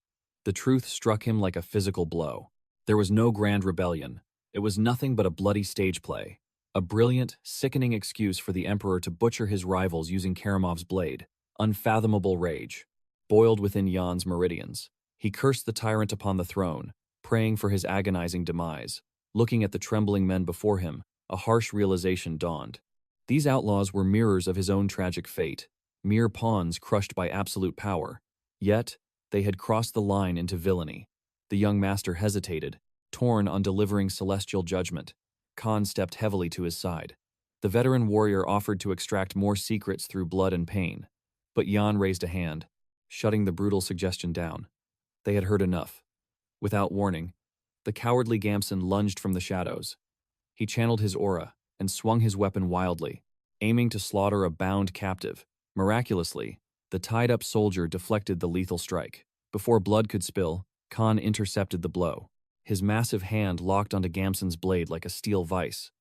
The truth struck him like a physical blow. There was no grand rebellion. It was nothing but a bloody stage play. A brilliant, sickening excuse for the Emperor to butcher his rivals using Karamov's blade. Unfathomable rage boiled within Jan's meridians. He cursed the tyrant upon the throne, praying for his agonizing demise. Looking at the trembling men before him, a harsh realization dawned. These outlaws were mirrors of his own tragic fate, mere pawns crushed by absolute power. Yet, they had crossed the line into villainy. The young master hesitated, torn on delivering celestial judgment. Khan stepped heavily to his side. The veteran warrior offered to extract more secrets through blood and pain, but Jan raised a hand, shutting the brutal suggestion down. They had heard enough. Without warning, the cowardly Gamson lunged from the shadows. He channeled his aura and swung his weapon wildly, aiming to slaughter a bound captive. Miraculously, the tied-up soldier deflected the lethal strike. Before blood could spill, Khan intercepted the blow. His massive hand locked onto Gamson's blade like a steel vice.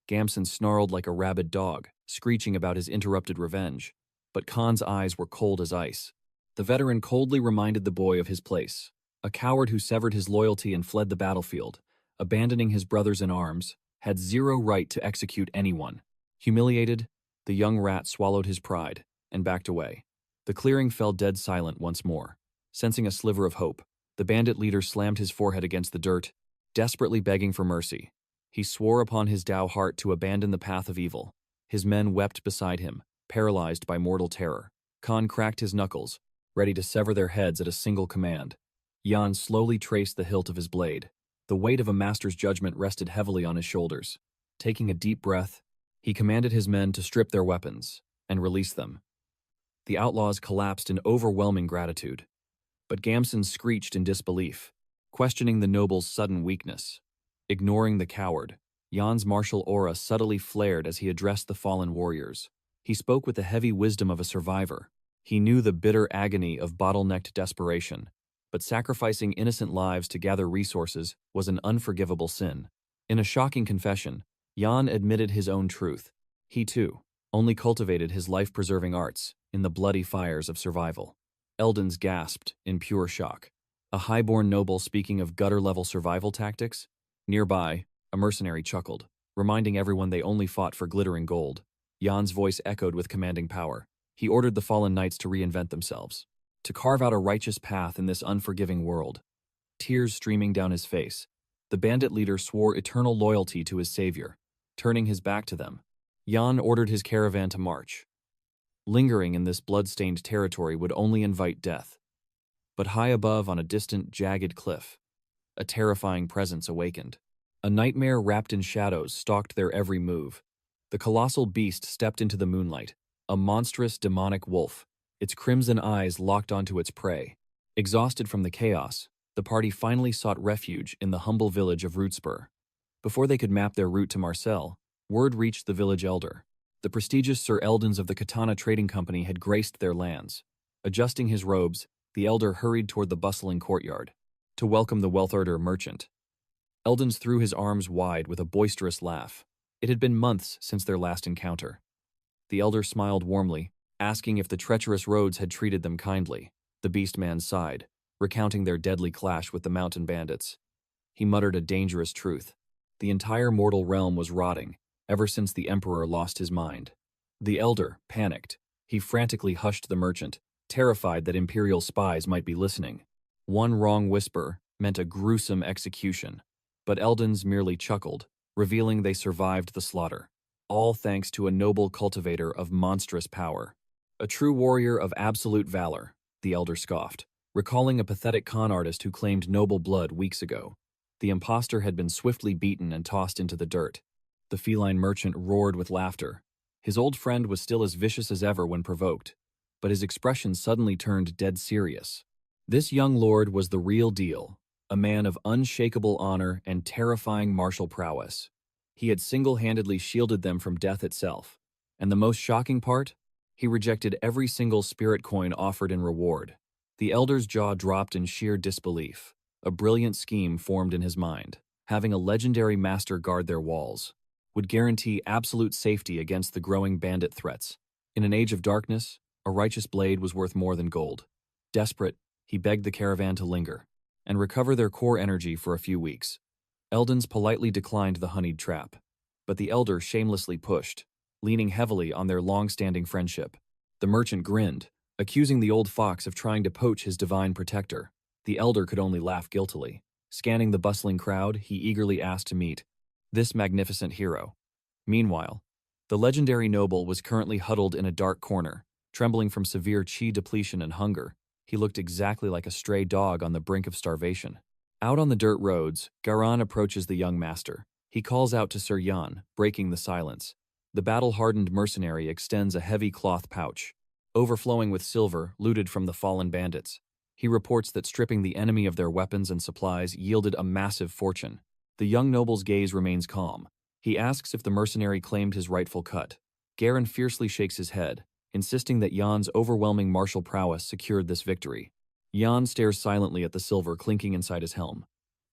Gamson snarled like a rabid dog, screeching about his interrupted revenge. But Khan's eyes were cold as ice. The veteran coldly reminded the boy of his place. A coward who severed his loyalty and fled the battlefield, abandoning his brothers in arms, had zero right to execute anyone. Humiliated, the young rat swallowed his pride and backed away. The clearing fell dead silent once more. Sensing a sliver of hope, the bandit leader slammed his forehead against the dirt, desperately begging for mercy. He swore upon his Tao heart to abandon the path of evil. His men wept beside him, paralyzed by mortal terror. Khan cracked his knuckles, ready to sever their heads at a single command. Jan slowly traced the hilt of his blade. The weight of a master's judgment rested heavily on his shoulders. Taking a deep breath, he commanded his men to strip their weapons and release them. The outlaws collapsed in overwhelming gratitude. But Gamson screeched in disbelief, questioning the noble's sudden weakness. Ignoring the coward, Jan's martial aura subtly flared as he addressed the fallen warriors. He spoke with the heavy wisdom of a survivor. He knew the bitter agony of bottlenecked desperation, but sacrificing innocent lives to gather resources was an unforgivable sin. In a shocking confession, Jan admitted his own truth. He, too, only cultivated his life-preserving arts in the bloody fires of survival. Eldons gasped in pure shock. A highborn noble speaking of gutter-level survival tactics? Nearby, a mercenary chuckled, reminding everyone they only fought for glittering gold. Jan's voice echoed with commanding power. He ordered the fallen knights to reinvent themselves, to carve out a righteous path in this unforgiving world. Tears streaming down his face, the bandit leader swore eternal loyalty to his savior. Turning his back to them, Jan ordered his caravan to march. Lingering in this blood-stained territory would only invite death. But high above on a distant, jagged cliff, a terrifying presence awakened. A nightmare wrapped in shadows stalked their every move. The colossal beast stepped into the moonlight, a monstrous demonic wolf, its crimson eyes locked onto its prey. Exhausted from the chaos, the party finally sought refuge in the humble village of Rootspur. Before they could map their route to Marcel, word reached the village elder. The prestigious Sir Eldons of the Katana Trading Company had graced their lands. Adjusting his robes, the elder hurried toward the bustling courtyard to welcome the wealth-order merchant. Eldons threw his arms wide with a boisterous laugh. It had been months since their last encounter. The elder smiled warmly, asking if the treacherous roads had treated them kindly. The beast man sighed, recounting their deadly clash with the mountain bandits. He muttered a dangerous truth. The entire mortal realm was rotting, ever since the emperor lost his mind. The elder panicked. He frantically hushed the merchant, terrified that imperial spies might be listening. One wrong whisper meant a gruesome execution, but Eldons merely chuckled, revealing they survived the slaughter, all thanks to a noble cultivator of monstrous power. A true warrior of absolute valor, the elder scoffed, recalling a pathetic con artist who claimed noble blood weeks ago. The impostor had been swiftly beaten and tossed into the dirt. The feline merchant roared with laughter. His old friend was still as vicious as ever when provoked, but his expression suddenly turned dead serious. This young lord was the real deal, a man of unshakable honor and terrifying martial prowess. He had single-handedly shielded them from death itself. And the most shocking part? He rejected every single spirit coin offered in reward. The elder's jaw dropped in sheer disbelief. A brilliant scheme formed in his mind. Having a legendary master guard their walls would guarantee absolute safety against the growing bandit threats. In an age of darkness, a righteous blade was worth more than gold. Desperate, he begged the caravan to linger and recover their core energy for a few weeks. Eldons politely declined the honeyed trap, but the elder shamelessly pushed, leaning heavily on their long-standing friendship. The merchant grinned, accusing the old fox of trying to poach his divine protector. The elder could only laugh guiltily. Scanning the bustling crowd, he eagerly asked to meet this magnificent hero. Meanwhile, the legendary noble was currently huddled in a dark corner, trembling from severe chi depletion and hunger. He looked exactly like a stray dog on the brink of starvation. Out on the dirt roads, Garan approaches the young master. He calls out to Sir Jan, breaking the silence. The battle-hardened mercenary extends a heavy cloth pouch, overflowing with silver looted from the fallen bandits. He reports that stripping the enemy of their weapons and supplies yielded a massive fortune. The young noble's gaze remains calm. He asks if the mercenary claimed his rightful cut. Garan fiercely shakes his head, insisting that Jan's overwhelming martial prowess secured this victory. Jan stares silently at the silver clinking inside his helm.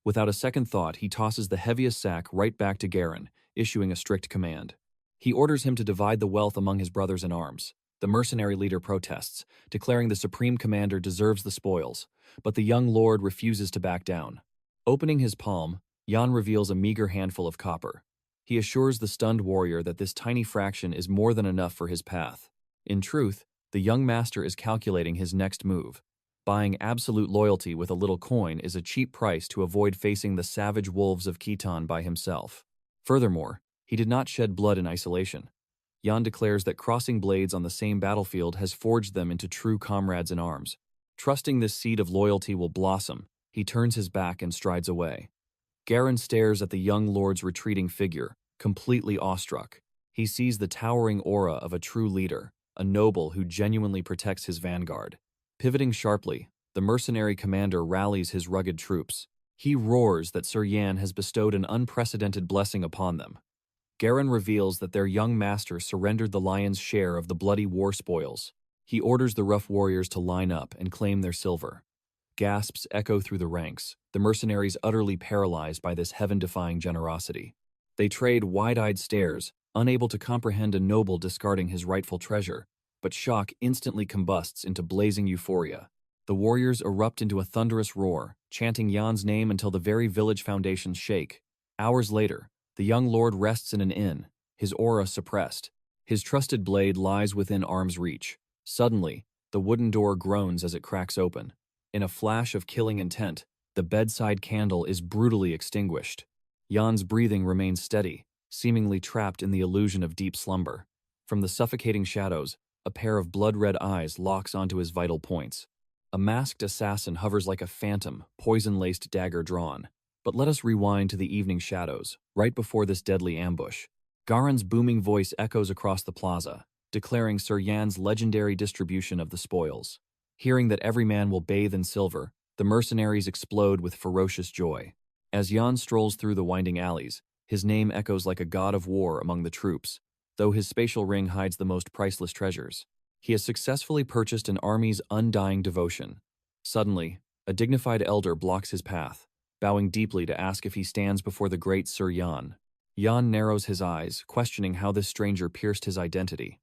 Without a second thought, he tosses the heaviest sack right back to Garan, issuing a strict command. He orders him to divide the wealth among his brothers in arms. The mercenary leader protests, declaring the supreme commander deserves the spoils, but the young lord refuses to back down. Opening his palm, Jan reveals a meager handful of copper. He assures the stunned warrior that this tiny fraction is more than enough for his path. In truth, the young master is calculating his next move. Buying absolute loyalty with a little coin is a cheap price to avoid facing the savage wolves of Khitan by himself. Furthermore, he did not shed blood in isolation. Yohan declares that crossing blades on the same battlefield has forged them into true comrades in arms. Trusting this seed of loyalty will blossom, he turns his back and strides away. Garen stares at the young lord's retreating figure, completely awestruck. He sees the towering aura of a true leader, a noble who genuinely protects his vanguard. Pivoting sharply, the mercenary commander rallies his rugged troops. He roars that Sir Yan has bestowed an unprecedented blessing upon them. Garen reveals that their young master surrendered the lion's share of the bloody war spoils. He orders the rough warriors to line up and claim their silver. Gasps echo through the ranks, the mercenaries utterly paralyzed by this heaven-defying generosity. They trade wide-eyed stares, unable to comprehend a noble discarding his rightful treasure, but shock instantly combusts into blazing euphoria. The warriors erupt into a thunderous roar, chanting Yan's name until the very village foundations shake. Hours later, the young lord rests in an inn, his aura suppressed. His trusted blade lies within arm's reach. Suddenly, the wooden door groans as it cracks open. In a flash of killing intent, the bedside candle is brutally extinguished. Yan's breathing remains steady, seemingly trapped in the illusion of deep slumber. From the suffocating shadows, a pair of blood-red eyes locks onto his vital points. A masked assassin hovers like a phantom, poison-laced dagger drawn. But let us rewind to the evening shadows, right before this deadly ambush. Garen's booming voice echoes across the plaza, declaring Sir Yan's legendary distribution of the spoils. Hearing that every man will bathe in silver, the mercenaries explode with ferocious joy. As Yan strolls through the winding alleys, his name echoes like a god of war among the troops, though his spatial ring hides the most priceless treasures. He has successfully purchased an army's undying devotion. Suddenly, a dignified elder blocks his path, bowing deeply to ask if he stands before the great Sir Yan. Yan narrows his eyes, questioning how this stranger pierced his identity.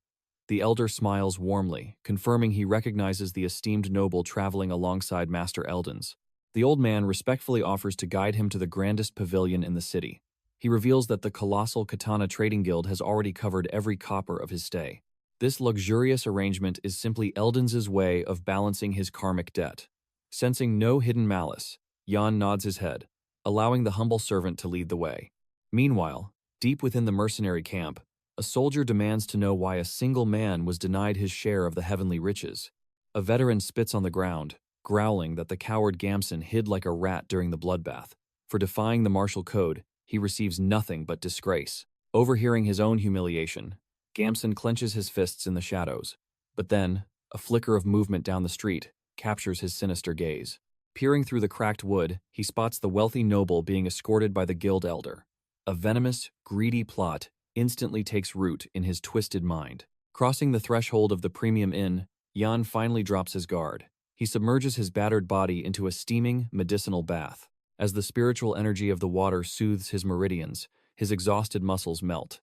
The elder smiles warmly, confirming he recognizes the esteemed noble traveling alongside Master Eldon's. The old man respectfully offers to guide him to the grandest pavilion in the city. He reveals that the colossal Katana Trading Guild has already covered every copper of his stay. This luxurious arrangement is simply Eldon's way of balancing his karmic debt. Sensing no hidden malice, Yan nods his head, allowing the humble servant to lead the way. Meanwhile, deep within the mercenary camp, a soldier demands to know why a single man was denied his share of the heavenly riches. A veteran spits on the ground, growling that the coward Gamson hid like a rat during the bloodbath. For defying the martial code, he receives nothing but disgrace. Overhearing his own humiliation, Gamson clenches his fists in the shadows. But then, a flicker of movement down the street captures his sinister gaze. Peering through the cracked wood, he spots the wealthy noble being escorted by the guild elder. A venomous, greedy plot instantly takes root in his twisted mind. Crossing the threshold of the premium inn, Yan finally drops his guard. He submerges his battered body into a steaming, medicinal bath. As the spiritual energy of the water soothes his meridians, his exhausted muscles melt.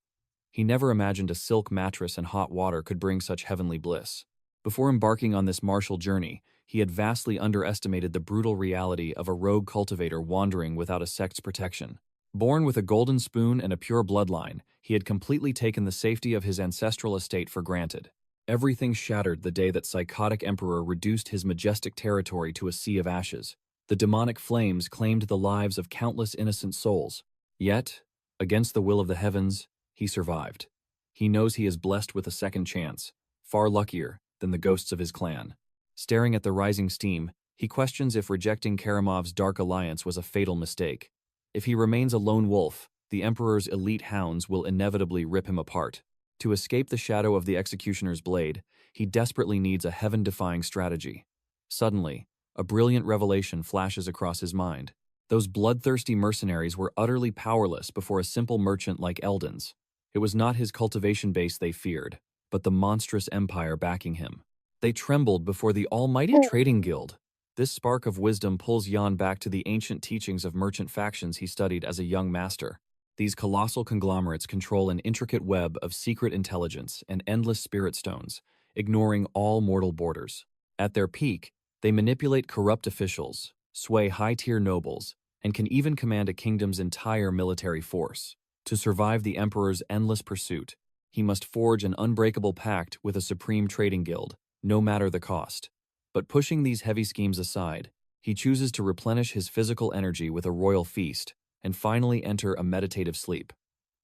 He never imagined a silk mattress and hot water could bring such heavenly bliss. Before embarking on this martial journey, he had vastly underestimated the brutal reality of a rogue cultivator wandering without a sect's protection. Born with a golden spoon and a pure bloodline, he had completely taken the safety of his ancestral estate for granted. Everything shattered the day that psychotic emperor reduced his majestic territory to a sea of ashes. The demonic flames claimed the lives of countless innocent souls. Yet, against the will of the heavens, he survived. He knows he is blessed with a second chance, far luckier than the ghosts of his clan. Staring at the rising steam, he questions if rejecting Karamov's dark alliance was a fatal mistake. If he remains a lone wolf, the Emperor's elite hounds will inevitably rip him apart. To escape the shadow of the executioner's blade, he desperately needs a heaven-defying strategy. Suddenly, a brilliant revelation flashes across his mind. Those bloodthirsty mercenaries were utterly powerless before a simple merchant like Eldon's. It was not his cultivation base they feared, but the monstrous empire backing him. They trembled before the almighty trading guild. This spark of wisdom pulls Yan back to the ancient teachings of merchant factions he studied as a young master. These colossal conglomerates control an intricate web of secret intelligence and endless spirit stones, ignoring all mortal borders. At their peak, they manipulate corrupt officials, sway high-tier nobles, and can even command a kingdom's entire military force. To survive the Emperor's endless pursuit, he must forge an unbreakable pact with a supreme trading guild, no matter the cost. But pushing these heavy schemes aside, he chooses to replenish his physical energy with a royal feast and finally enter a meditative sleep.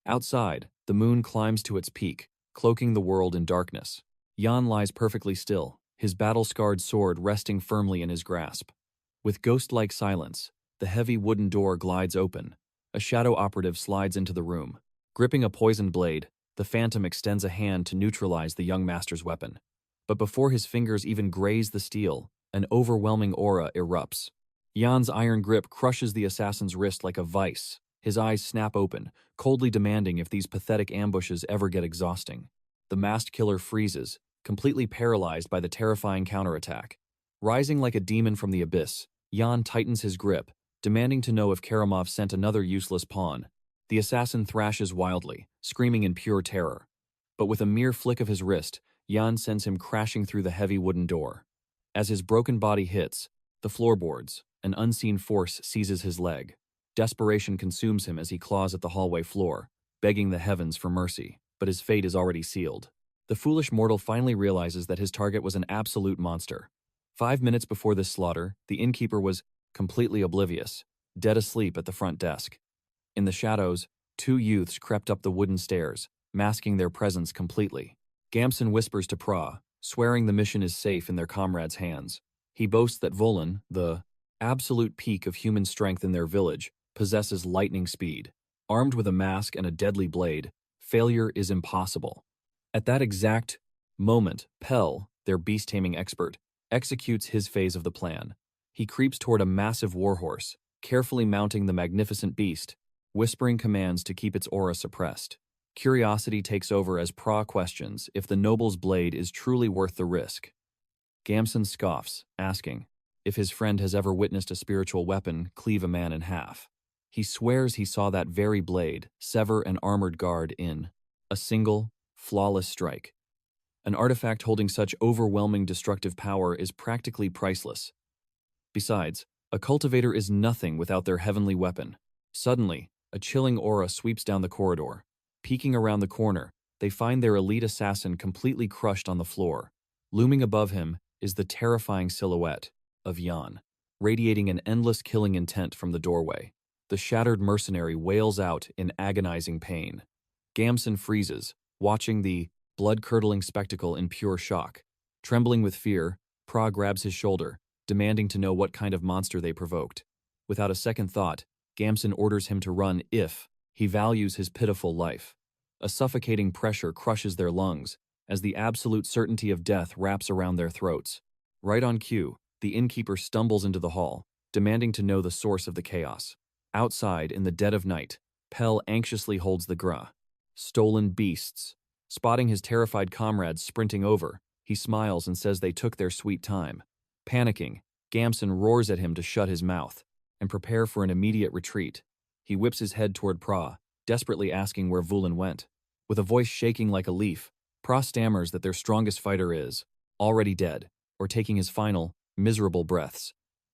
Outside, the moon climbs to its peak, cloaking the world in darkness. Jan lies perfectly still, his battle-scarred sword resting firmly in his grasp. With ghost-like silence, the heavy wooden door glides open. A shadow operative slides into the room. Gripping a poisoned blade, the Phantom extends a hand to neutralize the young master's weapon. But before his fingers even graze the steel, an overwhelming aura erupts. Jan's iron grip crushes the assassin's wrist like a vice. His eyes snap open, coldly demanding if these pathetic ambushes ever get exhausting. The masked killer freezes, completely paralyzed by the terrifying counterattack. Rising like a demon from the abyss, Jan tightens his grip, demanding to know if Karamov sent another useless pawn. The assassin thrashes wildly, screaming in pure terror. But with a mere flick of his wrist, Jan sends him crashing through the heavy wooden door. As his broken body hits the floorboards, an unseen force seizes his leg. Desperation consumes him as he claws at the hallway floor, begging the heavens for mercy, but his fate is already sealed. The foolish mortal finally realizes that his target was an absolute monster. 5 minutes before this slaughter, the innkeeper was completely oblivious, dead asleep at the front desk. In the shadows, 2 youths crept up the wooden stairs, masking their presence completely. Gamson whispers to Pra, swearing the mission is safe in their comrades' hands. He boasts that Volan, the absolute peak of human strength in their village, possesses lightning speed. Armed with a mask and a deadly blade, failure is impossible. At that exact moment, Pell, their beast-taming expert, executes his phase of the plan. He creeps toward a massive warhorse, carefully mounting the magnificent beast, whispering commands to keep its aura suppressed. Curiosity takes over as Pra questions if the noble's blade is truly worth the risk. Gamson scoffs, asking if his friend has ever witnessed a spiritual weapon cleave a man in half. He swears he saw that very blade sever an armored guard in a single, flawless strike. An artifact holding such overwhelming destructive power is practically priceless. Besides, a cultivator is nothing without their heavenly weapon. Suddenly, a chilling aura sweeps down the corridor. Peeking around the corner, they find their elite assassin completely crushed on the floor. Looming above him is the terrifying silhouette of Jan, radiating an endless killing intent from the doorway. The shattered mercenary wails out in agonizing pain. Gamson freezes, watching the blood-curdling spectacle in pure shock. Trembling with fear, Pra grabs his shoulder, demanding to know what kind of monster they provoked. Without a second thought, Gamson orders him to run if he values his pitiful life. A suffocating pressure crushes their lungs as the absolute certainty of death wraps around their throats. Right on cue, the innkeeper stumbles into the hall, demanding to know the source of the chaos. Outside, in the dead of night, Pell anxiously holds the gra. Stolen beasts. Spotting his terrified comrades sprinting over, he smiles and says they took their sweet time. Panicking, Gamson roars at him to shut his mouth and prepare for an immediate retreat. He whips his head toward Pra, desperately asking where Volan went. With a voice shaking like a leaf, Pra stammers that their strongest fighter is already dead, or taking his final, miserable breaths.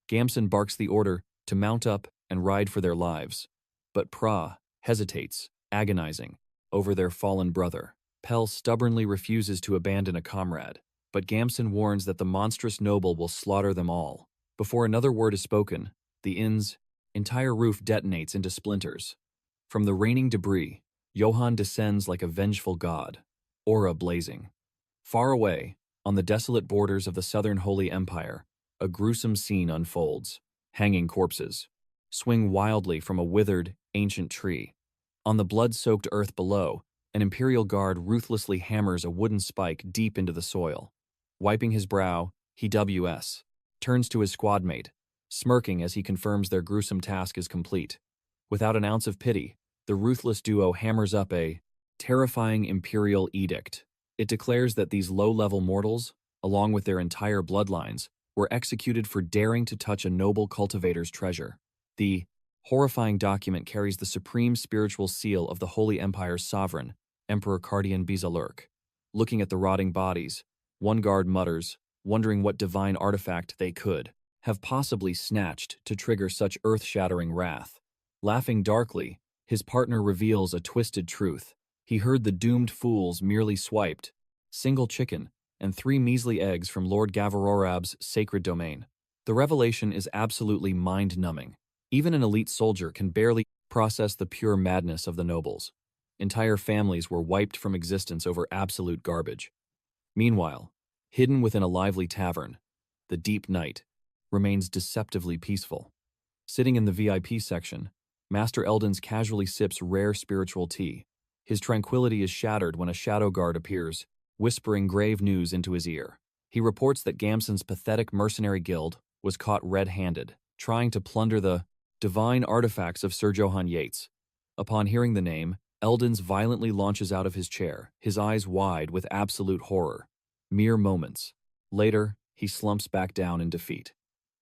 Gamson barks the order to mount up and ride for their lives. But Pra hesitates, agonizing, over their fallen brother. Pell stubbornly refuses to abandon a comrade, but Gamson warns that the monstrous noble will slaughter them all. Before another word is spoken, the inn's entire roof detonates into splinters. From the raining debris, Johan descends like a vengeful god, aura blazing. Far away, on the desolate borders of the southern Holy Empire, a gruesome scene unfolds. Hanging corpses swing wildly from a withered, ancient tree. On the blood-soaked earth below, an Imperial guard ruthlessly hammers a wooden spike deep into the soil. Wiping his brow, he turns to his squadmate, smirking as he confirms their gruesome task is complete. Without an ounce of pity, the ruthless duo hammers up a terrifying Imperial edict. It declares that these low-level mortals, along with their entire bloodlines, were executed for daring to touch a noble cultivator's treasure. The horrifying document carries the supreme spiritual seal of the Holy Empire's sovereign, Emperor Cardian Bizalurk. Looking at the rotting bodies, one guard mutters, wondering what divine artifact they could have possibly snatched to trigger such earth-shattering wrath. Laughing darkly, His partner reveals a twisted truth. He heard the doomed fools merely swiped single chicken and 3 measly eggs from Lord Gavarorab's sacred domain. The revelation is absolutely mind-numbing. Even an elite soldier can barely process the pure madness of the nobles. Entire families were wiped from existence over absolute garbage. Meanwhile, hidden within a lively tavern, the deep night remains deceptively peaceful. Sitting in the VIP section, Master Eldons casually sips rare spiritual tea. His tranquility is shattered when a shadow guard appears, whispering grave news into his ear. He reports that Gamson's pathetic mercenary guild was caught red-handed, trying to plunder the divine artifacts of Sir Johan Yates. Upon hearing the name, Eldons violently launches out of his chair, his eyes wide with absolute horror. Mere moments later, he slumps back down in defeat.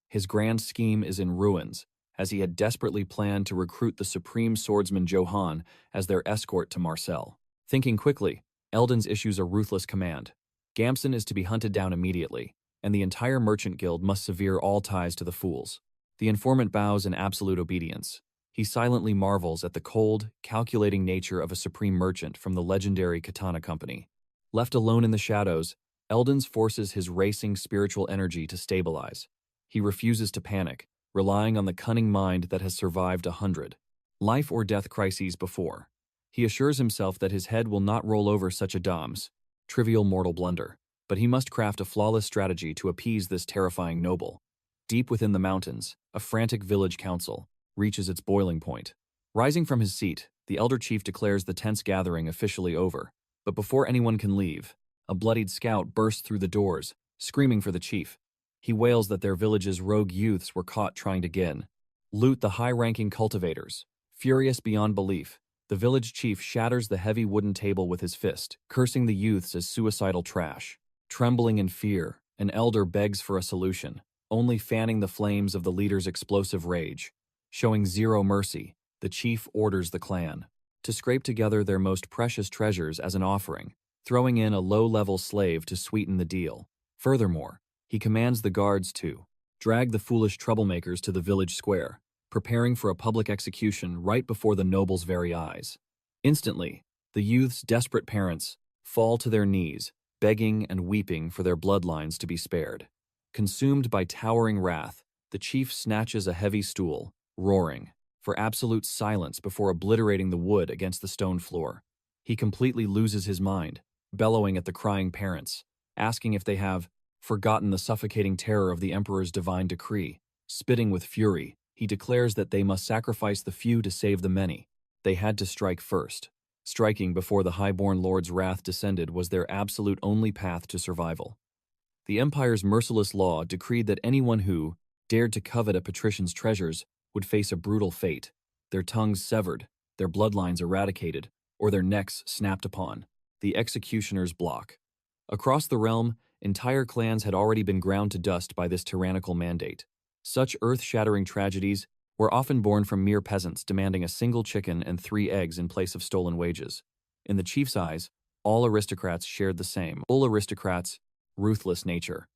His grand scheme is in ruins, as he had desperately planned to recruit the supreme swordsman Johan as their escort to Marseille. Thinking quickly, Eldons issues a ruthless command. Gamson is to be hunted down immediately, and the entire merchant guild must sever all ties to the fools. The informant bows in absolute obedience. He silently marvels at the cold, calculating nature of a supreme merchant from the legendary Katana Company. Left alone in the shadows, Eldons forces his racing spiritual energy to stabilize. He refuses to panic, relying on the cunning mind that has survived 100 life or death crises before. He assures himself that his head will not roll over such a trivial mortal blunder, but he must craft a flawless strategy to appease this terrifying noble. Deep within the mountains, a frantic village council reaches its boiling point. Rising from his seat, the elder chief declares the tense gathering officially over. But before anyone can leave, a bloodied scout bursts through the doors, screaming for the chief. He wails that their village's rogue youths were caught trying to loot the high-ranking cultivators. Furious beyond belief, the village chief shatters the heavy wooden table with his fist, cursing the youths as suicidal trash. Trembling in fear, an elder begs for a solution, only fanning the flames of the leader's explosive rage. Showing zero mercy, the chief orders the clan to scrape together their most precious treasures as an offering, throwing in a low-level slave to sweeten the deal. Furthermore, he commands the guards to drag the foolish troublemakers to the village square, preparing for a public execution right before the noble's very eyes. Instantly, the youth's desperate parents fall to their knees, begging and weeping for their bloodlines to be spared. Consumed by towering wrath, the chief snatches a heavy stool, roaring for absolute silence before obliterating the wood against the stone floor. He completely loses his mind, bellowing at the crying parents, asking if they have forgotten the suffocating terror of the emperor's divine decree. Spitting with fury, he declares that they must sacrifice the few to save the many. They had to strike first. Striking before the highborn lord's wrath descended was their absolute only path to survival. The empire's merciless law decreed that anyone who dared to covet a patrician's treasures would face a brutal fate, their tongues severed, their bloodlines eradicated, or their necks snapped upon. The executioner's block. Across the realm, entire clans had already been ground to dust by this tyrannical mandate. Such earth-shattering tragedies were often born from mere peasants demanding a single chicken and 3 eggs in place of stolen wages. In the chief's eyes, all aristocrats shared the same, ruthless nature.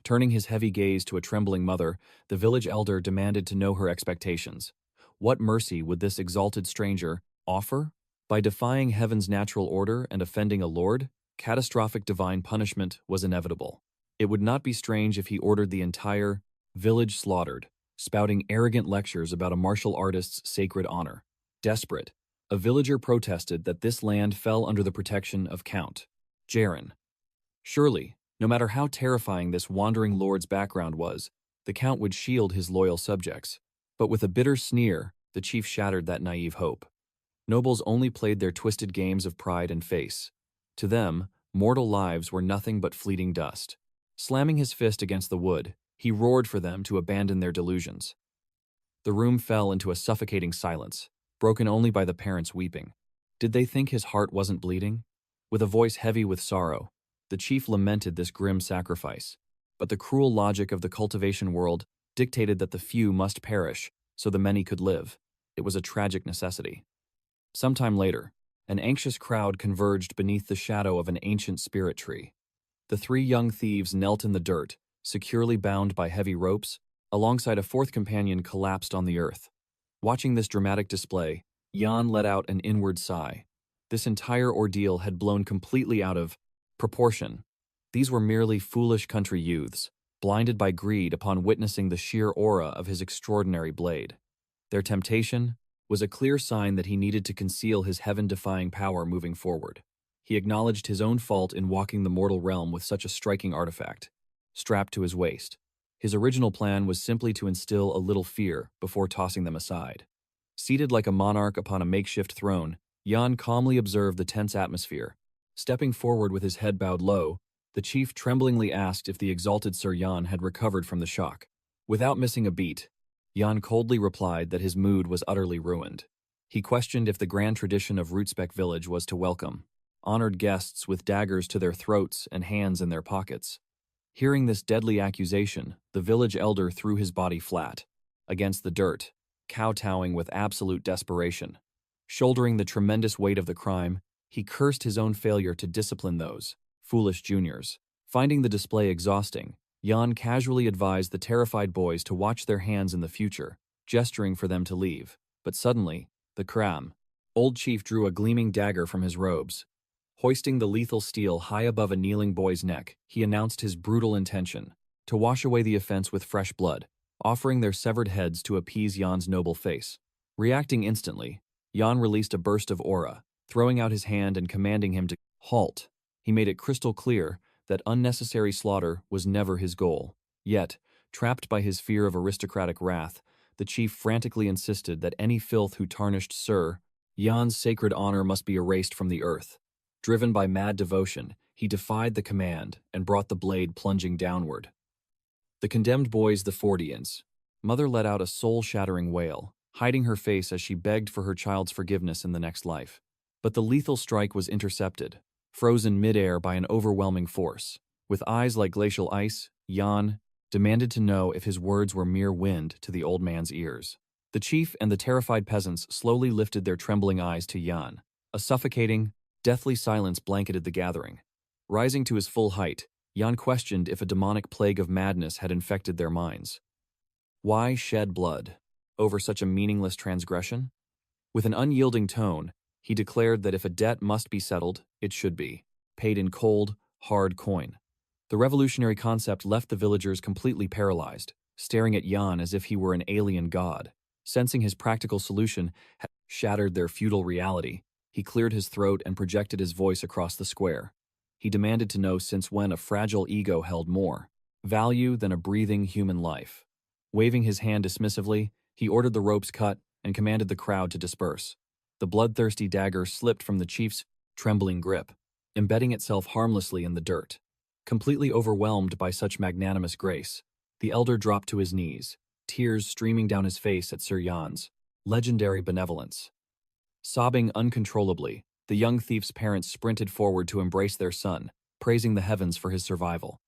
Turning his heavy gaze to a trembling mother, the village elder demanded to know her expectations. What mercy would this exalted stranger offer? By defying heaven's natural order and offending a lord, catastrophic divine punishment was inevitable. It would not be strange if he ordered the entire village slaughtered, spouting arrogant lectures about a martial artist's sacred honor. Desperate, a villager protested that this land fell under the protection of Count Jaron. Surely, no matter how terrifying this wandering lord's background was, the count would shield his loyal subjects. But with a bitter sneer, the chief shattered that naive hope. Nobles only played their twisted games of pride and face. To them, mortal lives were nothing but fleeting dust. Slamming his fist against the wood, he roared for them to abandon their delusions. The room fell into a suffocating silence, broken only by the parents weeping. Did they think his heart wasn't bleeding? With a voice heavy with sorrow, the chief lamented this grim sacrifice. But the cruel logic of the cultivation world dictated that the few must perish so the many could live. It was a tragic necessity. Sometime later, an anxious crowd converged beneath the shadow of an ancient spirit tree. The 3 young thieves knelt in the dirt, securely bound by heavy ropes, alongside a 4th companion collapsed on the earth. Watching this dramatic display, Jan let out an inward sigh. This entire ordeal had blown completely out of proportion. These were merely foolish country youths, blinded by greed upon witnessing the sheer aura of his extraordinary blade. Their temptation was a clear sign that he needed to conceal his heaven-defying power moving forward. He acknowledged his own fault in walking the mortal realm with such a striking artifact, strapped to his waist. His original plan was simply to instill a little fear before tossing them aside. Seated like a monarch upon a makeshift throne, Jan calmly observed the tense atmosphere. Stepping forward with his head bowed low, the chief tremblingly asked if the exalted Sir Jan had recovered from the shock. Without missing a beat, Jan coldly replied that his mood was utterly ruined. He questioned if the grand tradition of Rootsbeck village was to welcome honored guests with daggers to their throats and hands in their pockets. Hearing this deadly accusation, the village elder threw his body flat against the dirt, kowtowing with absolute desperation. Shouldering the tremendous weight of the crime, he cursed his own failure to discipline those foolish juniors. Finding the display exhausting, Jan casually advised the terrified boys to watch their hands in the future, gesturing for them to leave. But suddenly, the old chief drew a gleaming dagger from his robes. Hoisting the lethal steel high above a kneeling boy's neck, he announced his brutal intention to wash away the offense with fresh blood, offering their severed heads to appease Jan's noble face. Reacting instantly, Jan released a burst of aura, throwing out his hand and commanding him to halt. He made it crystal clear that unnecessary slaughter was never his goal. Yet, trapped by his fear of aristocratic wrath, the chief frantically insisted that any filth who tarnished Sir Jan's sacred honor must be erased from the earth. Driven by mad devotion, he defied the command and brought the blade plunging downward. The condemned boys, the Fordians. Mother let out a soul-shattering wail, hiding her face as she begged for her child's forgiveness in the next life. But the lethal strike was intercepted, frozen mid-air by an overwhelming force. With eyes like glacial ice, Jan demanded to know if his words were mere wind to the old man's ears. The chief and the terrified peasants slowly lifted their trembling eyes to Jan. A suffocating, deathly silence blanketed the gathering. Rising to his full height, Jan questioned if a demonic plague of madness had infected their minds. Why shed blood over such a meaningless transgression? With an unyielding tone, he declared that if a debt must be settled, it should be paid in cold, hard coin. The revolutionary concept left the villagers completely paralyzed, staring at Jan as if he were an alien god. Sensing his practical solution had shattered their feudal reality, he cleared his throat and projected his voice across the square. He demanded to know since when a fragile ego held more value than a breathing human life. Waving his hand dismissively, he ordered the ropes cut and commanded the crowd to disperse. The bloodthirsty dagger slipped from the chief's trembling grip, embedding itself harmlessly in the dirt. Completely overwhelmed by such magnanimous grace, the elder dropped to his knees, tears streaming down his face at Sir Jan's legendary benevolence. Sobbing uncontrollably, the young thief's parents sprinted forward to embrace their son, praising the heavens for his survival.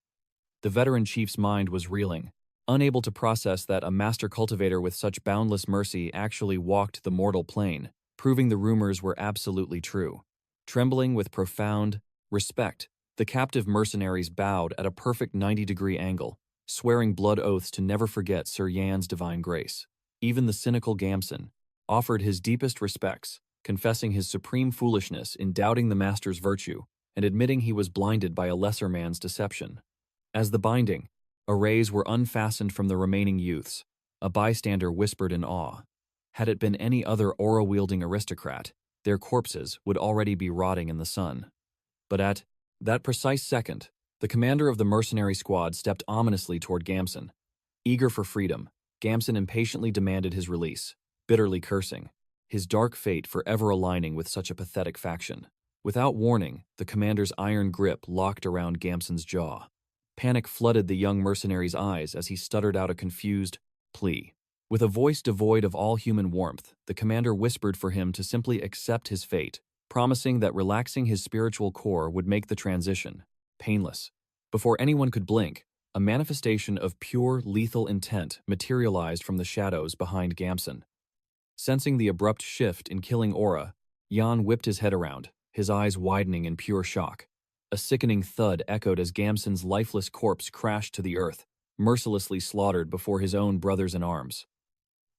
The veteran chief's mind was reeling, unable to process that a master cultivator with such boundless mercy actually walked the mortal plane, proving the rumors were absolutely true. Trembling with profound respect, the captive mercenaries bowed at a perfect 90-degree angle, swearing blood oaths to never forget Sir Jan's divine grace. Even the cynical Gamson offered his deepest respects, confessing his supreme foolishness in doubting the master's virtue and admitting he was blinded by a lesser man's deception. As the binding arrays were unfastened from the remaining youths, a bystander whispered in awe. Had it been any other aura-wielding aristocrat, their corpses would already be rotting in the sun. But at that precise second, the commander of the mercenary squad stepped ominously toward Gamson. Eager for freedom, Gamson impatiently demanded his release, bitterly cursing his dark fate forever aligning with such a pathetic faction. Without warning, the commander's iron grip locked around Gamson's jaw. Panic flooded the young mercenary's eyes as he stuttered out a confused plea. With a voice devoid of all human warmth, the commander whispered for him to simply accept his fate, promising that relaxing his spiritual core would make the transition painless. Before anyone could blink, a manifestation of pure, lethal intent materialized from the shadows behind Gamson. Sensing the abrupt shift in killing aura, Jan whipped his head around, his eyes widening in pure shock. A sickening thud echoed as Gamson's lifeless corpse crashed to the earth, mercilessly slaughtered before his own brothers in arms.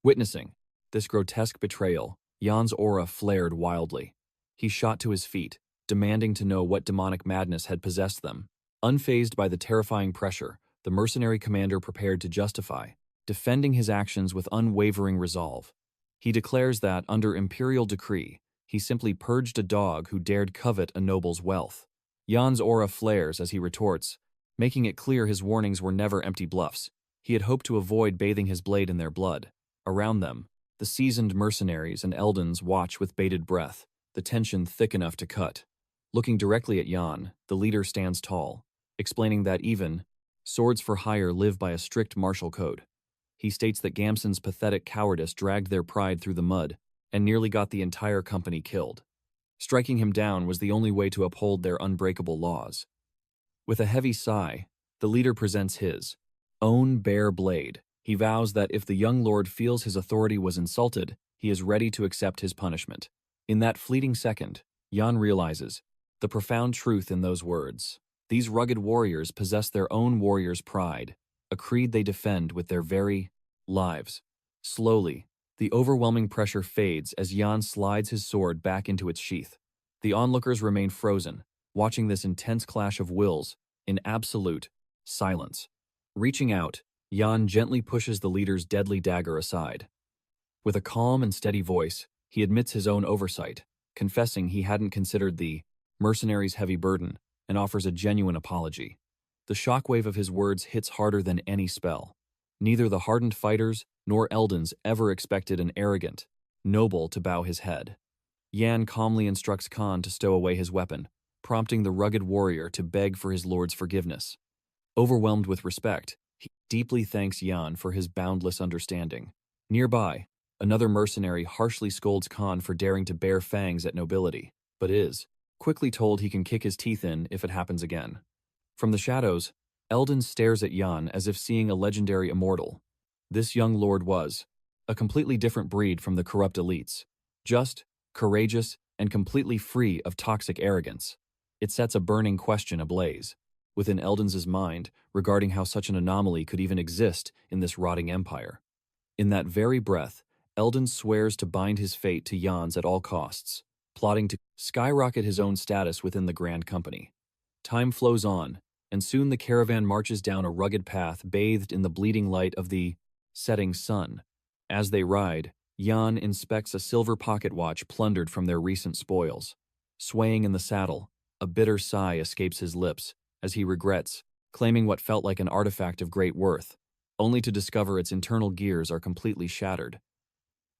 Witnessing this grotesque betrayal, Jan's aura flared wildly. He shot to his feet, demanding to know what demonic madness had possessed them. Unfazed by the terrifying pressure, the mercenary commander prepared to justify, defending his actions with unwavering resolve. He declares that, under imperial decree, he simply purged a dog who dared covet a noble's wealth. Jan's aura flares as he retorts, making it clear his warnings were never empty bluffs. He had hoped to avoid bathing his blade in their blood. Around them, the seasoned mercenaries and Eldons watch with bated breath, the tension thick enough to cut. Looking directly at Jan, the leader stands tall, explaining that even swords for hire live by a strict martial code. He states that Gamson's pathetic cowardice dragged their pride through the mud and nearly got the entire company killed. Striking him down was the only way to uphold their unbreakable laws. With a heavy sigh, the leader presents his own bare blade. He vows that if the young lord feels his authority was insulted, he is ready to accept his punishment. In that fleeting second, Jan realizes the profound truth in those words. These rugged warriors possess their own warrior's pride, a creed they defend with their very lives. Slowly, the overwhelming pressure fades as Jan slides his sword back into its sheath. The onlookers remain frozen, watching this intense clash of wills in absolute silence. Reaching out, Jan gently pushes the leader's deadly dagger aside. With a calm and steady voice, he admits his own oversight, confessing he hadn't considered the mercenary's heavy burden, and offers a genuine apology. The shockwave of his words hits harder than any spell. Neither the hardened fighters nor Eldons ever expected an arrogant noble to bow his head. Jan calmly instructs Khan to stow away his weapon, prompting the rugged warrior to beg for his lord's forgiveness. Overwhelmed with respect, he deeply thanks Jan for his boundless understanding. Nearby, another mercenary harshly scolds Khan for daring to bare fangs at nobility, but is quickly told he can kick his teeth in if it happens again. From the shadows, Eldon stares at Jan as if seeing a legendary immortal. This young lord was a completely different breed from the corrupt elites, just, courageous, and completely free of toxic arrogance. It sets a burning question ablaze within Eldon's mind regarding how such an anomaly could even exist in this rotting empire. In that very breath, Eldon swears to bind his fate to Jan's at all costs, plotting to skyrocket his own status within the Grand Company. Time flows on, and soon the caravan marches down a rugged path bathed in the bleeding light of the setting sun. As they ride, Jan inspects a silver pocket watch plundered from their recent spoils. Swaying in the saddle, a bitter sigh escapes his lips as he regrets claiming what felt like an artifact of great worth, only to discover its internal gears are completely shattered.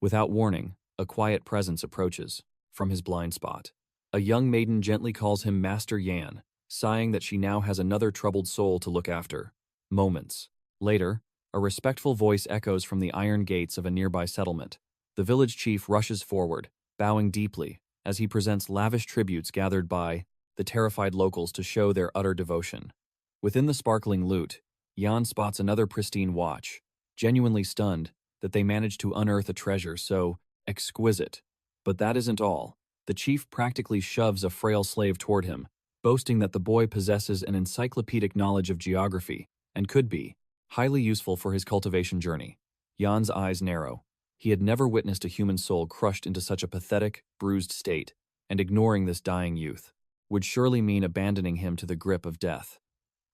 Without warning, a quiet presence approaches from his blind spot. A young maiden gently calls him Master Yan, sighing that she now has another troubled soul to look after. Moments later, a respectful voice echoes from the iron gates of a nearby settlement. The village chief rushes forward, bowing deeply, as he presents lavish tributes gathered by the terrified locals to show their utter devotion. Within the sparkling loot, Jan spots another pristine watch, genuinely stunned that they managed to unearth a treasure so exquisite. But that isn't all. The chief practically shoves a frail slave toward him, boasting that the boy possesses an encyclopedic knowledge of geography and could be highly useful for his cultivation journey. Jan's eyes narrow. He had never witnessed a human soul crushed into such a pathetic, bruised state, and ignoring this dying youth would surely mean abandoning him to the grip of death.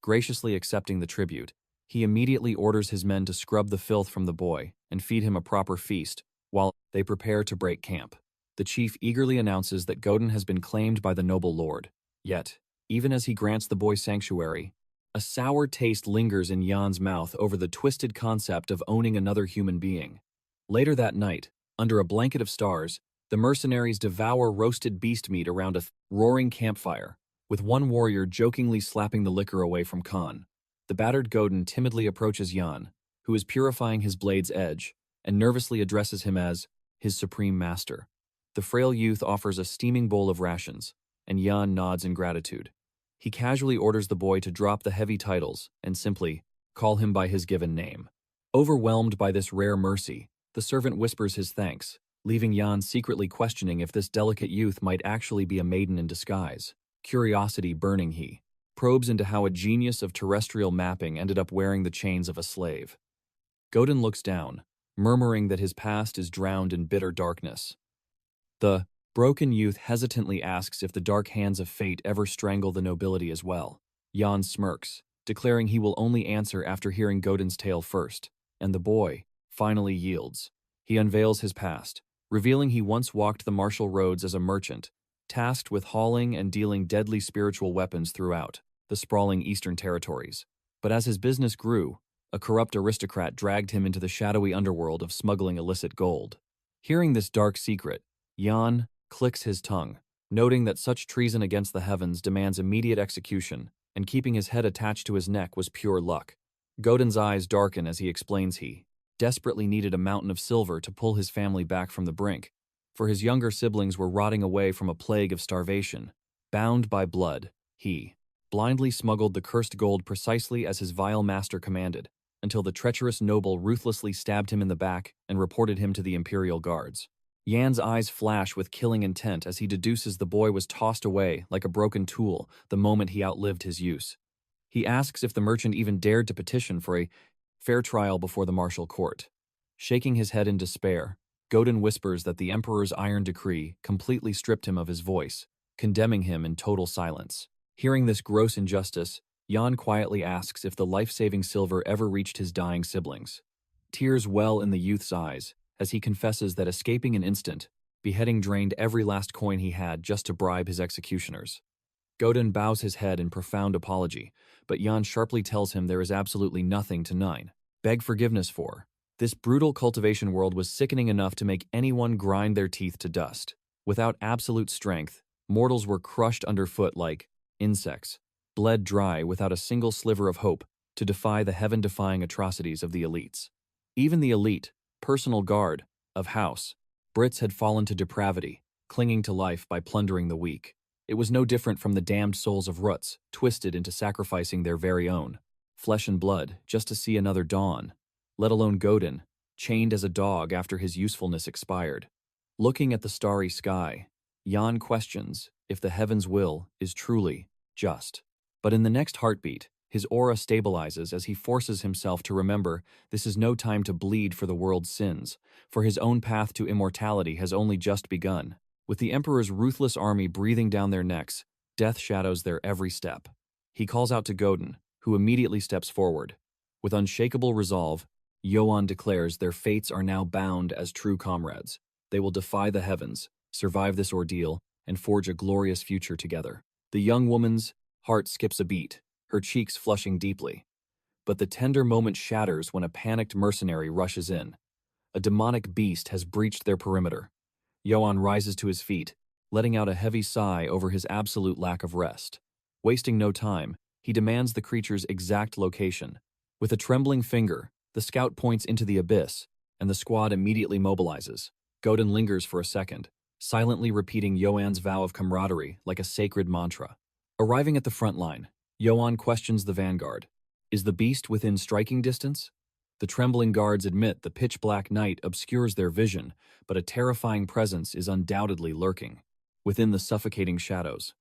Graciously accepting the tribute, he immediately orders his men to scrub the filth from the boy and feed him a proper feast while they prepare to break camp. The chief eagerly announces that Godin has been claimed by the noble lord. Yet, even as he grants the boy sanctuary, a sour taste lingers in Jan's mouth over the twisted concept of owning another human being. Later that night, under a blanket of stars, the mercenaries devour roasted beast meat around a roaring campfire, with one warrior jokingly slapping the liquor away from Khan. The battered Godin timidly approaches Jan, who is purifying his blade's edge, and nervously addresses him as his supreme master. The frail youth offers a steaming bowl of rations, and Jan nods in gratitude. He casually orders the boy to drop the heavy titles and simply call him by his given name. Overwhelmed by this rare mercy, the servant whispers his thanks, leaving Jan secretly questioning if this delicate youth might actually be a maiden in disguise. Curiosity burning, he probes into how a genius of terrestrial mapping ended up wearing the chains of a slave. Godin looks down, murmuring that his past is drowned in bitter darkness. The broken youth hesitantly asks if the dark hands of fate ever strangle the nobility as well. Jan smirks, declaring he will only answer after hearing Godin's tale first, and the boy finally yields. He unveils his past, revealing he once walked the martial roads as a merchant, tasked with hauling and dealing deadly spiritual weapons throughout the sprawling eastern territories. But as his business grew, a corrupt aristocrat dragged him into the shadowy underworld of smuggling illicit gold. Hearing this dark secret, Jan clicks his tongue, noting that such treason against the heavens demands immediate execution, and keeping his head attached to his neck was pure luck. Godin's eyes darken as he explains he desperately needed a mountain of silver to pull his family back from the brink, for his younger siblings were rotting away from a plague of starvation. Bound by blood, he blindly smuggled the cursed gold precisely as his vile master commanded, until the treacherous noble ruthlessly stabbed him in the back and reported him to the imperial guards. Yan's eyes flash with killing intent as he deduces the boy was tossed away like a broken tool the moment he outlived his use. He asks if the merchant even dared to petition for a fair trial before the martial court. Shaking his head in despair, Godin whispers that the emperor's iron decree completely stripped him of his voice, condemning him in total silence. Hearing this gross injustice, Jan quietly asks if the life-saving silver ever reached his dying siblings. Tears well in the youth's eyes as he confesses that escaping an instant, beheading drained every last coin he had just to bribe his executioners. Godin bows his head in profound apology, but Jan sharply tells him there is absolutely nothing to beg forgiveness for. This brutal cultivation world was sickening enough to make anyone grind their teeth to dust. Without absolute strength, mortals were crushed underfoot like insects, bled dry without a single sliver of hope to defy the heaven-defying atrocities of the elites. Even the elite, personal guard, of House Brits had fallen to depravity, clinging to life by plundering the weak. It was no different from the damned souls of Roots, twisted into sacrificing their very own flesh and blood just to see another dawn, let alone Godin, chained as a dog after his usefulness expired. Looking at the starry sky, Jan questions if the heaven's will is truly just. But in the next heartbeat, his aura stabilizes as he forces himself to remember this is no time to bleed for the world's sins, for his own path to immortality has only just begun. With the Emperor's ruthless army breathing down their necks, death shadows their every step. He calls out to Godin, who immediately steps forward. With unshakable resolve, Johan declares their fates are now bound as true comrades. They will defy the heavens, survive this ordeal, and forge a glorious future together. The young woman's heart skips a beat, her cheeks flushing deeply. But the tender moment shatters when a panicked mercenary rushes in. A demonic beast has breached their perimeter. Johan rises to his feet, letting out a heavy sigh over his absolute lack of rest. Wasting no time, he demands the creature's exact location. With a trembling finger, the scout points into the abyss, and the squad immediately mobilizes. Godin lingers for a second, silently repeating Johan's vow of camaraderie like a sacred mantra. Arriving at the front line, Johan questions the vanguard. Is the beast within striking distance? The trembling guards admit the pitch-black night obscures their vision, but a terrifying presence is undoubtedly lurking within the suffocating shadows.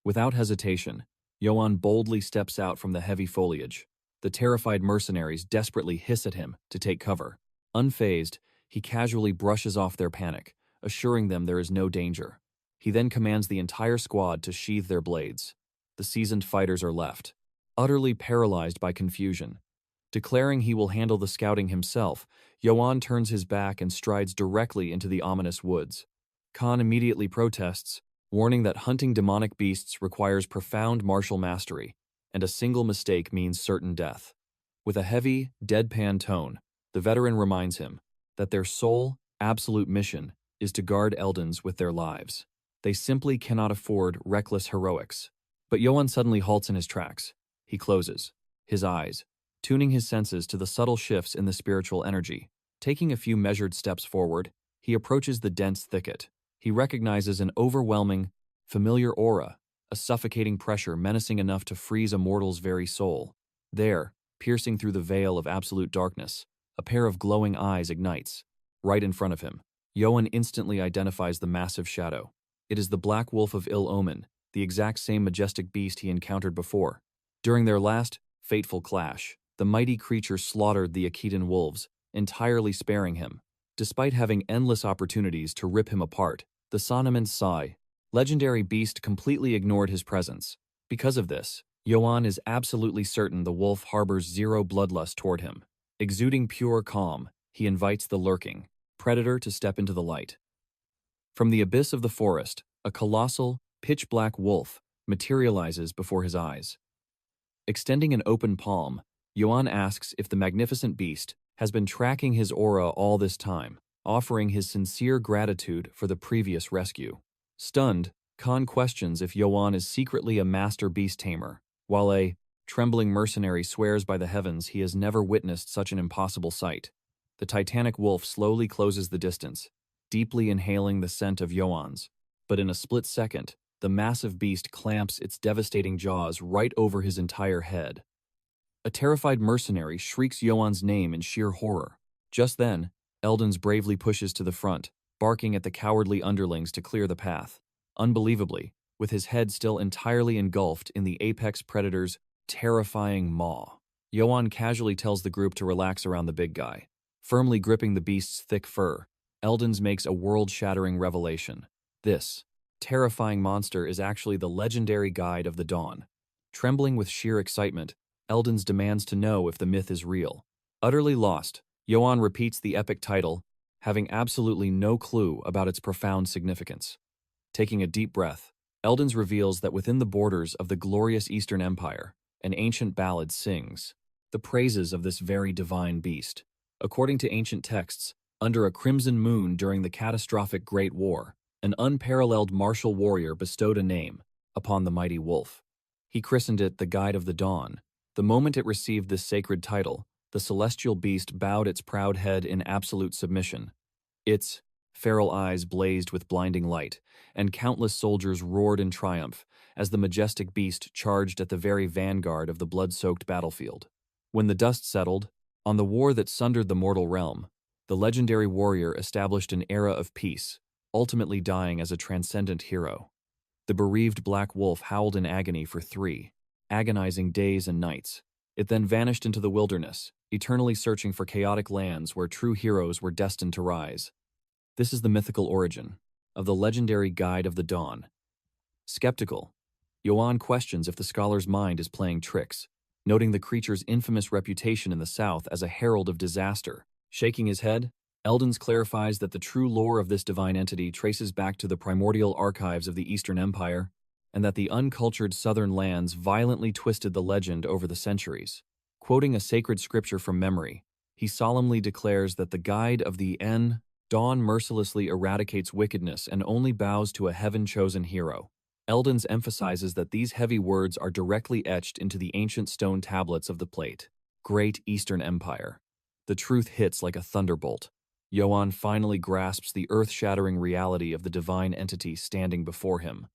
Without hesitation, Johan boldly steps out from the heavy foliage. The terrified mercenaries desperately hiss at him to take cover. Unfazed, he casually brushes off their panic, assuring them there is no danger. He then commands the entire squad to sheathe their blades. The seasoned fighters are left, utterly paralyzed by confusion. Declaring he will handle the scouting himself, Johan turns his back and strides directly into the ominous woods. Khan immediately protests, warning that hunting demonic beasts requires profound martial mastery, and a single mistake means certain death. With a heavy, deadpan tone, the veteran reminds him that their sole, absolute mission is to guard Eldons with their lives. They simply cannot afford reckless heroics. But Johan suddenly halts in his tracks. He closes his eyes, tuning his senses to the subtle shifts in the spiritual energy. Taking a few measured steps forward, he approaches the dense thicket. He recognizes an overwhelming, familiar aura, a suffocating pressure menacing enough to freeze a mortal's very soul. There, piercing through the veil of absolute darkness, a pair of glowing eyes ignites. Right in front of him, Johan instantly identifies the massive shadow. It is the Black Wolf of Ill Omen, the exact same majestic beast he encountered before. During their last, fateful clash, the mighty creature slaughtered the Akitan wolves, entirely sparing him. Despite having endless opportunities to rip him apart, The Sonneman's sigh. Legendary beast completely ignored his presence. Because of this, Johan is absolutely certain the wolf harbors zero bloodlust toward him. Exuding pure calm, he invites the lurking predator to step into the light. From the abyss of the forest, a colossal, pitch-black wolf materializes before his eyes. Extending an open palm, Johan asks if the magnificent beast has been tracking his aura all this time, offering his sincere gratitude for the previous rescue. Stunned, Khan questions if Johan is secretly a master beast tamer, while a trembling mercenary swears by the heavens he has never witnessed such an impossible sight. The titanic wolf slowly closes the distance, deeply inhaling the scent of Johan's, but in a split second, the massive beast clamps its devastating jaws right over his entire head. A terrified mercenary shrieks Johan's name in sheer horror. Just then, Eldons bravely pushes to the front, barking at the cowardly underlings to clear the path. Unbelievably, with his head still entirely engulfed in the apex predator's terrifying maw, Johan casually tells the group to relax around the big guy. Firmly gripping the beast's thick fur, Eldons makes a world-shattering revelation. This terrifying monster is actually the legendary guide of the dawn. Trembling with sheer excitement, Eldons demands to know if the myth is real. Utterly lost, Johan repeats the epic title, having absolutely no clue about its profound significance. Taking a deep breath, Eldons reveals that within the borders of the glorious Eastern Empire, an ancient ballad sings the praises of this very divine beast. According to ancient texts, under a crimson moon during the catastrophic Great War, an unparalleled martial warrior bestowed a name upon the mighty wolf. He christened it the Guide of the Dawn. The moment it received this sacred title, the celestial beast bowed its proud head in absolute submission. Its feral eyes blazed with blinding light, and countless soldiers roared in triumph as the majestic beast charged at the very vanguard of the blood-soaked battlefield. When the dust settled, on the war that sundered the mortal realm, the legendary warrior established an era of peace, ultimately dying as a transcendent hero. The bereaved black wolf howled in agony for 3 agonizing days and nights. It then vanished into the wilderness, eternally searching for chaotic lands where true heroes were destined to rise. This is the mythical origin of the legendary Guide of the Dawn. Skeptical, Johan questions if the scholar's mind is playing tricks, noting the creature's infamous reputation in the South as a herald of disaster. Shaking his head, Eldons clarifies that the true lore of this divine entity traces back to the primordial archives of the Eastern Empire, and that the uncultured southern lands violently twisted the legend over the centuries. Quoting a sacred scripture from memory, he solemnly declares that the Guide of the Dawn mercilessly eradicates wickedness and only bows to a heaven-chosen hero. Eldons emphasizes that these heavy words are directly etched into the ancient stone tablets of the plate. Great Eastern Empire. The truth hits like a thunderbolt. Johan finally grasps the earth-shattering reality of the divine entity standing before him.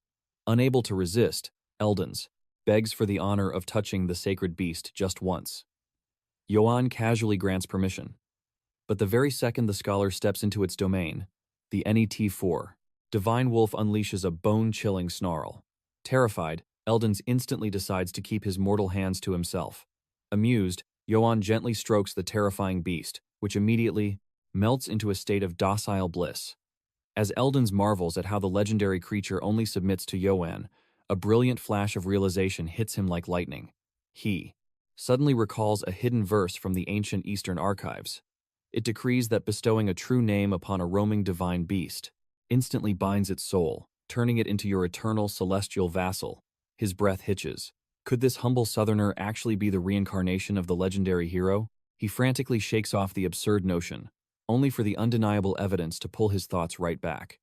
Unable to resist, Eldons begs for the honor of touching the sacred beast just once. Johan casually grants permission. But the very second the scholar steps into its domain, the NET4, Divine Wolf unleashes a bone-chilling snarl. Terrified, Eldons instantly decides to keep his mortal hands to himself. Amused, Johan gently strokes the terrifying beast, which immediately melts into a state of docile bliss. As Eldons marvels at how the legendary creature only submits to Johan, a brilliant flash of realization hits him like lightning. He suddenly recalls a hidden verse from the ancient Eastern archives. It decrees that bestowing a true name upon a roaming divine beast instantly binds its soul, turning it into your eternal celestial vassal. His breath hitches. Could this humble southerner actually be the reincarnation of the legendary hero? He frantically shakes off the absurd notion, only for the undeniable evidence to pull his thoughts right back.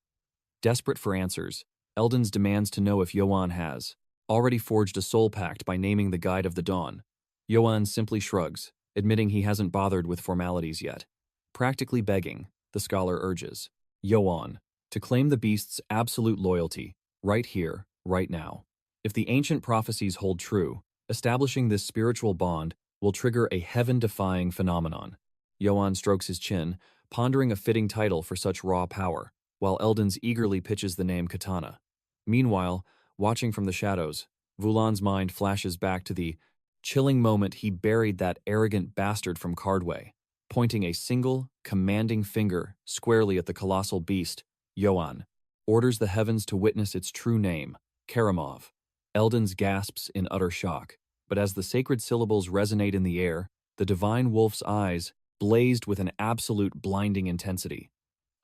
Desperate for answers, Eldons demands to know if Johan has already forged a soul pact by naming the Guide of the Dawn. Johan simply shrugs, admitting he hasn't bothered with formalities yet. Practically begging, the scholar urges Johan to claim the beast's absolute loyalty, right here, right now. If the ancient prophecies hold true, establishing this spiritual bond will trigger a heaven-defying phenomenon. Johan strokes his chin, pondering a fitting title for such raw power, while Eldons eagerly pitches the name Katana. Meanwhile, watching from the shadows, Vulan's mind flashes back to the chilling moment he buried that arrogant bastard from Cardway, pointing a single, commanding finger squarely at the colossal beast. Johan, orders the heavens to witness its true name, Karamov. Eldon's gasps in utter shock, but as the sacred syllables resonate in the air, the divine wolf's eyes blazed with an absolute blinding intensity.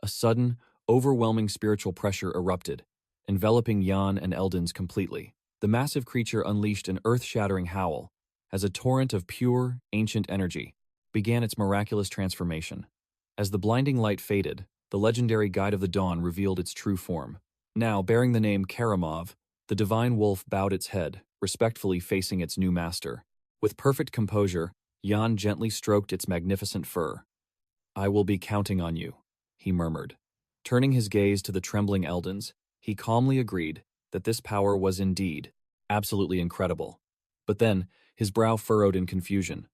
A sudden, overwhelming spiritual pressure erupted, enveloping Jan and Eldon's completely. The massive creature unleashed an earth-shattering howl as a torrent of pure, ancient energy began its miraculous transformation. As the blinding light faded, the legendary Guide of the Dawn revealed its true form. Now, bearing the name Karamov, the divine wolf bowed its head, respectfully facing its new master. With perfect composure, Jan gently stroked its magnificent fur. "I will be counting on you," he murmured. Turning his gaze to the trembling Eldons, he calmly agreed that this power was indeed absolutely incredible. But then, his brow furrowed in confusion.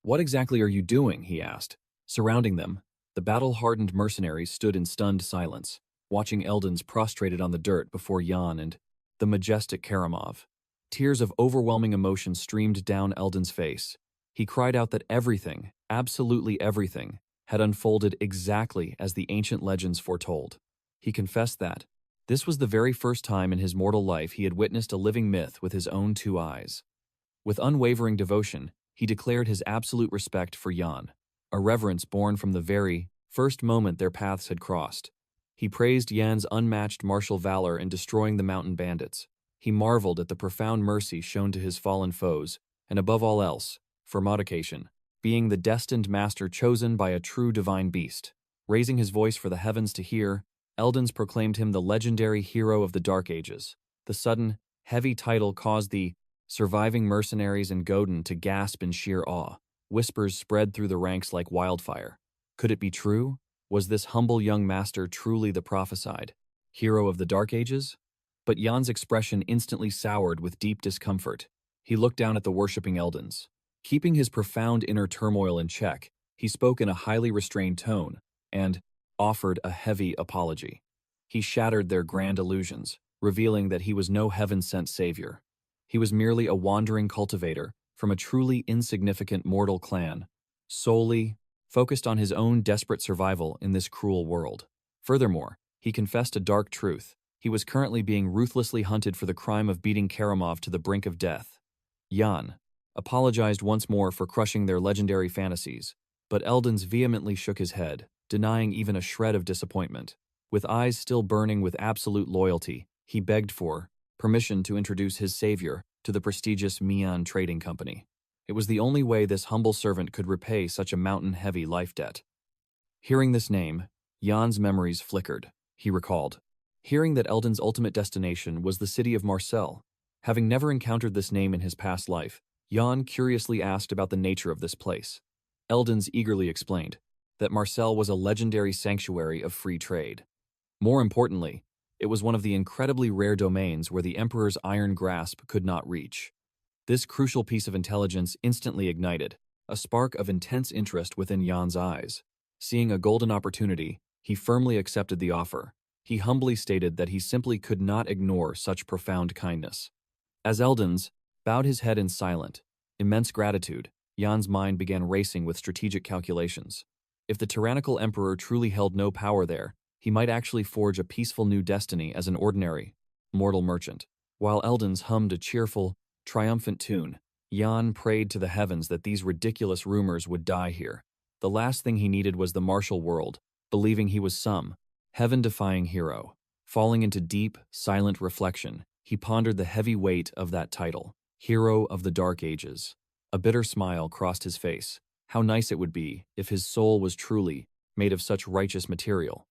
"What exactly are you doing?" he asked. Surrounding them, the battle-hardened mercenaries stood in stunned silence, watching Eldons prostrated on the dirt before Jan and the majestic Karamov. Tears of overwhelming emotion streamed down Eldon's face. He cried out that everything, absolutely everything, had unfolded exactly as the ancient legends foretold. He confessed that this was the very first time in his mortal life he had witnessed a living myth with his own two eyes. With unwavering devotion, he declared his absolute respect for Jan, a reverence born from the very first moment their paths had crossed. He praised Jan's unmatched martial valor in destroying the mountain bandits. He marveled at the profound mercy shown to his fallen foes, and above all else, for modification, being the destined master chosen by a true divine beast. Raising his voice for the heavens to hear, Eldons proclaimed him the legendary hero of the Dark Ages. The sudden, heavy title caused the surviving mercenaries and Godin to gasp in sheer awe. Whispers spread through the ranks like wildfire. Could it be true? Was this humble young master truly the prophesied hero of the Dark Ages? But Jan's expression instantly soured with deep discomfort. He looked down at the worshipping Eldons. Keeping his profound inner turmoil in check, he spoke in a highly restrained tone and offered a heavy apology. He shattered their grand illusions, revealing that he was no heaven-sent savior. He was merely a wandering cultivator from a truly insignificant mortal clan, solely focused on his own desperate survival in this cruel world. Furthermore, he confessed a dark truth. He was currently being ruthlessly hunted for the crime of beating Karamov to the brink of death. Jan apologized once more for crushing their legendary fantasies, but Eldons vehemently shook his head, denying even a shred of disappointment. With eyes still burning with absolute loyalty, he begged for permission to introduce his savior to the prestigious Mian Trading Company. It was the only way this humble servant could repay such a mountain-heavy life debt. Hearing this name, Jan's memories flickered. He recalled hearing that Eldon's ultimate destination was the city of Marseille. Having never encountered this name in his past life, Jan curiously asked about the nature of this place. Eldons eagerly explained that Marseille was a legendary sanctuary of free trade. More importantly, it was one of the incredibly rare domains where the Emperor's iron grasp could not reach. This crucial piece of intelligence instantly ignited a spark of intense interest within Jan's eyes. Seeing a golden opportunity, he firmly accepted the offer. He humbly stated that he simply could not ignore such profound kindness. As Eldons bowed his head in silent, immense gratitude, Jan's mind began racing with strategic calculations. If the tyrannical emperor truly held no power there, he might actually forge a peaceful new destiny as an ordinary, mortal merchant. While Eldons hummed a cheerful, triumphant tune, Jan prayed to the heavens that these ridiculous rumors would die here. The last thing he needed was the martial world, believing he was some heaven-defying hero. Falling into deep, silent reflection, he pondered the heavy weight of that title, Hero of the Dark Ages. A bitter smile crossed his face. How nice it would be if his soul was truly made of such righteous material.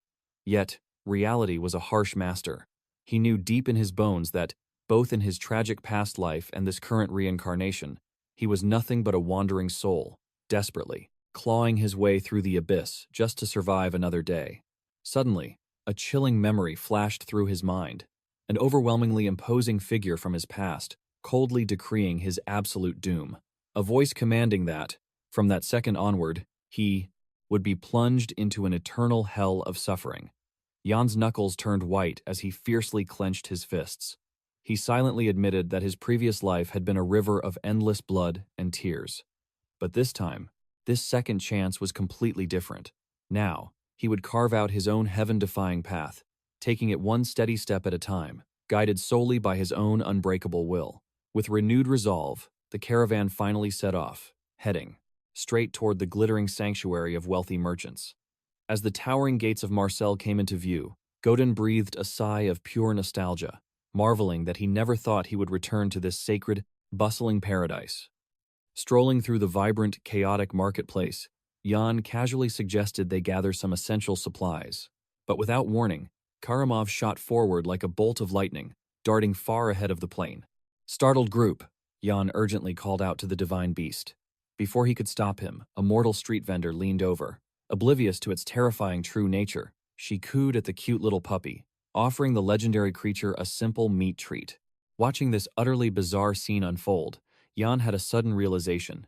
Yet, reality was a harsh master. He knew deep in his bones that, both in his tragic past life and this current reincarnation, he was nothing but a wandering soul, desperately clawing his way through the abyss just to survive another day. Suddenly, a chilling memory flashed through his mind, an overwhelmingly imposing figure from his past, coldly decreeing his absolute doom. A voice commanding that, from that second onward, he would be plunged into an eternal hell of suffering. Jan's knuckles turned white as he fiercely clenched his fists. He silently admitted that his previous life had been a river of endless blood and tears. But this time, this second chance was completely different. Now, he would carve out his own heaven-defying path, taking it one steady step at a time, guided solely by his own unbreakable will. With renewed resolve, the caravan finally set off, heading straight toward the glittering sanctuary of wealthy merchants. As the towering gates of Marseille came into view, Godin breathed a sigh of pure nostalgia, marveling that he never thought he would return to this sacred, bustling paradise. Strolling through the vibrant, chaotic marketplace, Jan casually suggested they gather some essential supplies. But without warning, Karamov shot forward like a bolt of lightning, darting far ahead of the plane. "Startled group," Jan urgently called out to the divine beast. Before he could stop him, a mortal street vendor leaned over. Oblivious to its terrifying true nature, she cooed at the cute little puppy, offering the legendary creature a simple meat treat. Watching this utterly bizarre scene unfold, Jan had a sudden realization.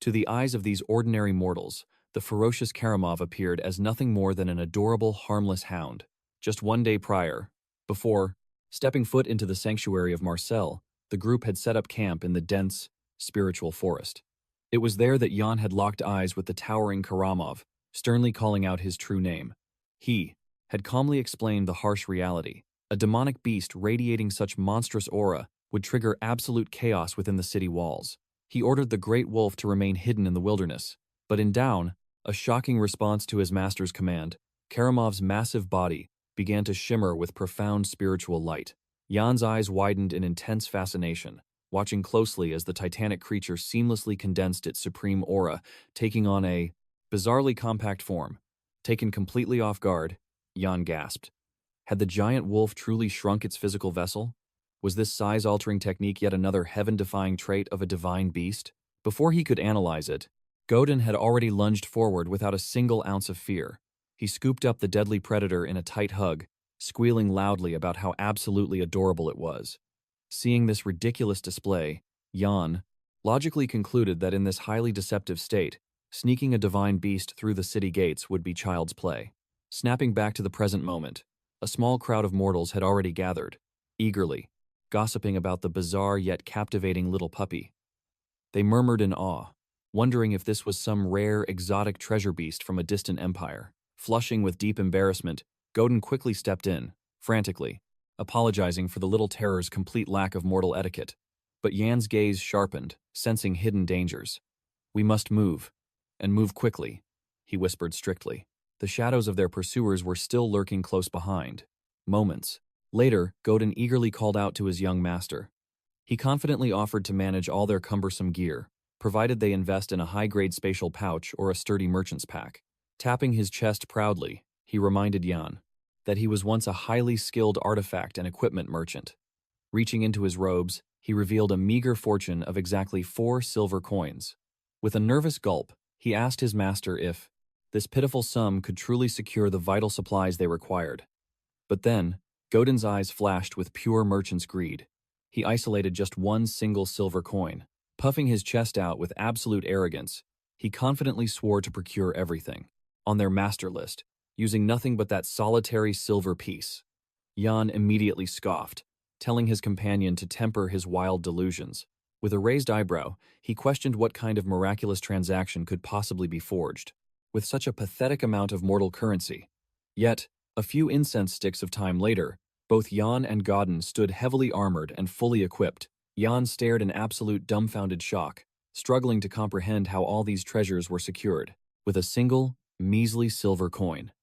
To the eyes of these ordinary mortals, the ferocious Karamov appeared as nothing more than an adorable, harmless hound. Just one day prior, before stepping foot into the sanctuary of Marseille, the group had set up camp in the dense, spiritual forest. It was there that Jan had locked eyes with the towering Karamov, sternly calling out his true name. He had calmly explained the harsh reality. A demonic beast radiating such monstrous aura would trigger absolute chaos within the city walls. He ordered the great wolf to remain hidden in the wilderness, but in Down, a shocking response to his master's command, Karamov's massive body began to shimmer with profound spiritual light. Jan's eyes widened in intense fascination, watching closely as the titanic creature seamlessly condensed its supreme aura, taking on a bizarrely compact form. Taken completely off guard, Jan gasped. Had the giant wolf truly shrunk its physical vessel? Was this size-altering technique yet another heaven-defying trait of a divine beast? Before he could analyze it, Godin had already lunged forward without a single ounce of fear. He scooped up the deadly predator in a tight hug, squealing loudly about how absolutely adorable it was. Seeing this ridiculous display, Jan logically concluded that in this highly deceptive state, sneaking a divine beast through the city gates would be child's play. Snapping back to the present moment, a small crowd of mortals had already gathered, eagerly, gossiping about the bizarre yet captivating little puppy. They murmured in awe, wondering if this was some rare, exotic treasure beast from a distant empire. Flushing with deep embarrassment, Godin quickly stepped in, frantically, apologizing for the little terror's complete lack of mortal etiquette. But Jan's gaze sharpened, sensing hidden dangers. "We must move, and move quickly," he whispered strictly. The shadows of their pursuers were still lurking close behind. Moments later, Godin eagerly called out to his young master. He confidently offered to manage all their cumbersome gear, provided they invest in a high-grade spatial pouch or a sturdy merchant's pack. Tapping his chest proudly, he reminded Jan that he was once a highly skilled artifact and equipment merchant. Reaching into his robes, he revealed a meager fortune of exactly 4 silver coins. With a nervous gulp, he asked his master if this pitiful sum could truly secure the vital supplies they required. But then, Godin's eyes flashed with pure merchant's greed. He isolated just one single silver coin. Puffing his chest out with absolute arrogance, he confidently swore to procure everything on their master list, using nothing but that solitary silver piece. Jan immediately scoffed, telling his companion to temper his wild delusions. With a raised eyebrow, he questioned what kind of miraculous transaction could possibly be forged with such a pathetic amount of mortal currency. Yet, a few incense sticks of time later, both Jan and Godin stood heavily armored and fully equipped. Jan stared in absolute dumbfounded shock, struggling to comprehend how all these treasures were secured. With a single, measly silver coin,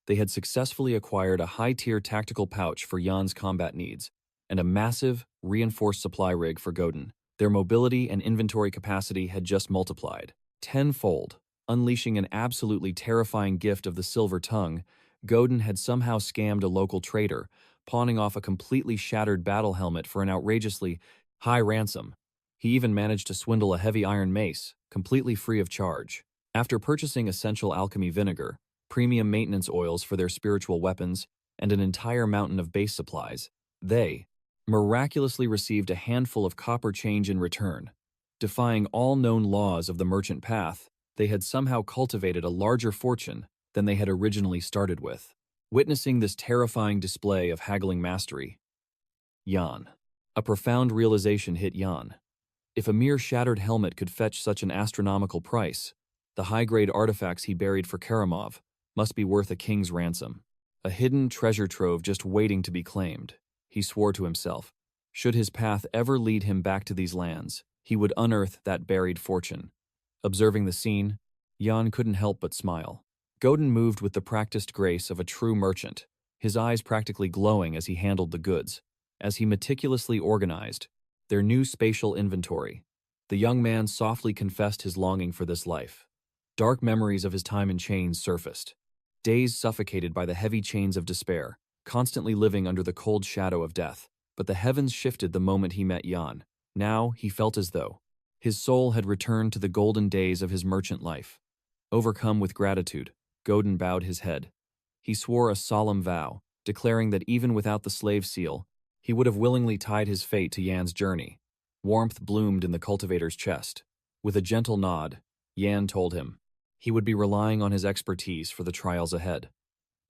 they had successfully acquired a high-tier tactical pouch for Jan's combat needs, and a massive, reinforced supply rig for Godin. Their mobility and inventory capacity had just multiplied tenfold. Unleashing an absolutely terrifying gift of the silver tongue, Godin had somehow scammed a local trader, pawning off a completely shattered battle helmet for an outrageously high ransom. He even managed to swindle a heavy iron mace, completely free of charge. After purchasing essential alchemy vinegar, premium maintenance oils for their spiritual weapons, and an entire mountain of base supplies, they miraculously received a handful of copper change in return. Defying all known laws of the merchant path, they had somehow cultivated a larger fortune than they had originally started with. Witnessing this terrifying display of haggling mastery, a profound realization hit Jan. If a mere shattered helmet could fetch such an astronomical price, the high-grade artifacts he buried for Karamov must be worth a king's ransom. a hidden treasure trove just waiting to be claimed. He swore to himself. Should his path ever lead him back to these lands, he would unearth that buried fortune. Observing the scene, Jan couldn't help but smile. Godin moved with the practiced grace of a true merchant, his eyes practically glowing as he handled the goods. As he meticulously organized their new spatial inventory, the young man softly confessed his longing for this life. Dark memories of his time in chains surfaced. Days suffocated by the heavy chains of despair, constantly living under the cold shadow of death. But the heavens shifted the moment he met Jan. Now he felt as though his soul had returned to the golden days of his merchant life. Overcome with gratitude, Godin bowed his head. He swore a solemn vow, declaring that even without the slave seal, he would have willingly tied his fate to Jan's journey. Warmth bloomed in the cultivator's chest. With a gentle nod, Jan told him he would be relying on his expertise for the trials ahead.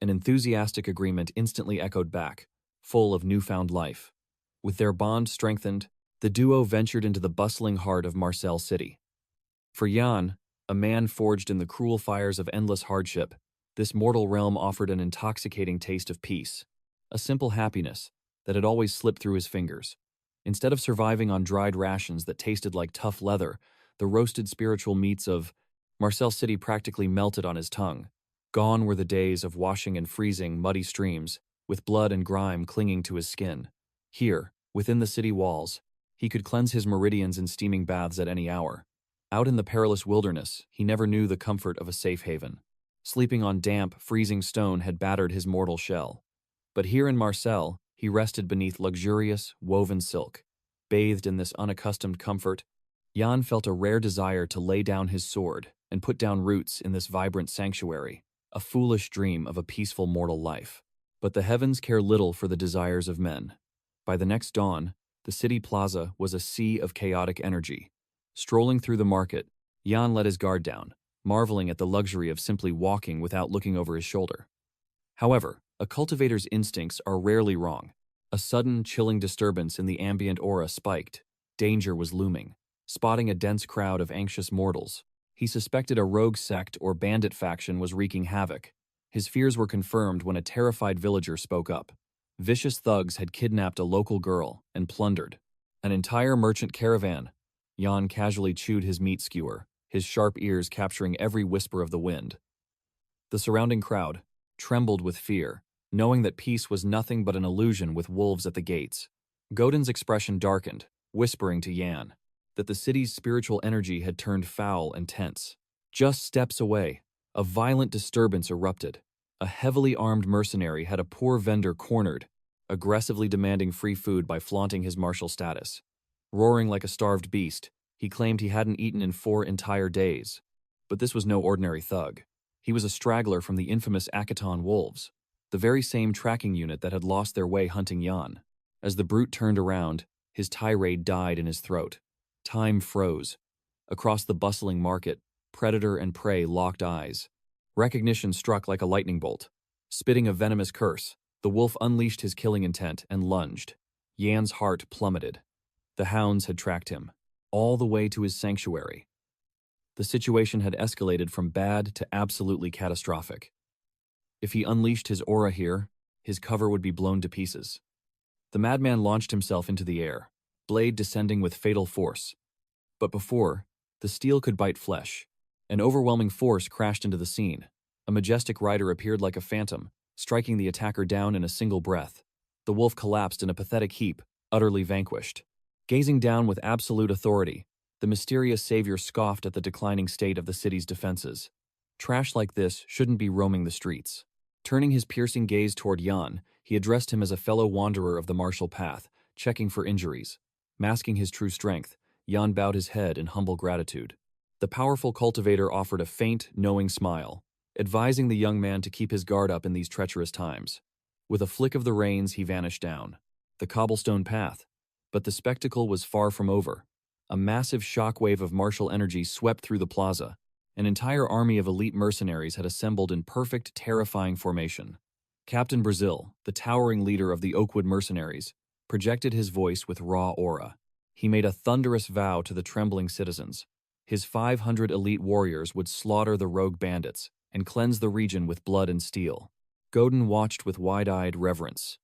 An enthusiastic agreement instantly echoed back, full of newfound life. With their bond strengthened, the duo ventured into the bustling heart of Marseille City. For Jan, a man forged in the cruel fires of endless hardship, this mortal realm offered an intoxicating taste of peace, a simple happiness that had always slipped through his fingers. Instead of surviving on dried rations that tasted like tough leather, the roasted spiritual meats of Marseille City practically melted on his tongue. Gone were the days of washing in freezing, muddy streams, with blood and grime clinging to his skin. Here, within the city walls, he could cleanse his meridians in steaming baths at any hour. Out in the perilous wilderness, he never knew the comfort of a safe haven. Sleeping on damp, freezing stone had battered his mortal shell. But here in Marseille, he rested beneath luxurious, woven silk. Bathed in this unaccustomed comfort, Jan felt a rare desire to lay down his sword and put down roots in this vibrant sanctuary, a foolish dream of a peaceful mortal life. But the heavens care little for the desires of men. By the next dawn, the city plaza was a sea of chaotic energy. Strolling through the market, Jan let his guard down, marveling at the luxury of simply walking without looking over his shoulder. However, a cultivator's instincts are rarely wrong. A sudden, chilling disturbance in the ambient aura spiked. Danger was looming. Spotting a dense crowd of anxious mortals, he suspected a rogue sect or bandit faction was wreaking havoc. His fears were confirmed when a terrified villager spoke up. Vicious thugs had kidnapped a local girl and plundered an entire merchant caravan. Jan casually chewed his meat skewer, his sharp ears capturing every whisper of the wind. The surrounding crowd trembled with fear, knowing that peace was nothing but an illusion with wolves at the gates. Godin's expression darkened, whispering to Jan that the city's spiritual energy had turned foul and tense. Just steps away, a violent disturbance erupted. A heavily armed mercenary had a poor vendor cornered, aggressively demanding free food by flaunting his martial status. Roaring like a starved beast, he claimed he hadn't eaten in 4 entire days. But this was no ordinary thug. He was a straggler from the infamous Akaton wolves, the very same tracking unit that had lost their way hunting Jan. As the brute turned around, his tirade died in his throat. Time froze. Across the bustling market, predator and prey locked eyes. Recognition struck like a lightning bolt. Spitting a venomous curse, the wolf unleashed his killing intent and lunged. Jan's heart plummeted. The hounds had tracked him, all the way to his sanctuary. The situation had escalated from bad to absolutely catastrophic. If he unleashed his aura here, his cover would be blown to pieces. The madman launched himself into the air, blade descending with fatal force. But before the steel could bite flesh, an overwhelming force crashed into the scene. A majestic rider appeared like a phantom, striking the attacker down in a single breath. The wolf collapsed in a pathetic heap, utterly vanquished. Gazing down with absolute authority, the mysterious savior scoffed at the declining state of the city's defenses. Trash like this shouldn't be roaming the streets. Turning his piercing gaze toward Jan, he addressed him as a fellow wanderer of the martial path, checking for injuries. Masking his true strength, Jan bowed his head in humble gratitude. The powerful cultivator offered a faint, knowing smile, advising the young man to keep his guard up in these treacherous times. With a flick of the reins, he vanished down the cobblestone path. But the spectacle was far from over. A massive shockwave of martial energy swept through the plaza. An entire army of elite mercenaries had assembled in perfect, terrifying formation. Captain Brazil, the towering leader of the Oakwood mercenaries, projected his voice with raw aura. He made a thunderous vow to the trembling citizens. His 500 elite warriors would slaughter the rogue bandits and cleanse the region with blood and steel. Godin watched with wide-eyed reverence.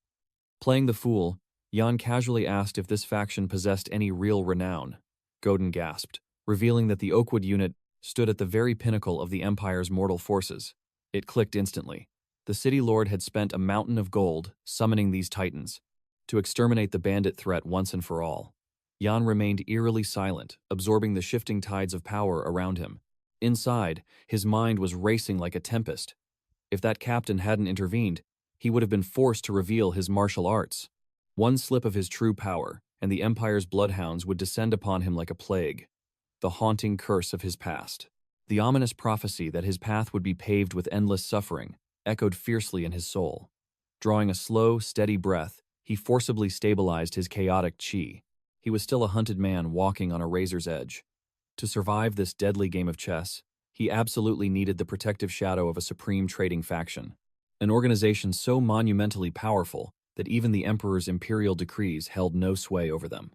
Playing the fool, Jan casually asked if this faction possessed any real renown. Godin gasped, revealing that the Oakwood unit stood at the very pinnacle of the Empire's mortal forces. It clicked instantly. The city lord had spent a mountain of gold summoning these titans to exterminate the bandit threat once and for all. Jan remained eerily silent, absorbing the shifting tides of power around him. Inside, his mind was racing like a tempest. If that captain hadn't intervened, he would have been forced to reveal his martial arts. One slip of his true power, and the Empire's bloodhounds would descend upon him like a plague. The haunting curse of his past. The ominous prophecy that his path would be paved with endless suffering echoed fiercely in his soul. Drawing a slow, steady breath, he forcibly stabilized his chaotic chi. He was still a hunted man walking on a razor's edge. To survive this deadly game of chess, he absolutely needed the protective shadow of a supreme trading faction, an organization so monumentally powerful that even the Emperor's imperial decrees held no sway over them.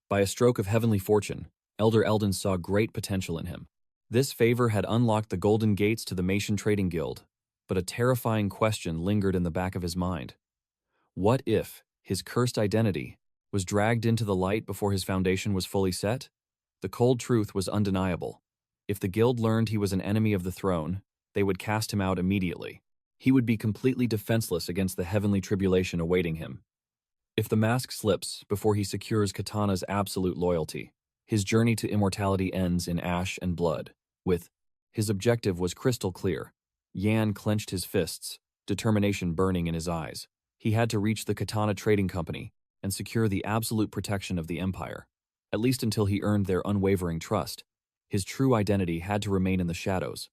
By a stroke of heavenly fortune, Elder Eldon saw great potential in him. This favor had unlocked the golden gates to the Mason Trading Guild, but a terrifying question lingered in the back of his mind. What if his cursed identity was dragged into the light before his foundation was fully set? The cold truth was undeniable. If the guild learned he was an enemy of the throne, they would cast him out immediately. He would be completely defenseless against the heavenly tribulation awaiting him. If the mask slips before he secures Katana's absolute loyalty, his journey to immortality ends in ash and blood. His objective was crystal clear. Yan clenched his fists, determination burning in his eyes. He had to reach the Katana Trading Company and secure the absolute protection of the Empire, at least until he earned their unwavering trust. His true identity had to remain in the shadows.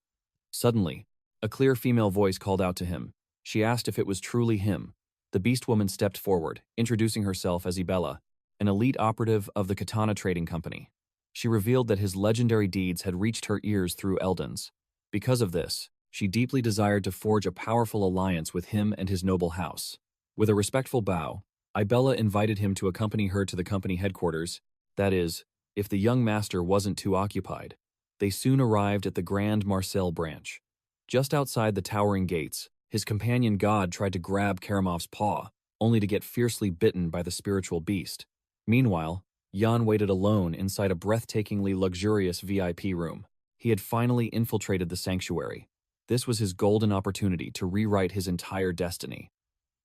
Suddenly, a clear female voice called out to him. She asked if it was truly him. The beast woman stepped forward, introducing herself as Ibella, an elite operative of the Katana Trading Company. She revealed that his legendary deeds had reached her ears through Eldon's. Because of this, she deeply desired to forge a powerful alliance with him and his noble house. With a respectful bow, Ibella invited him to accompany her to the company headquarters, that is, if the young master wasn't too occupied. They soon arrived at the Grand Marcel branch. Just outside the towering gates, his companion God tried to grab Karamov's paw, only to get fiercely bitten by the spiritual beast. Meanwhile, Jan waited alone inside a breathtakingly luxurious VIP room. He had finally infiltrated the sanctuary. This was his golden opportunity to rewrite his entire destiny.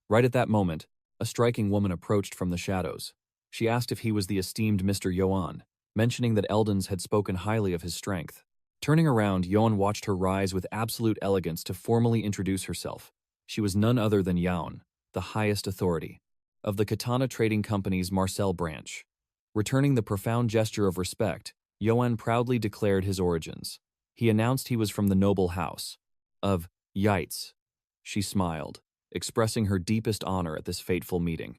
Right at that moment, a striking woman approached from the shadows. She asked if he was the esteemed Mr. Johan, mentioning that Eldons had spoken highly of his strength. Turning around, Johan watched her rise with absolute elegance to formally introduce herself. She was none other than Yohan, the highest authority of the Katana Trading Company's Marcel branch. Returning the profound gesture of respect, Johan proudly declared his origins. He announced he was from the noble house of Yoanites. She smiled, expressing her deepest honor at this fateful meeting.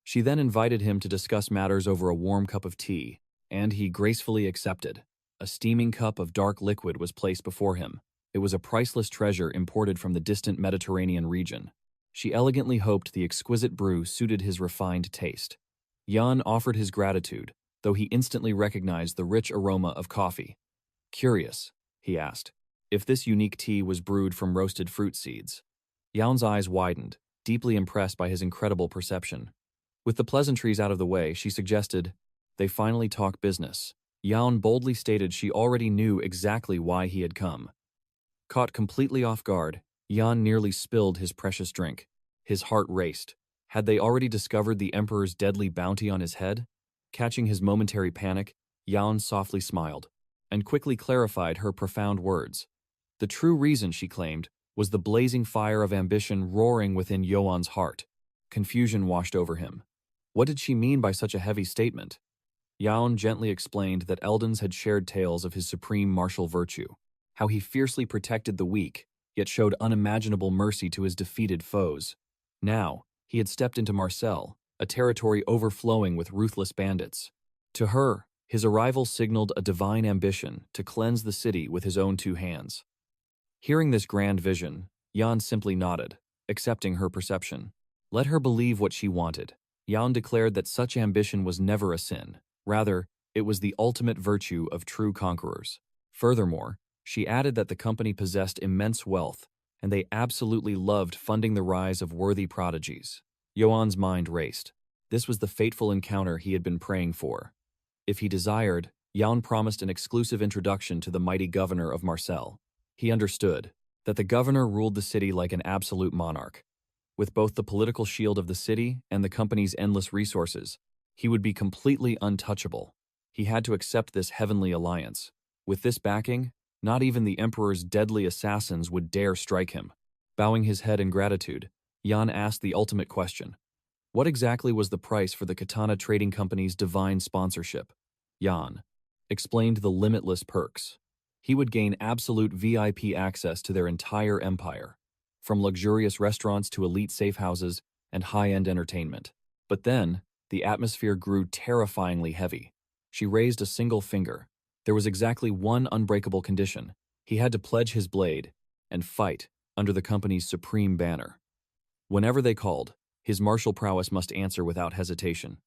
She then invited him to discuss matters over a warm cup of tea, and he gracefully accepted. A steaming cup of dark liquid was placed before him. It was a priceless treasure imported from the distant Mediterranean region. She elegantly hoped the exquisite brew suited his refined taste. Jan offered his gratitude, though he instantly recognized the rich aroma of coffee. Curious, he asked, if this unique tea was brewed from roasted fruit seeds. Jan's eyes widened, deeply impressed by his incredible perception. With the pleasantries out of the way, she suggested, they finally talk business. Jan boldly stated she already knew exactly why he had come. Caught completely off guard, Jan nearly spilled his precious drink. His heart raced. Had they already discovered the Emperor's deadly bounty on his head? Catching his momentary panic, Jan softly smiled, and quickly clarified her profound words. The true reason, she claimed, was the blazing fire of ambition roaring within Johan's heart. Confusion washed over him. What did she mean by such a heavy statement? Jan gently explained that Eldons had shared tales of his supreme martial virtue, how he fiercely protected the weak, yet showed unimaginable mercy to his defeated foes. Now, he had stepped into Marcel, a territory overflowing with ruthless bandits. To her, his arrival signaled a divine ambition to cleanse the city with his own two hands. Hearing this grand vision, Jan simply nodded, accepting her perception. Let her believe what she wanted. Jan declared that such ambition was never a sin. Rather, it was the ultimate virtue of true conquerors. Furthermore, she added that the company possessed immense wealth, and they absolutely loved funding the rise of worthy prodigies. Johan's mind raced. This was the fateful encounter he had been praying for. If he desired, Yohan promised an exclusive introduction to the mighty governor of Marseille. He understood that the governor ruled the city like an absolute monarch. With both the political shield of the city and the company's endless resources, he would be completely untouchable. He had to accept this heavenly alliance. With this backing, not even the emperor's deadly assassins would dare strike him. Bowing his head in gratitude, Yohan asked the ultimate question. What exactly was the price for the Katana Trading Company's divine sponsorship? Yohan explained the limitless perks. He would gain absolute VIP access to their entire empire, from luxurious restaurants to elite safe houses and high-end entertainment. But then, the atmosphere grew terrifyingly heavy. She raised a single finger. There was exactly one unbreakable condition. He had to pledge his blade and fight under the company's supreme banner. Whenever they called, his martial prowess must answer without hesitation.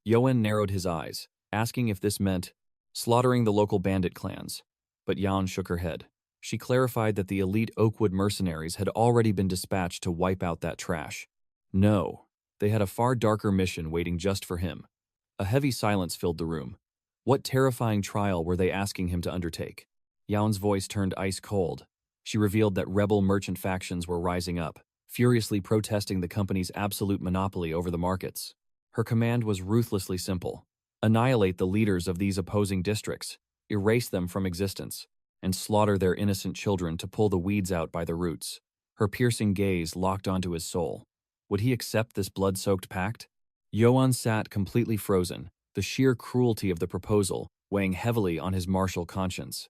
Yohan narrowed his eyes, asking if this meant slaughtering the local bandit clans. But Yohan shook her head. She clarified that the elite Oakwood mercenaries had already been dispatched to wipe out that trash. No, they had a far darker mission waiting just for him. A heavy silence filled the room. What terrifying trial were they asking him to undertake? Yohan's voice turned ice cold. She revealed that rebel merchant factions were rising up, furiously protesting the company's absolute monopoly over the markets. Her command was ruthlessly simple. Annihilate the leaders of these opposing districts, erase them from existence, and slaughter their innocent children to pull the weeds out by the roots. Her piercing gaze locked onto his soul. Would he accept this blood-soaked pact? Yohan sat completely frozen, the sheer cruelty of the proposal weighing heavily on his martial conscience.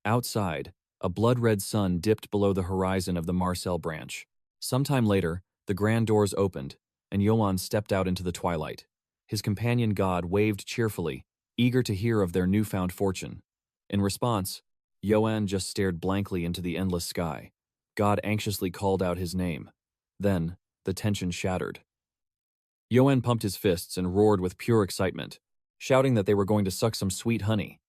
Outside, a blood-red sun dipped below the horizon of the Marseille branch. Sometime later, the grand doors opened, and Yohan stepped out into the twilight. His companion god waved cheerfully, eager to hear of their newfound fortune. In response, Yohan just stared blankly into the endless sky. God anxiously called out his name. Then, the tension shattered. Yohan pumped his fists and roared with pure excitement, shouting that they were going to suck some sweet honey.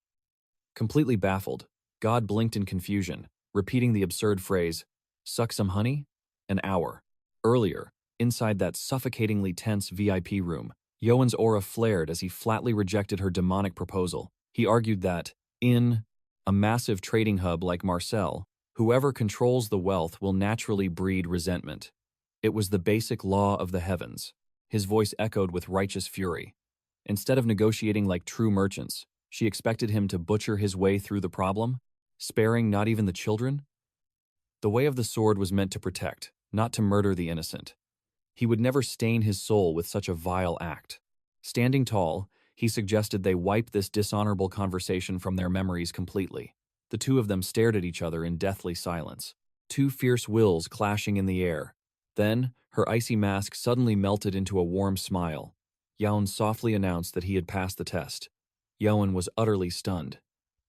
Completely baffled, God blinked in confusion, repeating the absurd phrase, "Suck some honey?" An hour earlier, inside that suffocatingly tense VIP room, Yohan's aura flared as he flatly rejected her demonic proposal. He argued that, in a massive trading hub like Marseille, whoever controls the wealth will naturally breed resentment. It was the basic law of the heavens. His voice echoed with righteous fury. Instead of negotiating like true merchants, she expected him to butcher his way through the problem, sparing not even the children. The way of the sword was meant to protect, not to murder the innocent. He would never stain his soul with such a vile act. Standing tall, he suggested they wipe this dishonorable conversation from their memories completely. The two of them stared at each other in deathly silence, two fierce wills clashing in the air. Then, her icy mask suddenly melted into a warm smile. Yohan softly announced that he had passed the test. Yohan was utterly stunned.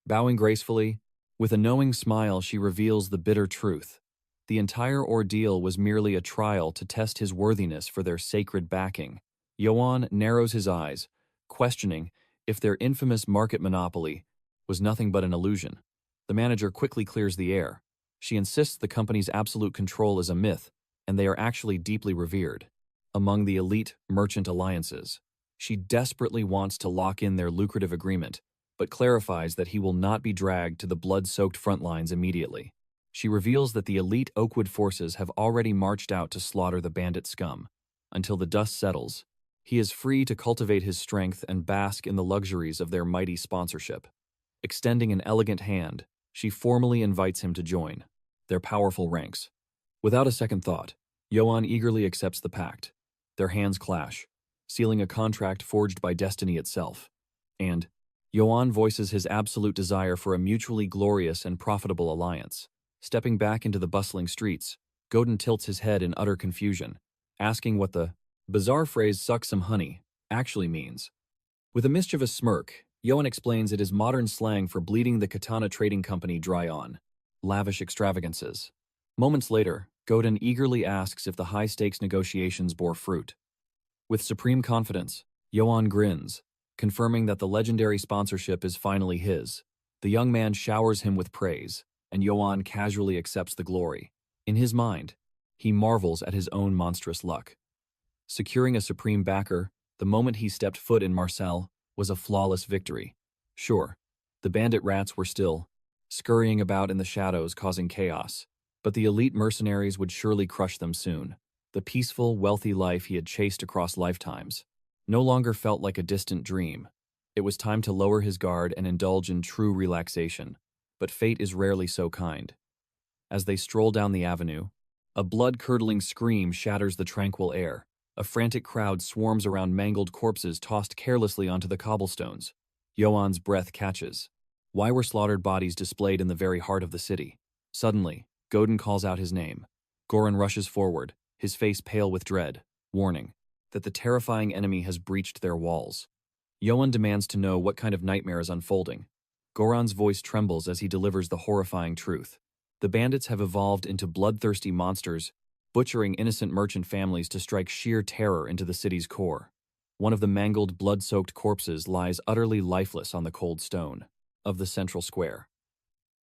Bowing gracefully, with a knowing smile she reveals the bitter truth. The entire ordeal was merely a trial to test his worthiness for their sacred backing. Yohan narrows his eyes, questioning if their infamous market monopoly was nothing but an illusion. The manager quickly clears the air. She insists the company's absolute control is a myth, and they are actually deeply revered among the elite merchant alliances. She desperately wants to lock in their lucrative agreement, but clarifies that he will not be dragged to the blood-soaked front lines immediately. She reveals that the elite Oakwood forces have already marched out to slaughter the bandit scum. Until the dust settles, he is free to cultivate his strength and bask in the luxuries of their mighty sponsorship. Extending an elegant hand, she formally invites him to join their powerful ranks. Without a second thought, Yohan eagerly accepts the pact. Their hands clash, sealing a contract forged by destiny itself. And Yohan voices his absolute desire for a mutually glorious and profitable alliance. Stepping back into the bustling streets, Godin tilts his head in utter confusion, asking what the bizarre phrase "suck some honey" actually means. With a mischievous smirk, Yohan explains it is modern slang for bleeding the Katana Trading Company dry on lavish extravagances. Moments later, Godin eagerly asks if the high-stakes negotiations bore fruit. With supreme confidence, Yohan grins, confirming that the legendary sponsorship is finally his. The young man showers him with praise, and Yohan casually accepts the glory. In his mind, he marvels at his own monstrous luck. Securing a supreme backer, the moment he stepped foot in Marseille was a flawless victory. Sure, the bandit rats were still scurrying about in the shadows causing chaos, but the elite mercenaries would surely crush them soon. The peaceful, wealthy life he had chased across lifetimes no longer felt like a distant dream. It was time to lower his guard and indulge in true relaxation, but fate is rarely so kind. As they stroll down the avenue, a blood-curdling scream shatters the tranquil air. A frantic crowd swarms around mangled corpses tossed carelessly onto the cobblestones. Johan's breath catches. Why were slaughtered bodies displayed in the very heart of the city? Suddenly, Godin calls out his name. Goran rushes forward, his face pale with dread, warning that the terrifying enemy has breached their walls. Johan demands to know what kind of nightmare is unfolding. Goran's voice trembles as he delivers the horrifying truth. The bandits have evolved into bloodthirsty monsters, butchering innocent merchant families to strike sheer terror into the city's core. One of the mangled, blood-soaked corpses lies utterly lifeless on the cold stone of the central square.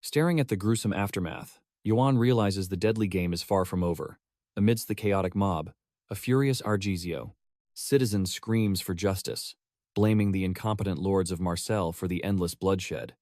Staring at the gruesome aftermath, Johan realizes the deadly game is far from over. Amidst the chaotic mob, a furious Argesio citizen screams for justice, blaming the incompetent lords of Marseille for the endless bloodshed.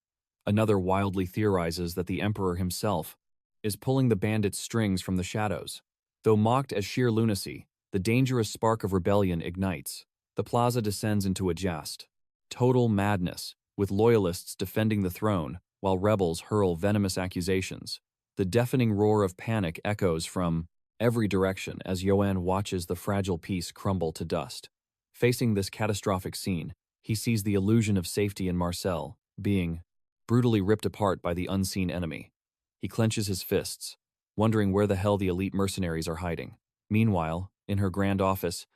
Another wildly theorizes that the emperor himself is pulling the bandits' strings from the shadows. Though mocked as sheer lunacy, the dangerous spark of rebellion ignites. The plaza descends into a jest. Total madness, with loyalists defending the throne, while rebels hurl venomous accusations. The deafening roar of panic echoes from every direction as Johan watches the fragile peace crumble to dust. Facing this catastrophic scene, he sees the illusion of safety in Marseille being brutally ripped apart by the unseen enemy. He clenches his fists, wondering where the hell the elite mercenaries are hiding. Meanwhile, in her grand office,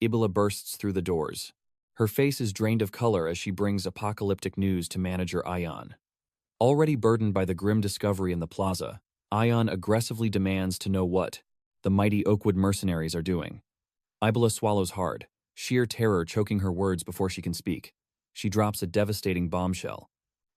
Ibala bursts through the doors. Her face is drained of color as she brings apocalyptic news to manager Ion. Already burdened by the grim discovery in the plaza, Ion aggressively demands to know what the mighty Oakwood mercenaries are doing. Ibala swallows hard, sheer terror choking her words before she can speak. She drops a devastating bombshell.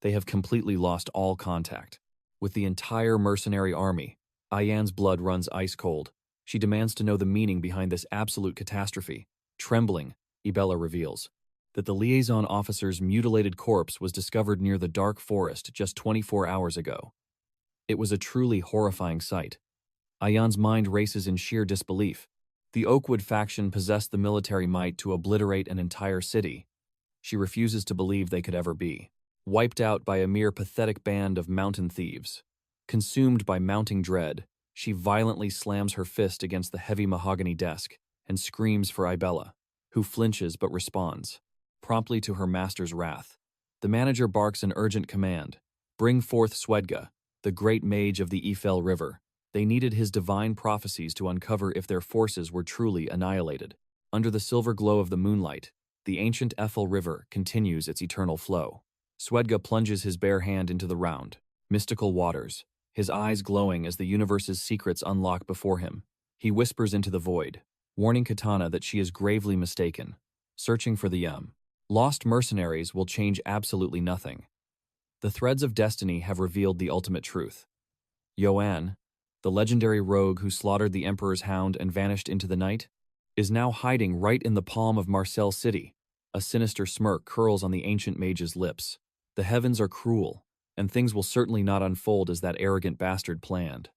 They have completely lost all contact with the entire mercenary army. Ion's blood runs ice cold. She demands to know the meaning behind this absolute catastrophe. Trembling, Ibella reveals that the liaison officer's mutilated corpse was discovered near the dark forest just 24 hours ago. It was a truly horrifying sight. Ion's mind races in sheer disbelief. The Oakwood faction possessed the military might to obliterate an entire city. She refuses to believe they could ever be wiped out by a mere pathetic band of mountain thieves. Consumed by mounting dread, she violently slams her fist against the heavy mahogany desk and screams for Ibella, who flinches but responds promptly to her master's wrath. The manager barks an urgent command. Bring forth Swedga, the great mage of the Eiffel River. They needed his divine prophecies to uncover if their forces were truly annihilated. Under the silver glow of the moonlight, the ancient Eiffel River continues its eternal flow. Swedga plunges his bare hand into the round, mystical waters, his eyes glowing as the universe's secrets unlock before him. He whispers into the void, warning Katana that she is gravely mistaken. Searching for the lost mercenaries will change absolutely nothing. The threads of destiny have revealed the ultimate truth. Johan, the legendary rogue who slaughtered the Emperor's hound and vanished into the night, is now hiding right in the palm of Marseille City. A sinister smirk curls on the ancient mage's lips. The heavens are cruel, and things will certainly not unfold as that arrogant bastard planned.